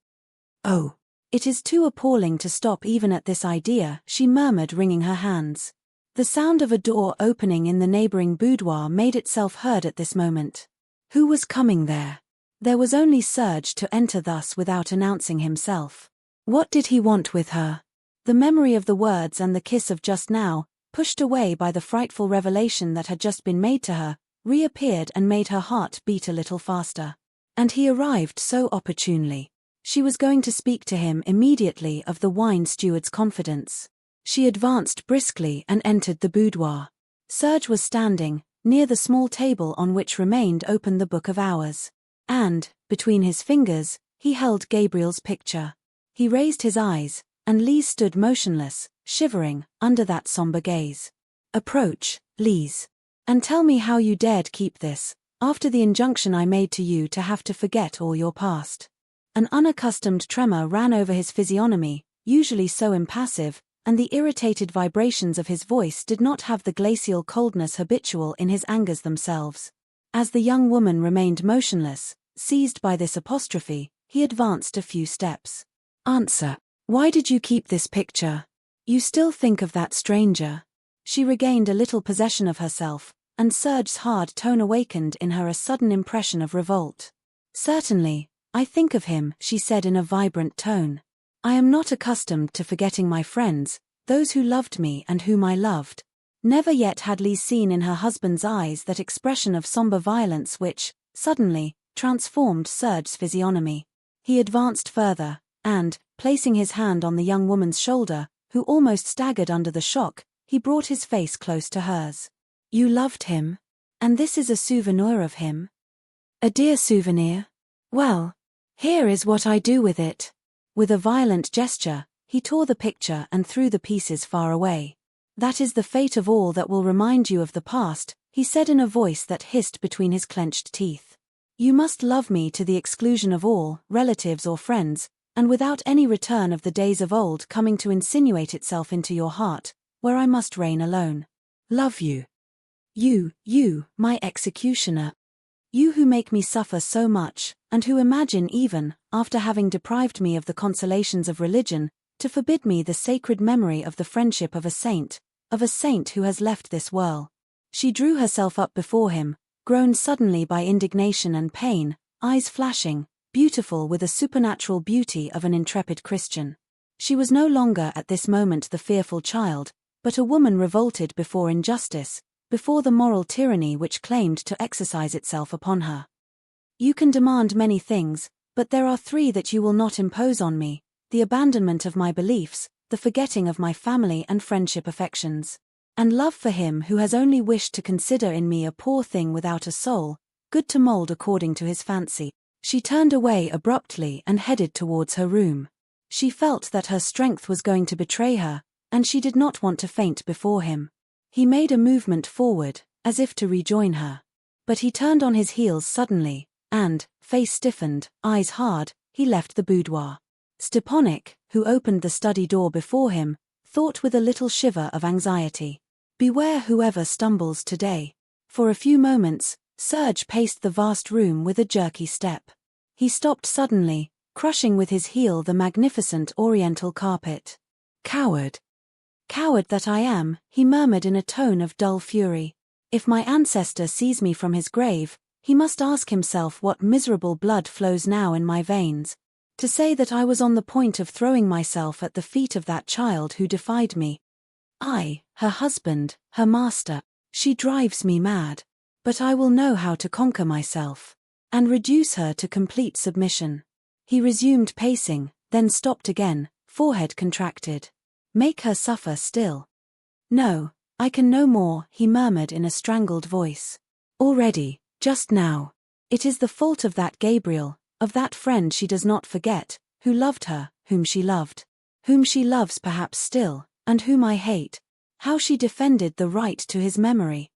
Speaker 1: Oh. It is too appalling to stop even at this idea, she murmured, wringing her hands. The sound of a door opening in the neighboring boudoir made itself heard at this moment. Who was coming there? There was only Serge to enter thus without announcing himself. What did he want with her? The memory of the words and the kiss of just now, pushed away by the frightful revelation that had just been made to her, reappeared and made her heart beat a little faster. And he arrived so opportunely. She was going to speak to him immediately of the wine steward's confidence. She advanced briskly and entered the boudoir. Serge was standing, near the small table on which remained open the Book of Hours. And, between his fingers, he held Gabriel's picture. He raised his eyes, and Lise stood motionless, shivering, under that somber gaze. Approach, Lise. And tell me how you dared keep this, after the injunction I made to you to have to forget all your past. An unaccustomed tremor ran over his physiognomy, usually so impassive, and the irritated vibrations of his voice did not have the glacial coldness habitual in his angers themselves. As the young woman remained motionless, seized by this apostrophe, he advanced a few steps. Answer. Why did you keep this picture? You still think of that stranger? She regained a little possession of herself, and Serge's hard tone awakened in her a sudden impression of revolt. Certainly, I think of him, she said in a vibrant tone. I am not accustomed to forgetting my friends, those who loved me and whom I loved. Never yet had Lise seen in her husband's eyes that expression of somber violence which, suddenly, transformed Serge's physiognomy. He advanced further, and, placing his hand on the young woman's shoulder, who almost staggered under the shock, he brought his face close to hers. You loved him? And this is a souvenir of him? A dear souvenir? Well, here is what I do with it. With a violent gesture, he tore the picture and threw the pieces far away. That is the fate of all that will remind you of the past, he said in a voice that hissed between his clenched teeth. You must love me to the exclusion of all, relatives or friends, and without any return of the days of old coming to insinuate itself into your heart, where I must reign alone. Love you. You, my executioner. You who make me suffer so much, and who imagine even, after having deprived me of the consolations of religion, to forbid me the sacred memory of the friendship of a saint who has left this world. She drew herself up before him, grown suddenly by indignation and pain, eyes flashing, beautiful with the supernatural beauty of an intrepid Christian. She was no longer at this moment the fearful child, but a woman revolted before injustice, before the moral tyranny which claimed to exercise itself upon her. You can demand many things, but there are 3 that you will not impose on me: the abandonment of my beliefs, the forgetting of my family and friendship affections, and love for him who has only wished to consider in me a poor thing without a soul, good to mould according to his fancy. She turned away abruptly and headed towards her room. She felt that her strength was going to betray her, and she did not want to faint before him. He made a movement forward, as if to rejoin her. But he turned on his heels suddenly, and, face stiffened, eyes hard, he left the boudoir. Stepanek, who opened the study door before him, thought with a little shiver of anxiety. Beware whoever stumbles today. For a few moments, Serge paced the vast room with a jerky step. He stopped suddenly, crushing with his heel the magnificent oriental carpet. Coward! Coward that I am, he murmured in a tone of dull fury. If my ancestor sees me from his grave, he must ask himself what miserable blood flows now in my veins. To say that I was on the point of throwing myself at the feet of that child who defied me. I, her husband, her master. She drives me mad. But I will know how to conquer myself. And reduce her to complete submission. He resumed pacing, then stopped again, forehead contracted. Make her suffer still. No, I can no more, he murmured in a strangled voice. Already, just now. It is the fault of that Gabriel, of that friend she does not forget, who loved her, whom she loved. Whom she loves perhaps still, and whom I hate. How she defended the right to his memory.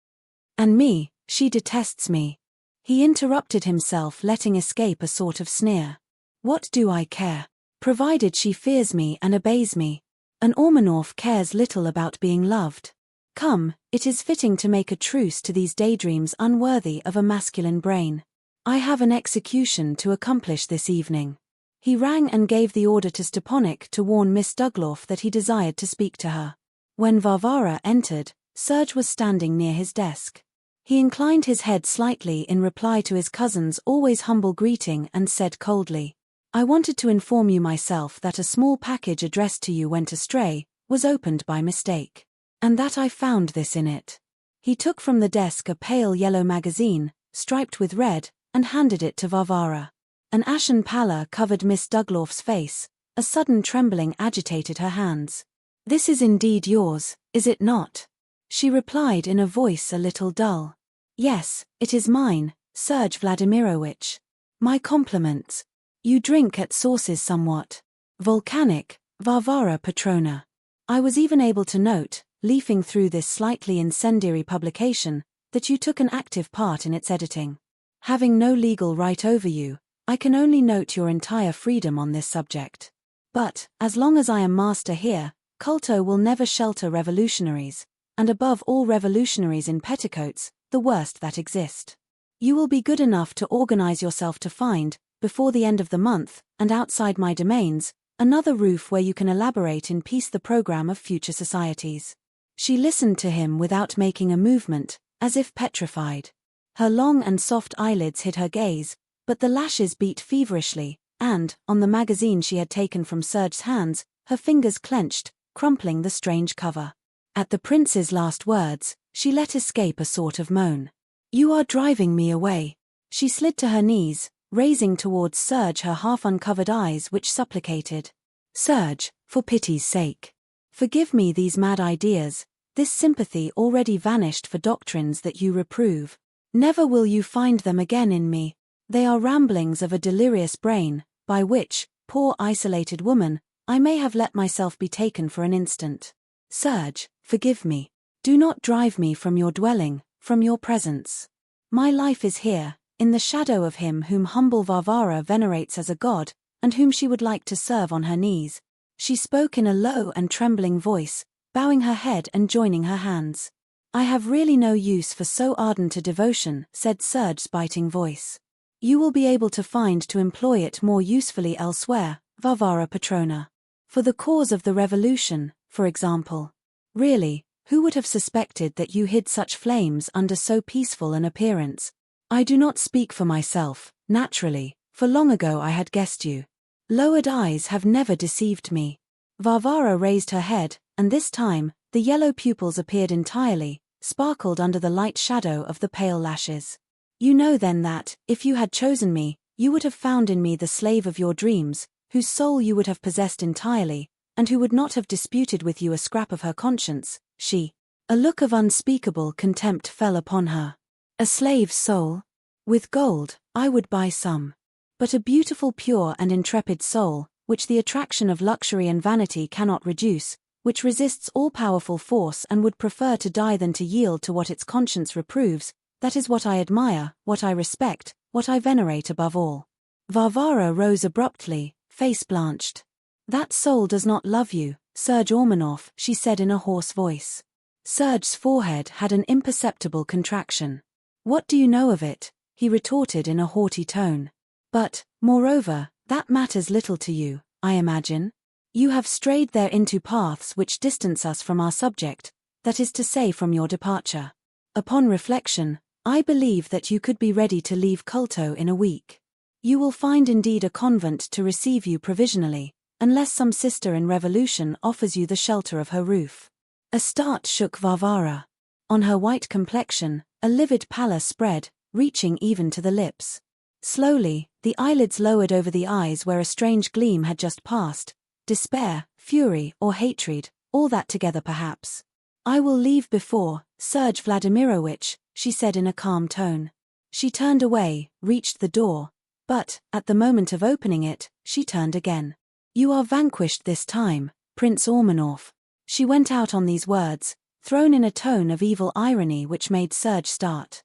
Speaker 1: And me, she detests me. He interrupted himself, letting escape a sort of sneer. What do I care? Provided she fears me and obeys me. An Ormanoff cares little about being loved. Come, it is fitting to make a truce to these daydreams unworthy of a masculine brain. I have an execution to accomplish this evening. He rang and gave the order to Stepanek to warn Miss Douglas that he desired to speak to her. When Varvara entered, Serge was standing near his desk. He inclined his head slightly in reply to his cousin's always humble greeting and said coldly, I wanted to inform you myself that a small package addressed to you went astray, was opened by mistake. And that I found this in it. He took from the desk a pale yellow magazine, striped with red, and handed it to Varvara. An ashen pallor covered Miss Douglas's face, a sudden trembling agitated her hands. This is indeed yours, is it not? She replied in a voice a little dull. Yes, it is mine, Serge Vladimirovich. My compliments. You drink at sources somewhat. Volcanic, Varvara Petrona. I was even able to note, leafing through this slightly incendiary publication, that you took an active part in its editing. Having no legal right over you, I can only note your entire freedom on this subject. But, as long as I am master here, Culto will never shelter revolutionaries, and above all revolutionaries in petticoats, the worst that exist. You will be good enough to organize yourself to find, before the end of the month, and outside my domains, another roof where you can elaborate in peace the program of future societies. She listened to him without making a movement, as if petrified. Her long and soft eyelids hid her gaze, but the lashes beat feverishly, and, on the magazine she had taken from Serge's hands, her fingers clenched, crumpling the strange cover. At the prince's last words, she let escape a sort of moan. You are driving me away. She slid to her knees, raising towards Serge her half-uncovered eyes which supplicated. Serge, for pity's sake. Forgive me these mad ideas, this sympathy already vanished for doctrines that you reprove. Never will you find them again in me. They are ramblings of a delirious brain, by which, poor isolated woman, I may have let myself be taken for an instant. Serge, forgive me. Do not drive me from your dwelling, from your presence. My life is here, in the shadow of him whom humble Varvara venerates as a god, and whom she would like to serve on her knees. She spoke in a low and trembling voice, bowing her head and joining her hands. I have really no use for so ardent a devotion, said Serge's biting voice. You will be able to find to employ it more usefully elsewhere, Varvara Petrona. For the cause of the revolution, for example. Really, who would have suspected that you hid such flames under so peaceful an appearance? I do not speak for myself, naturally, for long ago I had guessed you. Lowered eyes have never deceived me. Varvara raised her head, and this time, the yellow pupils appeared entirely, sparkled under the light shadow of the pale lashes. You know then that, if you had chosen me, you would have found in me the slave of your dreams, whose soul you would have possessed entirely, and who would not have disputed with you a scrap of her conscience. A look of unspeakable contempt fell upon her. A slave's soul? With gold, I would buy some. But a beautiful, pure and intrepid soul, which the attraction of luxury and vanity cannot reduce, which resists all-powerful force and would prefer to die than to yield to what its conscience reproves, that is what I admire, what I respect, what I venerate above all. Varvara rose abruptly, face blanched. That soul does not love you, Serge Ormanoff, she said in a hoarse voice. Serge's forehead had an imperceptible contraction. What do you know of it? He retorted in a haughty tone. But, moreover, that matters little to you, I imagine. You have strayed there into paths which distance us from our subject, that is to say from your departure. Upon reflection, I believe that you could be ready to leave Culto in a week. You will find indeed a convent to receive you provisionally, unless some sister in revolution offers you the shelter of her roof. A start shook Varvara. On her white complexion, a livid pallor spread, reaching even to the lips. Slowly, the eyelids lowered over the eyes where a strange gleam had just passed. Despair, fury, or hatred, all that together perhaps. "I will leave before, Serge Vladimirovich," she said in a calm tone. She turned away, reached the door, but, at the moment of opening it, she turned again. "You are vanquished this time, Prince Ormanoff." She went out on these words, thrown in a tone of evil irony which made Serge start.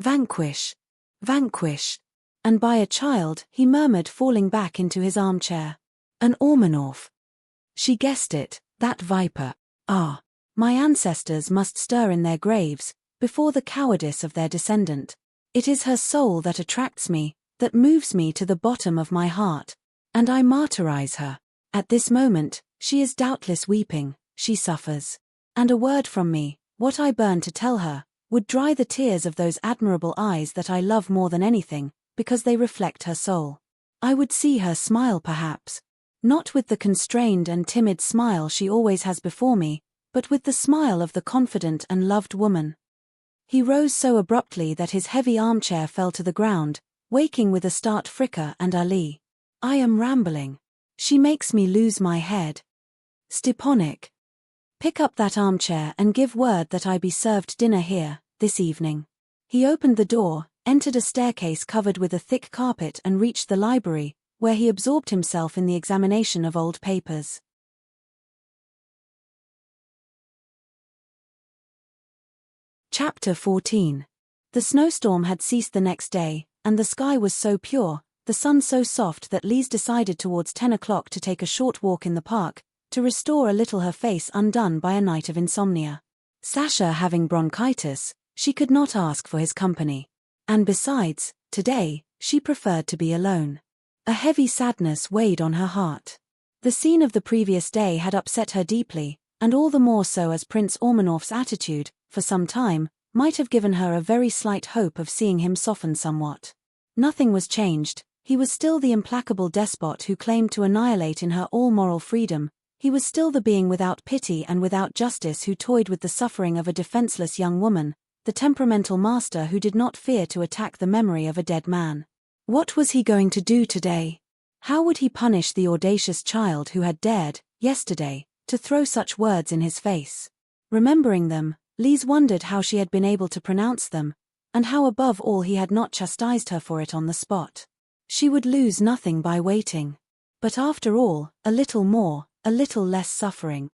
Speaker 1: "Vanquish. Vanquish." "And by a child," he murmured, falling back into his armchair. "An Ormanoff." She guessed it, that viper. Ah. My ancestors must stir in their graves, before the cowardice of their descendant. It is her soul that attracts me, that moves me to the bottom of my heart. And I martyrize her. At this moment, she is doubtless weeping, she suffers. And a word from me, what I burn to tell her, would dry the tears of those admirable eyes that I love more than anything, because they reflect her soul. I would see her smile perhaps. Not with the constrained and timid smile she always has before me, but with the smile of the confident and loved woman. He rose so abruptly that his heavy armchair fell to the ground, waking with a start Fricka and Ali. "I am rambling. She makes me lose my head. Stepanik. Pick up that armchair and give word that I be served dinner here, this evening." He opened the door, entered a staircase covered with a thick carpet and reached the library, where he absorbed himself in the examination of old papers. Chapter 14. The snowstorm had ceased the next day, and the sky was so pure, the sun so soft that Lise decided towards 10 o'clock to take a short walk in the park, to restore a little her face undone by a night of insomnia. Sasha having bronchitis, she could not ask for his company. And besides, today, she preferred to be alone. A heavy sadness weighed on her heart. The scene of the previous day had upset her deeply, and all the more so as Prince Ormanoff's attitude, for some time, might have given her a very slight hope of seeing him soften somewhat. Nothing was changed, he was still the implacable despot who claimed to annihilate in her all moral freedom, he was still the being without pity and without justice who toyed with the suffering of a defenseless young woman, the temperamental master who did not fear to attack the memory of a dead man. What was he going to do today? How would he punish the audacious child who had dared, yesterday, to throw such words in his face? Remembering them, Lise wondered how she had been able to pronounce them, and how above all he had not chastised her for it on the spot. She would lose nothing by waiting. But after all, a little more, a little less suffering.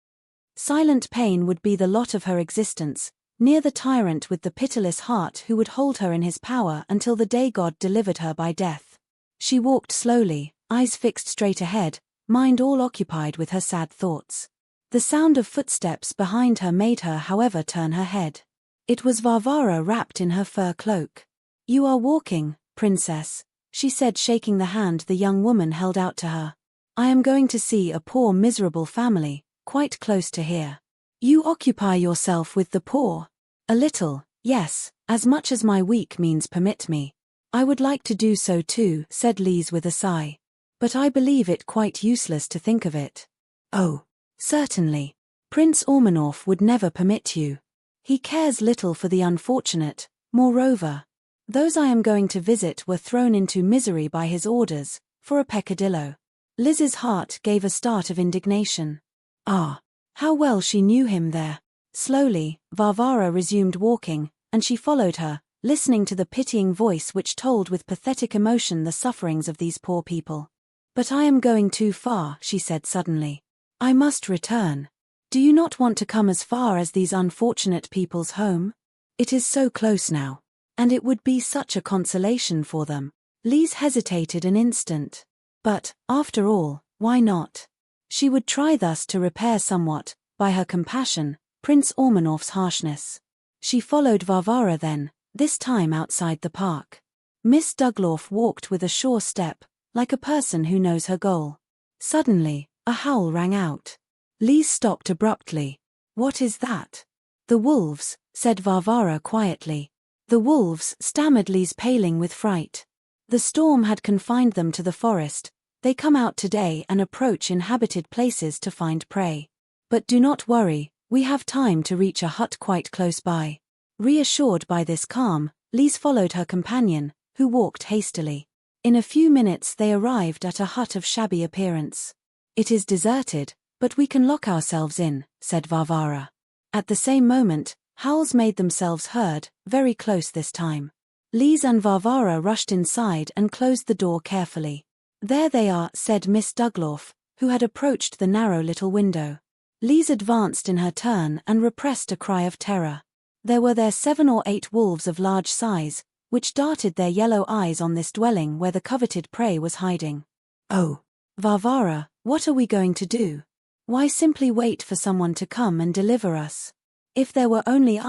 Speaker 1: Silent pain would be the lot of her existence, near the tyrant with the pitiless heart who would hold her in his power until the day God delivered her by death. She walked slowly, eyes fixed straight ahead, mind all occupied with her sad thoughts. The sound of footsteps behind her made her however turn her head. It was Varvara wrapped in her fur cloak. "You are walking, princess," she said, shaking the hand the young woman held out to her. "I am going to see a poor miserable family, quite close to here." "You occupy yourself with the poor?" "A little, yes, as much as my weak means permit me." "I would like to do so too," said Lise with a sigh. "But I believe it quite useless to think of it." "Oh. Certainly. Prince Ormanoff would never permit you. He cares little for the unfortunate, moreover. Those I am going to visit were thrown into misery by his orders, for a peccadillo." Lise's heart gave a start of indignation. Ah, how well she knew him there. Slowly, Varvara resumed walking, and she followed her, listening to the pitying voice which told with pathetic emotion the sufferings of these poor people. "But I am going too far," she said suddenly. "I must return. Do you not want to come as far as these unfortunate people's home? It is so close now. And it would be such a consolation for them." Lise hesitated an instant. But, after all, why not? She would try thus to repair somewhat, by her compassion, Prince Ormanoff's harshness. She followed Varvara then, this time outside the park. Miss Douglas walked with a sure step, like a person who knows her goal. Suddenly, a howl rang out. Lise stopped abruptly. "What is that?" "The wolves," said Varvara quietly. "The wolves," stammered Lise, paling with fright. "The storm had confined them to the forest. They come out today and approach inhabited places to find prey. But do not worry, we have time to reach a hut quite close by." Reassured by this calm, Lise followed her companion, who walked hastily. In a few minutes they arrived at a hut of shabby appearance. "It is deserted, but we can lock ourselves in," said Varvara. At the same moment, howls made themselves heard, very close this time. Lise and Varvara rushed inside and closed the door carefully. "There they are," said Miss Douglas, who had approached the narrow little window. Lise advanced in her turn and repressed a cry of terror. There were 7 or 8 wolves of large size, which darted their yellow eyes on this dwelling where the coveted prey was hiding. "Oh, Varvara, what are we going to do? Why simply wait for someone to come and deliver us? If there were only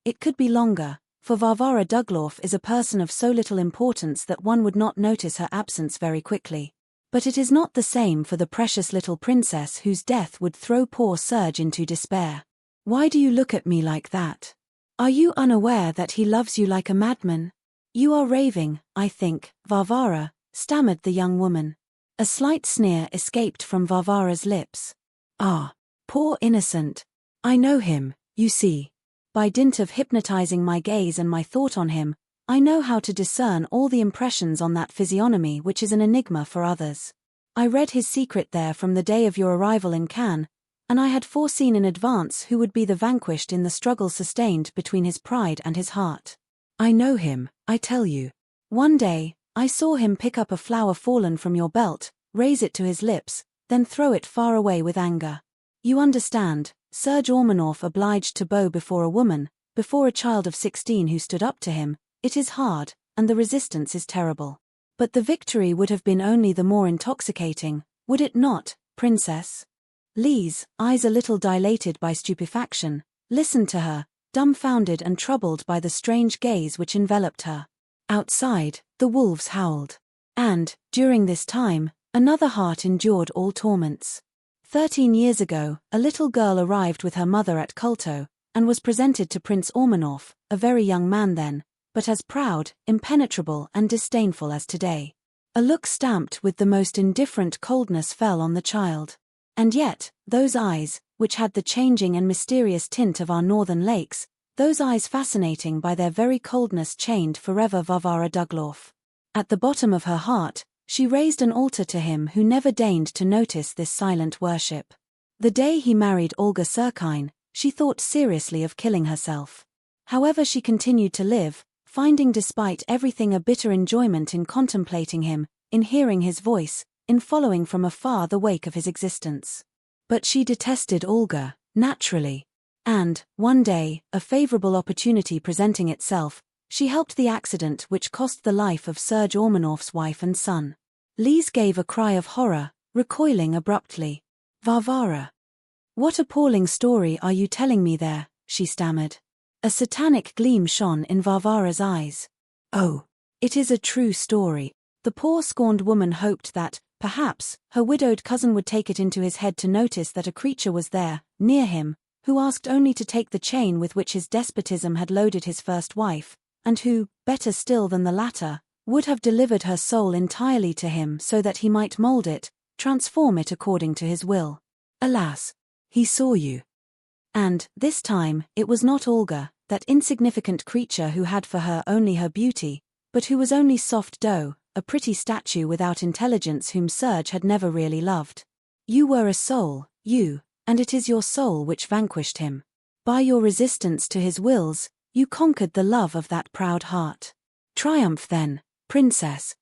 Speaker 1: it could be longer, for Varvara Douglas is a person of so little importance that one would not notice her absence very quickly. But it is not the same for the precious little princess whose death would throw poor Serge into despair. Why do you look at me like that? Are you unaware that he loves you like a madman? You are raving, I think, Varvara," stammered the young woman. A slight sneer escaped from Varvara's lips. "Ah, poor innocent. I know him, you see. By dint of hypnotizing my gaze and my thought on him, I know how to discern all the impressions on that physiognomy which is an enigma for others. I read his secret there from the day of your arrival in Cannes, and I had foreseen in advance who would be the vanquished in the struggle sustained between his pride and his heart. I know him, I tell you. One day, I saw him pick up a flower fallen from your belt, raise it to his lips, then throw it far away with anger. You understand, Serge Ormanoff obliged to bow before a woman, before a child of 16 who stood up to him. It is hard, and the resistance is terrible. But the victory would have been only the more intoxicating, would it not, princess?" Lise, eyes a little dilated by stupefaction, listened to her, dumbfounded and troubled by the strange gaze which enveloped her. Outside, the wolves howled. And, during this time, another heart endured all torments. 13 years ago, a little girl arrived with her mother at Kulto, and was presented to Prince Ormanoff, a very young man then, but as proud, impenetrable and disdainful as today. A look stamped with the most indifferent coldness fell on the child. And yet, those eyes, which had the changing and mysterious tint of our northern lakes, those eyes fascinating by their very coldness, chained forever Varvara Douglas. At the bottom of her heart, she raised an altar to him who never deigned to notice this silent worship. The day he married Olga Serkine, she thought seriously of killing herself. However, she continued to live, finding despite everything a bitter enjoyment in contemplating him, in hearing his voice, in following from afar the wake of his existence. But she detested Olga, naturally. And, one day, a favorable opportunity presenting itself, she helped the accident which cost the life of Serge Ormanoff's wife and son. Lise gave a cry of horror, recoiling abruptly. "Varvara, what appalling story are you telling me there?" she stammered. A satanic gleam shone in Varvara's eyes. "Oh, it is a true story." The poor scorned woman hoped that, perhaps, her widowed cousin would take it into his head to notice that a creature was there, near him, who asked only to take the chain with which his despotism had loaded his first wife, and who, better still than the latter, would have delivered her soul entirely to him so that he might mould it, transform it according to his will. Alas, he saw you. And, this time, it was not Olga, that insignificant creature who had for her only her beauty, but who was only soft dough, a pretty statue without intelligence whom Serge had never really loved. You were a soul, you, and it is your soul which vanquished him. By your resistance to his wills, you conquered the love of that proud heart. Triumph then, princess.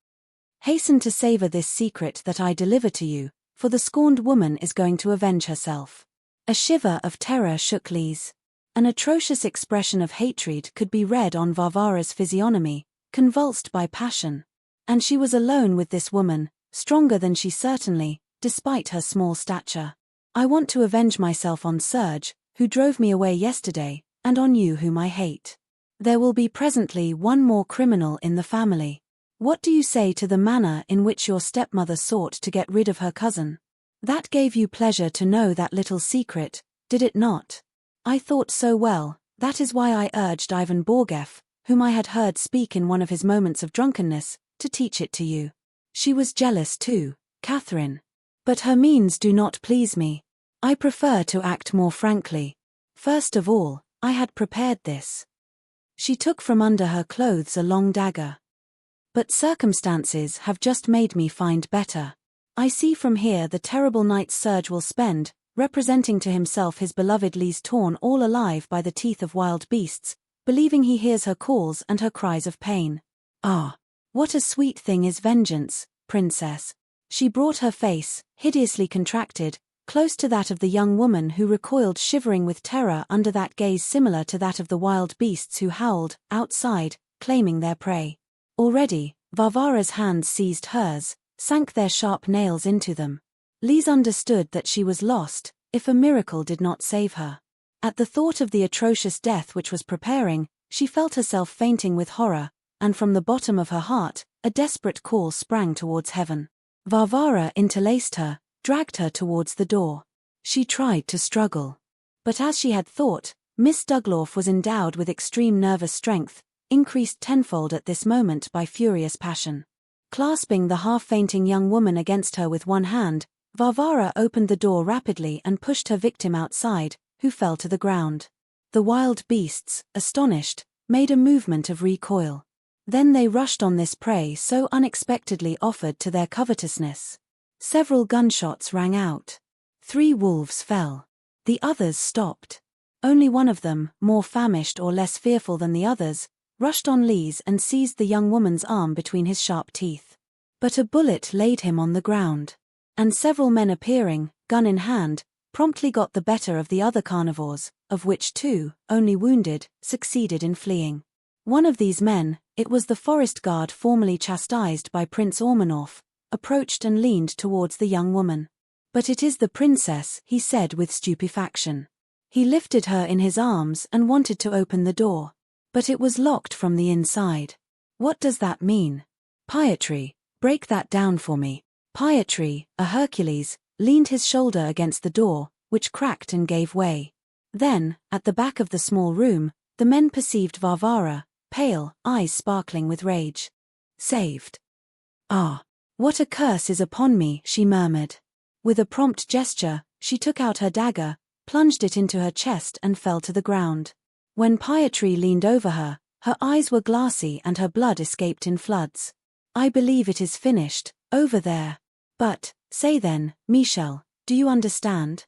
Speaker 1: Hasten to savor this secret that I deliver to you, for the scorned woman is going to avenge herself. A shiver of terror shook Lise. An atrocious expression of hatred could be read on Varvara's physiognomy, convulsed by passion. And she was alone with this woman, stronger than she certainly, despite her small stature. I want to avenge myself on Serge, who drove me away yesterday, and on you whom I hate. There will be presently one more criminal in the family. What do you say to the manner in which your stepmother sought to get rid of her cousin? That gave you pleasure to know that little secret, did it not? I thought so well, that is why I urged Ivan Borgeff, whom I had heard speak in one of his moments of drunkenness, to teach it to you. She was jealous too, Catherine. But her means do not please me. I prefer to act more frankly. First of all, I had prepared this. She took from under her clothes a long dagger. But circumstances have just made me find better. I see from here the terrible nights Serge will spend, representing to himself his beloved Lise torn all alive by the teeth of wild beasts, believing he hears her calls and her cries of pain. Ah, what a sweet thing is vengeance, princess. She brought her face, hideously contracted, close to that of the young woman who recoiled shivering with terror under that gaze similar to that of the wild beasts who howled, outside, claiming their prey. Already, Varvara's hands seized hers, sank their sharp nails into them. Lise understood that she was lost, if a miracle did not save her. At the thought of the atrocious death which was preparing, she felt herself fainting with horror, and from the bottom of her heart, a desperate call sprang towards heaven. Varvara interlaced her, dragged her towards the door. She tried to struggle. But as she had thought, Miss Douglas was endowed with extreme nervous strength, increased tenfold at this moment by furious passion. Clasping the half-fainting young woman against her with one hand, Varvara opened the door rapidly and pushed her victim outside, who fell to the ground. The wild beasts, astonished, made a movement of recoil. Then they rushed on this prey so unexpectedly offered to their covetousness. Several gunshots rang out. 3 wolves fell. The others stopped. Only one of them, more famished or less fearful than the others, rushed on Lise and seized the young woman's arm between his sharp teeth. But a bullet laid him on the ground. And several men appearing, gun in hand, promptly got the better of the other carnivores, of which 2, only wounded, succeeded in fleeing. One of these men, it was the forest guard formerly chastised by Prince Ormanoff, approached and leaned towards the young woman. "But it is the princess," he said with stupefaction. He lifted her in his arms and wanted to open the door. But it was locked from the inside. "What does that mean?" "Pietri, break that down for me." Pietri, a Hercules, leaned his shoulder against the door, which cracked and gave way. Then, at the back of the small room, the men perceived Varvara, pale, eyes sparkling with rage. "Saved. Ah, what a curse is upon me," she murmured. With a prompt gesture, she took out her dagger, plunged it into her chest and fell to the ground. When Pietri leaned over her, her eyes were glassy and her blood escaped in floods. "I believe it is finished, over there. But, say then, Michel, do you understand?"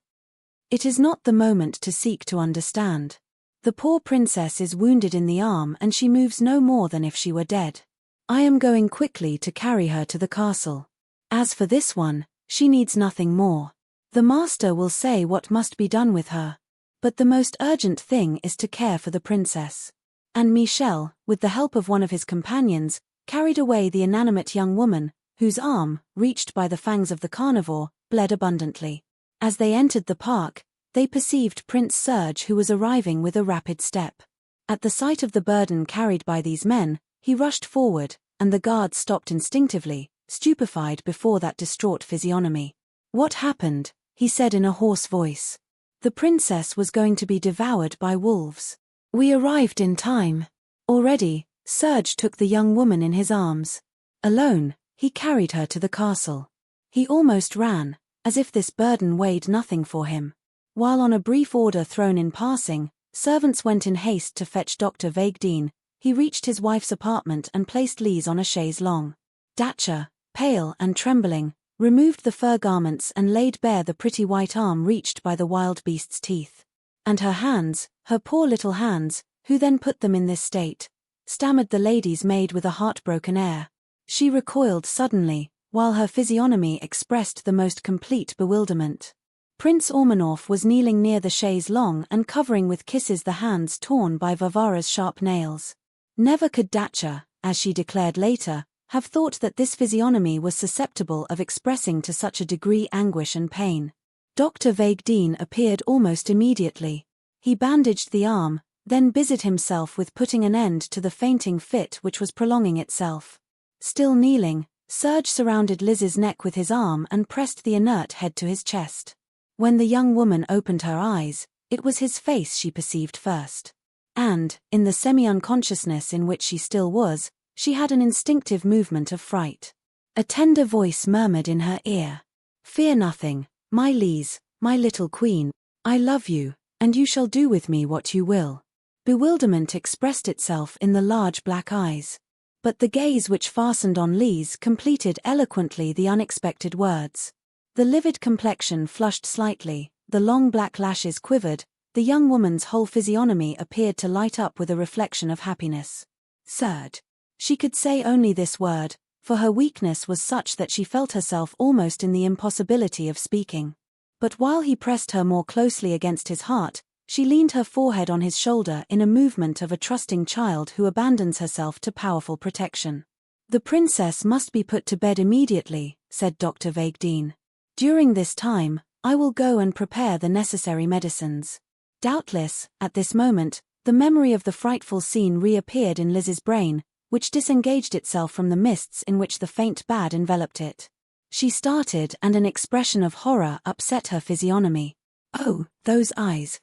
Speaker 1: "It is not the moment to seek to understand. The poor princess is wounded in the arm and she moves no more than if she were dead. I am going quickly to carry her to the castle. As for this one, she needs nothing more. The master will say what must be done with her. But the most urgent thing is to care for the princess." And Michel, with the help of one of his companions, carried away the inanimate young woman, whose arm, reached by the fangs of the carnivore, bled abundantly. As they entered the park, they perceived Prince Serge, who was arriving with a rapid step. At the sight of the burden carried by these men, he rushed forward, and the guards stopped instinctively, stupefied before that distraught physiognomy. "What happened?" he said in a hoarse voice. "The princess was going to be devoured by wolves. We arrived in time." Already, Serge took the young woman in his arms. Alone, he carried her to the castle. He almost ran, as if this burden weighed nothing for him. While on a brief order thrown in passing, servants went in haste to fetch Dr. Vaigdine, he reached his wife's apartment and placed Lise on a chaise longue. Dacia, pale and trembling, removed the fur garments and laid bare the pretty white arm reached by the wild beast's teeth. And her hands, her poor little hands, who then put them in this state? Stammered the lady's maid with a heartbroken air. She recoiled suddenly, while her physiognomy expressed the most complete bewilderment. Prince Ormanoff was kneeling near the chaise longue and covering with kisses the hands torn by Varvara's sharp nails. Never could Dacia, as she declared later, have thought that this physiognomy was susceptible of expressing to such a degree anguish and pain. Dr. Vaigdine appeared almost immediately. He bandaged the arm, then busied himself with putting an end to the fainting fit which was prolonging itself. Still kneeling, Serge surrounded Lise's neck with his arm and pressed the inert head to his chest. When the young woman opened her eyes, it was his face she perceived first. And, in the semi-unconsciousness in which she still was, she had an instinctive movement of fright. A tender voice murmured in her ear, "Fear nothing, my Lise, my little queen. I love you, and you shall do with me what you will." Bewilderment expressed itself in the large black eyes. But the gaze which fastened on Lise completed eloquently the unexpected words. The livid complexion flushed slightly, the long black lashes quivered, the young woman's whole physiognomy appeared to light up with a reflection of happiness. Serge. She could say only this word, for her weakness was such that she felt herself almost in the impossibility of speaking. But while he pressed her more closely against his heart, she leaned her forehead on his shoulder in a movement of a trusting child who abandons herself to powerful protection. "The princess must be put to bed immediately," said Dr. Vagdeen. "During this time, I will go and prepare the necessary medicines." Doubtless, at this moment, the memory of the frightful scene reappeared in Lise's brain, which disengaged itself from the mists in which the faint bad enveloped it. She started and an expression of horror upset her physiognomy. "Oh, those eyes!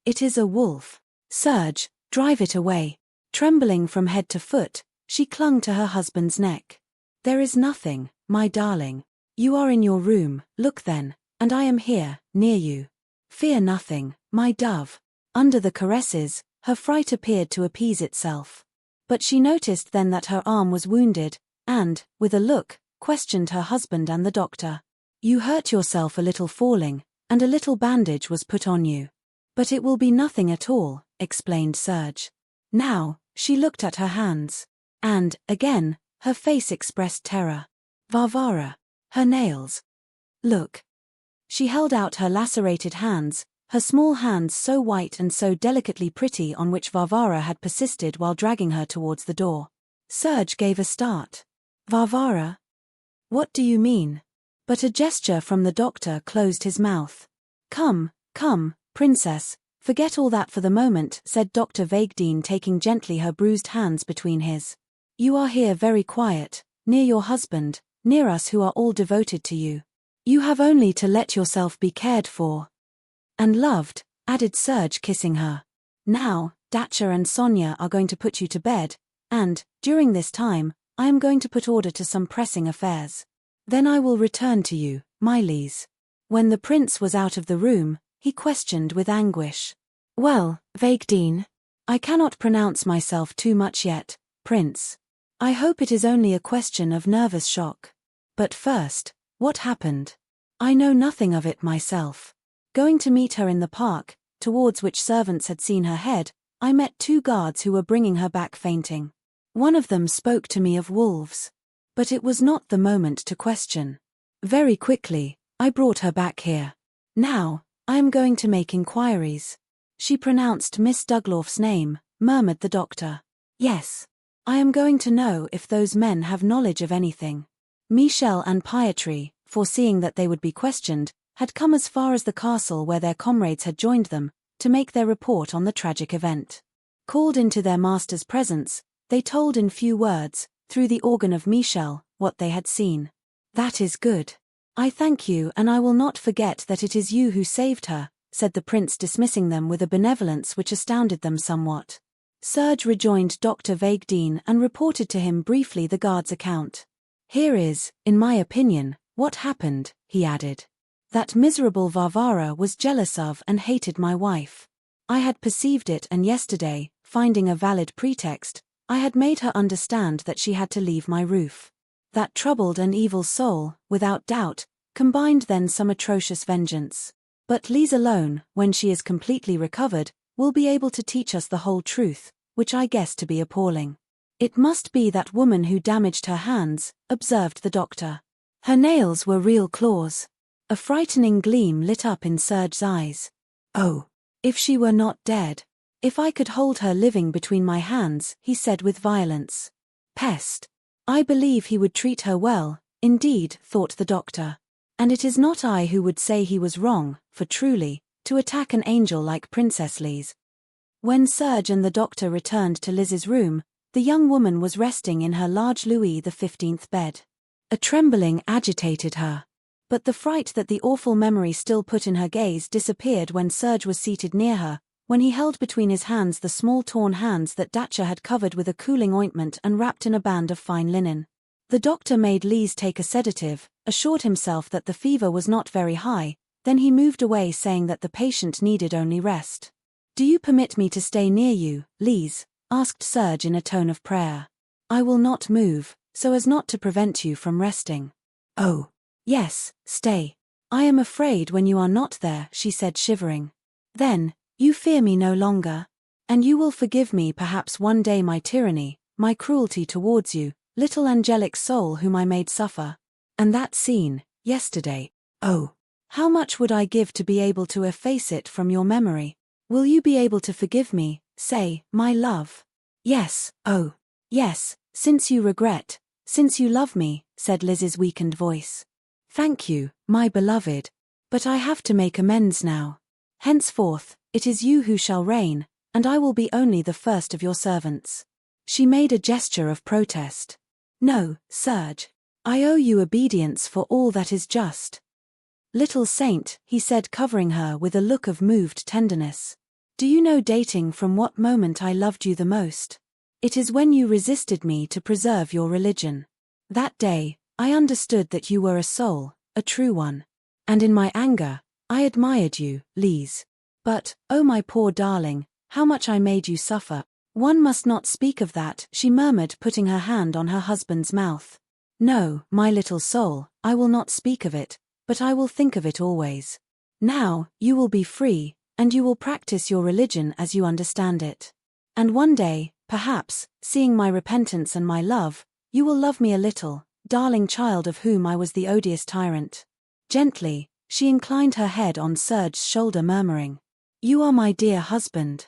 Speaker 1: It is a wolf. Serge, drive it away." Trembling from head to foot, she clung to her husband's neck. "There is nothing, my darling. You are in your room, look then, and I am here, near you. Fear nothing, my dove." Under the caresses, her fright appeared to appease itself. But she noticed then that her arm was wounded, and, with a look, questioned her husband and the doctor. "You hurt yourself a little falling, and a little bandage was put on you. But it will be nothing at all," explained Serge. Now, she looked at her hands. And, again, her face expressed terror. "Varvara. Her nails. Look." She held out her lacerated hands, her small hands so white and so delicately pretty, on which Varvara had persisted while dragging her towards the door. Serge gave a start. "Varvara? What do you mean?" But a gesture from the doctor closed his mouth. Come, princess, forget all that for the moment," said Dr. Vagdeen, taking gently her bruised hands between his. "You are here very quiet, near your husband, near us who are all devoted to you. You have only to let yourself be cared for and loved," added Serge, kissing her. "Now, Datcha and Sonia are going to put you to bed, and, during this time, I am going to put order to some pressing affairs. Then I will return to you, my Lise." When the prince was out of the room, he questioned with anguish. "Well, Vagdeen, I cannot pronounce myself too much yet, Prince. I hope it is only a question of nervous shock. But first, what happened? I know nothing of it myself. Going to meet her in the park, towards which servants had seen her head, I met 2 guards who were bringing her back fainting. One of them spoke to me of wolves. But it was not the moment to question. Very quickly, I brought her back here. Now, I am going to make inquiries." "She pronounced Miss Dugloff's name," murmured the doctor. "Yes. I am going to know if those men have knowledge of anything." Michel and Pietri, foreseeing that they would be questioned, had come as far as the castle where their comrades had joined them, to make their report on the tragic event. Called into their master's presence, they told in few words, through the organ of Michel, what they had seen. "That is good. I thank you, and I will not forget that it is you who saved her," said the prince, dismissing them with a benevolence which astounded them somewhat. Serge rejoined Dr. Vagdeen and reported to him briefly the guard's account. "Here is, in my opinion, what happened," he added. "That miserable Varvara was jealous of and hated my wife. I had perceived it, and yesterday, finding a valid pretext, I had made her understand that she had to leave my roof. That troubled and evil soul, without doubt, combined then some atrocious vengeance. But Lise alone, when she is completely recovered, will be able to teach us the whole truth, which I guess to be appalling." "It must be that woman who damaged her hands," observed the doctor. "Her nails were real claws." A frightening gleam lit up in Serge's eyes. "Oh, if she were not dead. If I could hold her living between my hands," he said with violence. "Pest! I believe he would treat her well, indeed," thought the doctor. "And it is not I who would say he was wrong, for truly, to attack an angel like Princess Lise." When Serge and the doctor returned to Lise's room, the young woman was resting in her large Louis XV bed. A trembling agitated her. But the fright that the awful memory still put in her gaze disappeared when Serge was seated near her, when he held between his hands the small torn hands that Datcha had covered with a cooling ointment and wrapped in a band of fine linen. The doctor made Lise take a sedative, assured himself that the fever was not very high, then he moved away saying that the patient needed only rest. Do you permit me to stay near you, Lise? Asked Serge in a tone of prayer. I will not move, so as not to prevent you from resting. Oh. Yes, stay. I am afraid when you are not there, she said, shivering. Then, you fear me no longer. And you will forgive me perhaps one day my tyranny, my cruelty towards you, little angelic soul whom I made suffer. And that scene, yesterday, oh, how much would I give to be able to efface it from your memory? Will you be able to forgive me, say, my love? Yes, oh, yes, since you regret, since you love me, said Lise's weakened voice. Thank you, my beloved. But I have to make amends now. Henceforth, it is you who shall reign, and I will be only the first of your servants. She made a gesture of protest. No, Serge. I owe you obedience for all that is just. Little saint, he said, covering her with a look of moved tenderness. Do you know, dating from what moment I loved you the most? It is when you resisted me to preserve your religion. That day, I understood that you were a soul, a true one. And in my anger, I admired you, Lise. But, oh my poor darling, how much I made you suffer. One must not speak of that, she murmured, putting her hand on her husband's mouth. No, my little soul, I will not speak of it, but I will think of it always. Now, you will be free, and you will practice your religion as you understand it. And one day, perhaps, seeing my repentance and my love, you will love me a little, darling child of whom I was the odious tyrant. Gently, she inclined her head on Serge's shoulder, murmuring, You are my dear husband.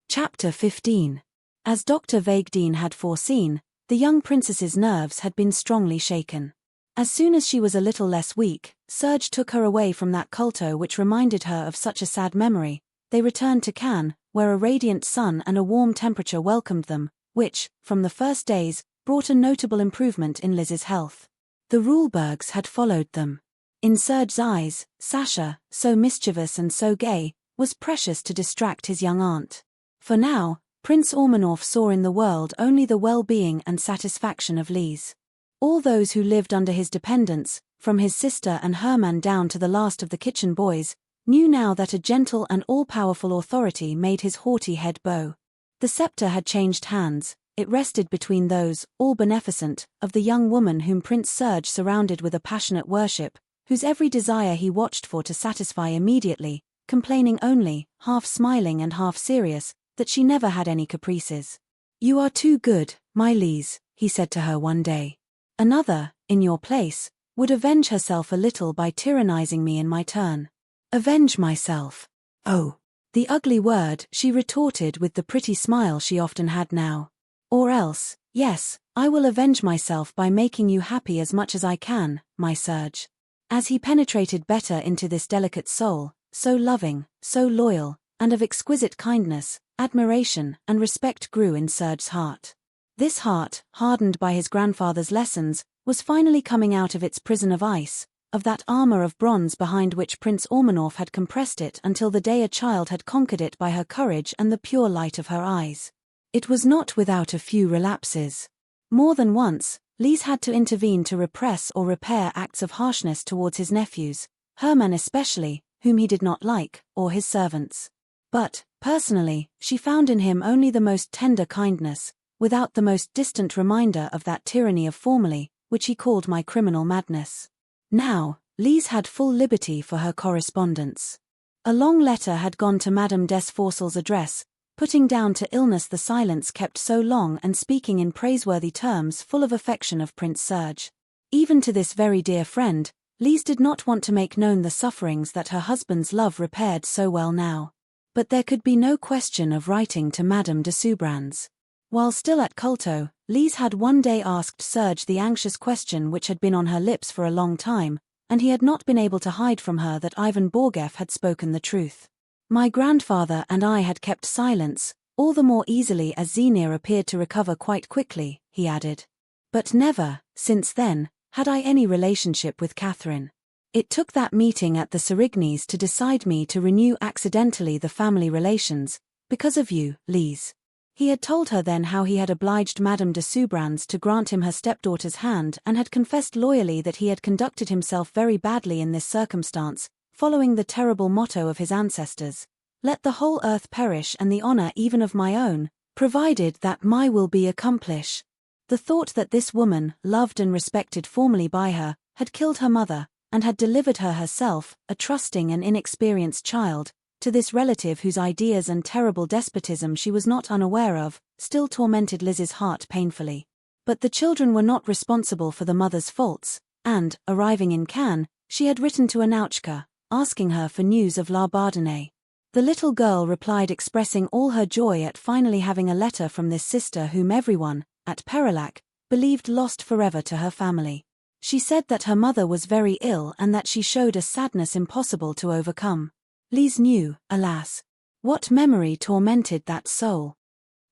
Speaker 1: Chapter 15. As Dr. Vaigdeen had foreseen, the young princess's nerves had been strongly shaken. As soon as she was a little less weak, Serge took her away from that culto which reminded her of such a sad memory. They returned to Cannes, where a radiant sun and a warm temperature welcomed them, which, from the first days, brought a notable improvement in Lise's health. The Rulbergs had followed them. In Serge's eyes, Sasha, so mischievous and so gay, was precious to distract his young aunt. For now, Prince Ormanoff saw in the world only the well-being and satisfaction of Lise. All those who lived under his dependence, from his sister and Hermann down to the last of the kitchen boys, knew now that a gentle and all-powerful authority made his haughty head bow. The scepter had changed hands, it rested between those, all beneficent, of the young woman whom Prince Serge surrounded with a passionate worship, whose every desire he watched for to satisfy immediately, complaining only, half smiling and half serious, that she never had any caprices. You are too good, my Lise, he said to her one day. Another, in your place, would avenge herself a little by tyrannizing me in my turn. Avenge myself. Oh, the ugly word, she retorted with the pretty smile she often had now. Or else, yes, I will avenge myself by making you happy as much as I can, my Serge. As he penetrated better into this delicate soul, so loving, so loyal, and of exquisite kindness, admiration and respect grew in Serge's heart. This heart, hardened by his grandfather's lessons, was finally coming out of its prison of ice, of that armor of bronze behind which Prince Ormanoff had compressed it until the day a child had conquered it by her courage and the pure light of her eyes. It was not without a few relapses. More than once, Lise had to intervene to repress or repair acts of harshness towards his nephews, Hermann especially, whom he did not like, or his servants. But, personally, she found in him only the most tender kindness, without the most distant reminder of that tyranny of formerly, which he called my criminal madness. Now, Lise had full liberty for her correspondence. A long letter had gone to Madame Desforcelles' address, putting down to illness the silence kept so long and speaking in praiseworthy terms full of affection of Prince Serge. Even to this very dear friend, Lise did not want to make known the sufferings that her husband's love repaired so well now. But there could be no question of writing to Madame de Soubrans. While still at Culto, Lise had one day asked Serge the anxious question which had been on her lips for a long time, and he had not been able to hide from her that Ivan Borgeff had spoken the truth. My grandfather and I had kept silence, all the more easily as Xenia appeared to recover quite quickly, he added. But never, since then, had I any relationship with Catherine. It took that meeting at the Serigny's to decide me to renew accidentally the family relations, because of you, Lise. He had told her then how he had obliged Madame de Soubrans to grant him her stepdaughter's hand and had confessed loyally that he had conducted himself very badly in this circumstance, following the terrible motto of his ancestors, "Let the whole earth perish and the honor even of my own, provided that my will be accomplish." The thought that this woman, loved and respected formerly by her, had killed her mother, and had delivered her herself, a trusting and inexperienced child, to this relative whose ideas and terrible despotism she was not unaware of, still tormented Lise's heart painfully. But the children were not responsible for the mother's faults, and, arriving in Cannes, she had written to Annouchka, asking her for news of La Bourdonnais. The little girl replied expressing all her joy at finally having a letter from this sister whom everyone, at Perillac, believed lost forever to her family. She said that her mother was very ill and that she showed a sadness impossible to overcome. Lise knew, alas, what memory tormented that soul.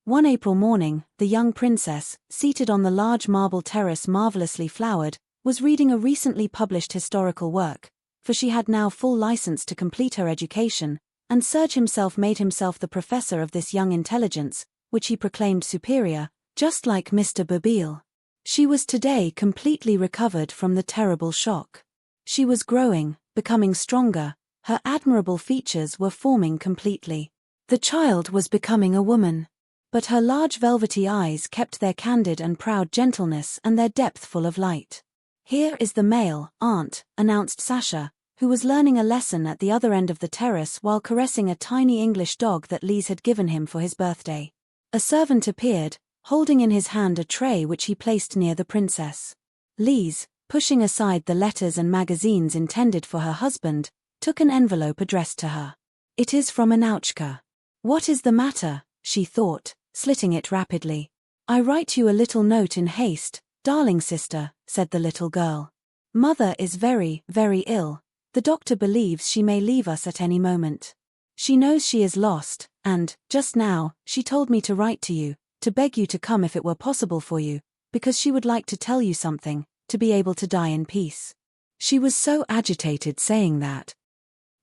Speaker 1: One April morning, the young princess, seated on the large marble terrace marvelously flowered, was reading a recently published historical work, for she had now full license to complete her education, and Serge himself made himself the professor of this young intelligence, which he proclaimed superior, just like Mr. Babille. She was today completely recovered from the terrible shock. She was growing, becoming stronger, her admirable features were forming completely. The child was becoming a woman. But her large velvety eyes kept their candid and proud gentleness and their depth full of light. "Here is the mail, aunt," announced Sasha, who was learning a lesson at the other end of the terrace while caressing a tiny English dog that Lise had given him for his birthday. A servant appeared, holding in his hand a tray which he placed near the princess. Lise, pushing aside the letters and magazines intended for her husband, took an envelope addressed to her. "It is from Annouchka. What is the matter?" she thought, slitting it rapidly. "I write you a little note in haste, darling sister," said the little girl. "Mother is very, very ill. The doctor believes she may leave us at any moment. She knows she is lost, and, just now, she told me to write to you, to beg you to come if it were possible for you, because she would like to tell you something, to be able to die in peace." She was so agitated saying that.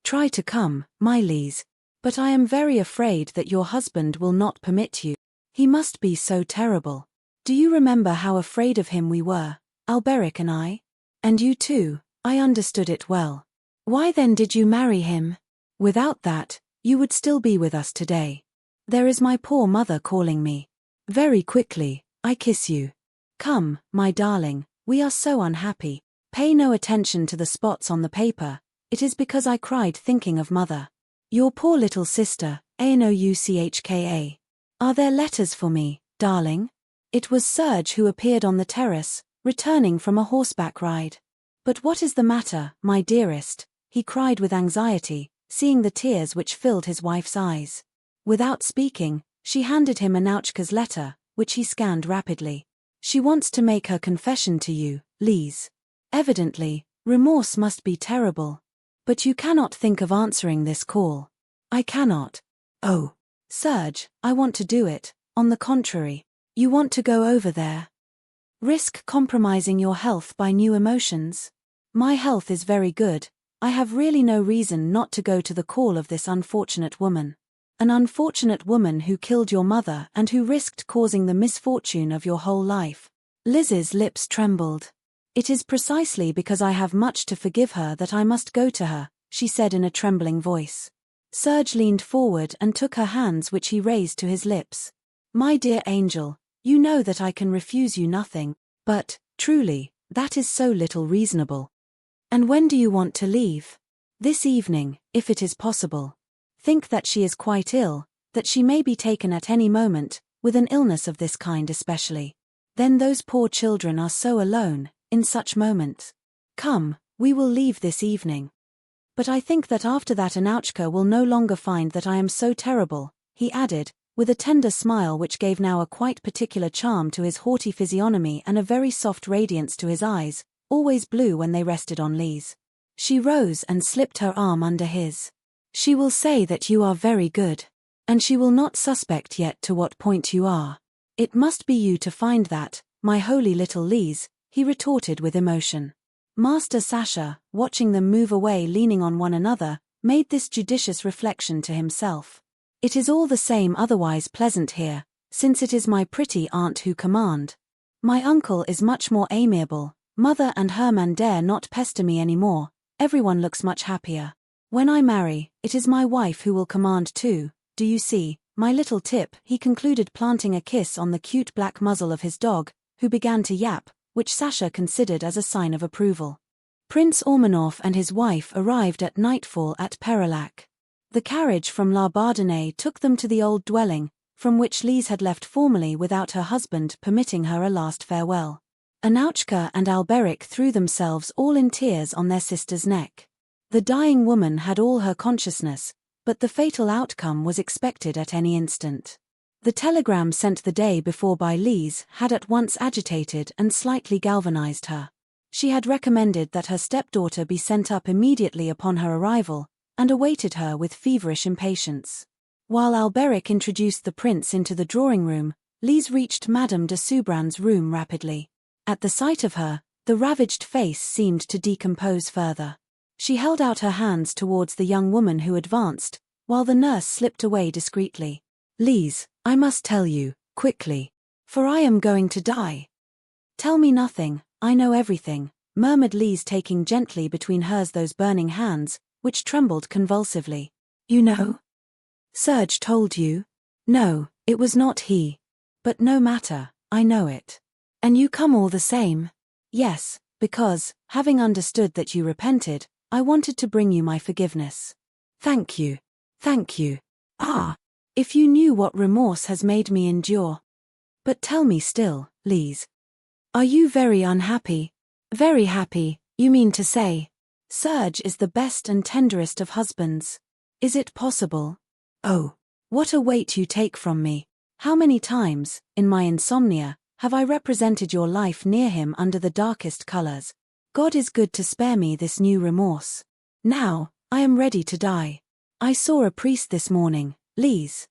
Speaker 1: "Try to come, my Lise. But I am very afraid that your husband will not permit you. He must be so terrible. Do you remember how afraid of him we were, Alberic and I? And you too, I understood it well. Why then did you marry him? Without that, you would still be with us today. There is my poor mother calling me. Very quickly, I kiss you. Come, my darling, we are so unhappy. Pay no attention to the spots on the paper, it is because I cried thinking of mother. Your poor little sister, Anouchka. Are there letters for me, darling?" It was Serge who appeared on the terrace, returning from a horseback ride. "But what is the matter, my dearest?" he cried with anxiety, seeing the tears which filled his wife's eyes. Without speaking, she handed him Annouchka's letter, which he scanned rapidly. "She wants to make her confession to you, Lise. Evidently, remorse must be terrible. But you cannot think of answering this call." "I cannot." "Oh, Serge, I want to do it. On the contrary, you want to go over there. Risk compromising your health by new emotions? My health is very good. I have really no reason not to go to the call of this unfortunate woman. An unfortunate woman who killed your mother and who risked causing the misfortune of your whole life." Lise's lips trembled. "It is precisely because I have much to forgive her that I must go to her," she said in a trembling voice. Serge leaned forward and took her hands which he raised to his lips. "My dear angel, you know that I can refuse you nothing, but, truly, that is so little reasonable. And when do you want to leave?" "This evening, if it is possible. Think that she is quite ill, that she may be taken at any moment, with an illness of this kind especially. Then those poor children are so alone, in such moments. Come, we will leave this evening. But I think that after that Annouchka will no longer find that I am so terrible," he added, with a tender smile which gave now a quite particular charm to his haughty physiognomy and a very soft radiance to his eyes, always blue when they rested on Lise. She rose and slipped her arm under his. "She will say that you are very good. And she will not suspect yet to what point you are. It must be you to find that, my holy little Lise," he retorted with emotion. Master Sasha, watching them move away leaning on one another, made this judicious reflection to himself. "It is all the same otherwise pleasant here, since it is my pretty aunt who command. My uncle is much more amiable, mother and Herman dare not pester me any more, everyone looks much happier. When I marry, it is my wife who will command too, do you see, my little tip," he concluded, planting a kiss on the cute black muzzle of his dog, who began to yap, which Sasha considered as a sign of approval. Prince Ormanoff and his wife arrived at nightfall at Perillac. The carriage from La Bardonnais took them to the old dwelling, from which Lise had left formerly without her husband permitting her a last farewell. Anouchka and Alberic threw themselves all in tears on their sister's neck. The dying woman had all her consciousness, but the fatal outcome was expected at any instant. The telegram sent the day before by Lise had at once agitated and slightly galvanized her. She had recommended that her stepdaughter be sent up immediately upon her arrival, and awaited her with feverish impatience. While Alberic introduced the prince into the drawing-room, Lise reached Madame de Soubran's room rapidly. At the sight of her, the ravaged face seemed to decompose further. She held out her hands towards the young woman who advanced, while the nurse slipped away discreetly. "Lise, I must tell you, quickly. For I am going to die." "Tell me nothing, I know everything," murmured Lise, taking gently between hers those burning hands, which trembled convulsively. "You know? Serge told you?" "No, it was not he. But no matter, I know it. And you come all the same?" "Yes, because, having understood that you repented, I wanted to bring you my forgiveness." "Thank you. Thank you. Ah, if you knew what remorse has made me endure. But tell me still, Lise. Are you very unhappy?" "Very happy, you mean to say. Serge is the best and tenderest of husbands. Is it possible? Oh, what a weight you take from me. How many times, in my insomnia, have I represented your life near him under the darkest colors. God is good to spare me this new remorse. Now, I am ready to die. I saw a priest this morning, Lise."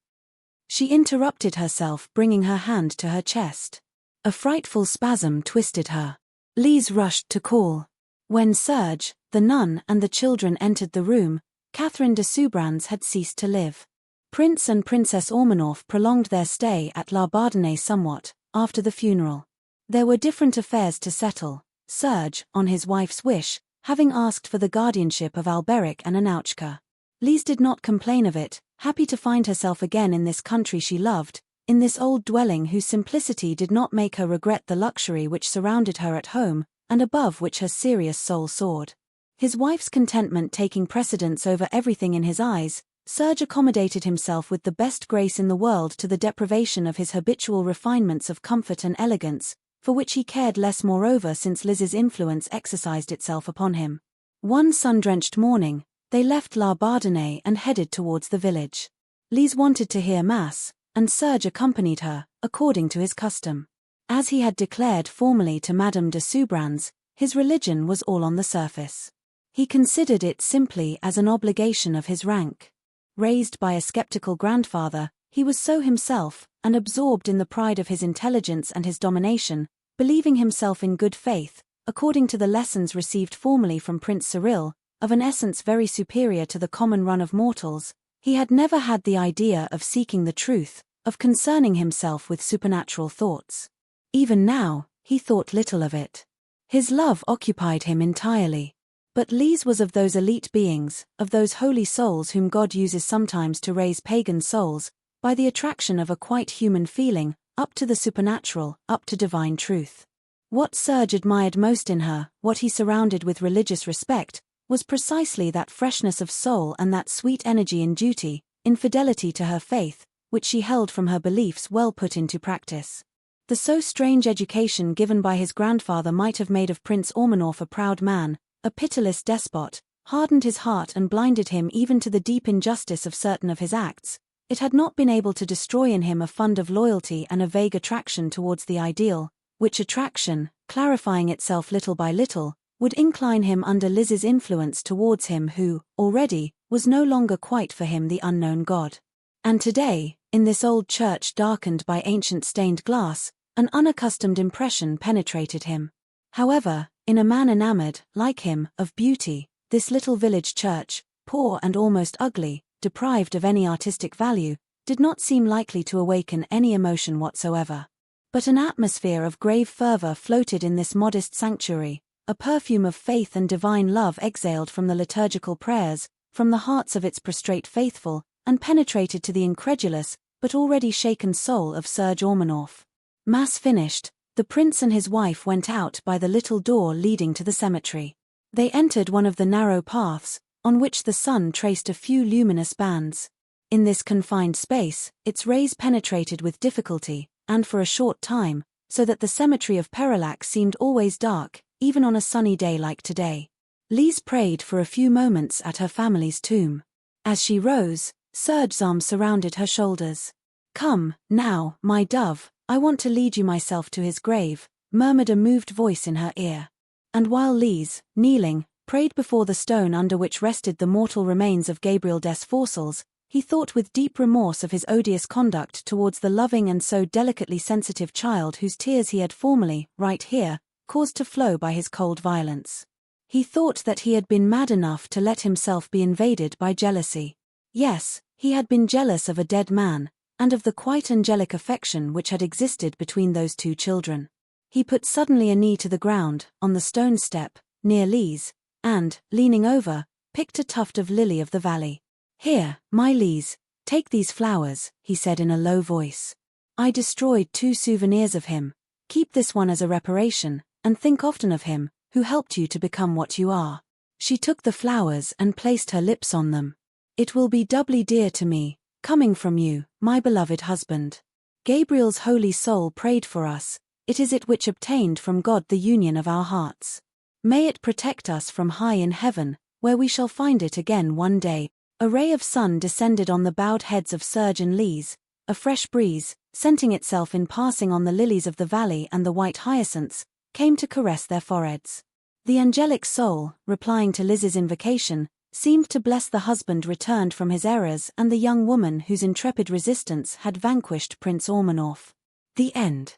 Speaker 1: She interrupted herself, bringing her hand to her chest. A frightful spasm twisted her. Lise rushed to call. When Serge, the nun and the children entered the room, Catherine de Soubrans had ceased to live. Prince and Princess Ormanoff prolonged their stay at La Bardonnais somewhat, after the funeral. There were different affairs to settle, Serge, on his wife's wish, having asked for the guardianship of Alberic and Anouchka. Lise did not complain of it, happy to find herself again in this country she loved, in this old dwelling whose simplicity did not make her regret the luxury which surrounded her at home, and above which her serious soul soared. His wife's contentment taking precedence over everything in his eyes, Serge accommodated himself with the best grace in the world to the deprivation of his habitual refinements of comfort and elegance, for which he cared less moreover since Lise's influence exercised itself upon him. One sun-drenched morning, they left La Bardonnais and headed towards the village. Lise wanted to hear Mass, and Serge accompanied her, according to his custom. As he had declared formally to Madame de Soubrans, his religion was all on the surface. He considered it simply as an obligation of his rank. Raised by a skeptical grandfather, he was so himself, and absorbed in the pride of his intelligence and his domination, believing himself in good faith, according to the lessons received formerly from Prince Cyril, of an essence very superior to the common run of mortals. He had never had the idea of seeking the truth, of concerning himself with supernatural thoughts. Even now, he thought little of it. His love occupied him entirely. But Lise was of those elite beings, of those holy souls whom God uses sometimes to raise pagan souls, by the attraction of a quite human feeling, up to the supernatural, up to divine truth. What Serge admired most in her, what he surrounded with religious respect, was precisely that freshness of soul and that sweet energy in duty, in fidelity to her faith, which she held from her beliefs well put into practice. The so strange education given by his grandfather might have made of Prince Ormanoff a proud man, a pitiless despot, hardened his heart and blinded him even to the deep injustice of certain of his acts. It had not been able to destroy in him a fund of loyalty and a vague attraction towards the ideal, which attraction, clarifying itself little by little, would incline him under Lise's influence towards him who, already, was no longer quite for him the unknown God. And today, in this old church darkened by ancient stained glass, an unaccustomed impression penetrated him. However, in a man enamored, like him, of beauty, this little village church, poor and almost ugly, deprived of any artistic value, did not seem likely to awaken any emotion whatsoever. But an atmosphere of grave fervor floated in this modest sanctuary, a perfume of faith and divine love exhaled from the liturgical prayers, from the hearts of its prostrate faithful, and penetrated to the incredulous, but already shaken soul of Serge Ormanoff. Mass finished, the prince and his wife went out by the little door leading to the cemetery. They entered one of the narrow paths, on which the sun traced a few luminous bands. In this confined space, its rays penetrated with difficulty, and for a short time, so that the cemetery of Perillac seemed always dark, even on a sunny day like today. Lise prayed for a few moments at her family's tomb. As she rose, Serge's arm surrounded her shoulders. "Come, now, my dove, I want to lead you myself to his grave," murmured a moved voice in her ear. And while Lise, kneeling, prayed before the stone under which rested the mortal remains of Gabriel Desforcels, he thought with deep remorse of his odious conduct towards the loving and so delicately sensitive child whose tears he had formerly, right here, caused to flow by his cold violence. He thought that he had been mad enough to let himself be invaded by jealousy. Yes, he had been jealous of a dead man, and of the quite angelic affection which had existed between those two children. He put suddenly a knee to the ground, on the stone step, near Lise, and, leaning over, picked a tuft of lily of the valley. "Here, my Lise, take these flowers," he said in a low voice. "I destroyed 2 souvenirs of him. Keep this one as a reparation, and think often of him, who helped you to become what you are." She took the flowers and placed her lips on them. "It will be doubly dear to me, coming from you, my beloved husband. Gabriel's holy soul prayed for us, it is it which obtained from God the union of our hearts. May it protect us from high in heaven, where we shall find it again one day." A ray of sun descended on the bowed heads of Serge and Lise, a fresh breeze, scenting itself in passing on the lilies of the valley and the white hyacinths, came to caress their foreheads. The angelic soul, replying to Lise's invocation, seemed to bless the husband returned from his errors and the young woman whose intrepid resistance had vanquished Prince Ormanoff. The end.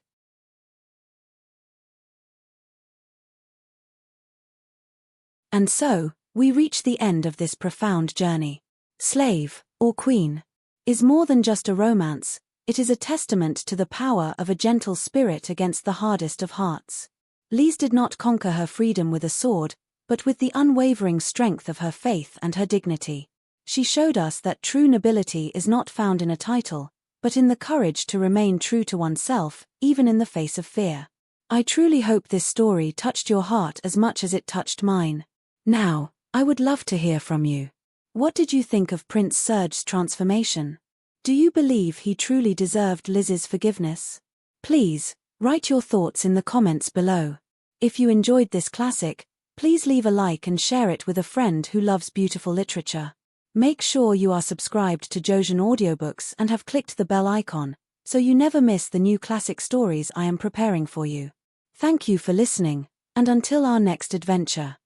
Speaker 1: And so, we reach the end of this profound journey. Slave, or Queen, is more than just a romance, it is a testament to the power of a gentle spirit against the hardest of hearts. Lise did not conquer her freedom with a sword, but with the unwavering strength of her faith and her dignity. She showed us that true nobility is not found in a title, but in the courage to remain true to oneself, even in the face of fear. I truly hope this story touched your heart as much as it touched mine. Now, I would love to hear from you. What did you think of Prince Serge's transformation? Do you believe he truly deserved Lise's forgiveness? Please, write your thoughts in the comments below. If you enjoyed this classic, please leave a like and share it with a friend who loves beautiful literature. Make sure you are subscribed to Josiane Audiobooks and have clicked the bell icon, so you never miss the new classic stories I am preparing for you. Thank you for listening, and until our next adventure.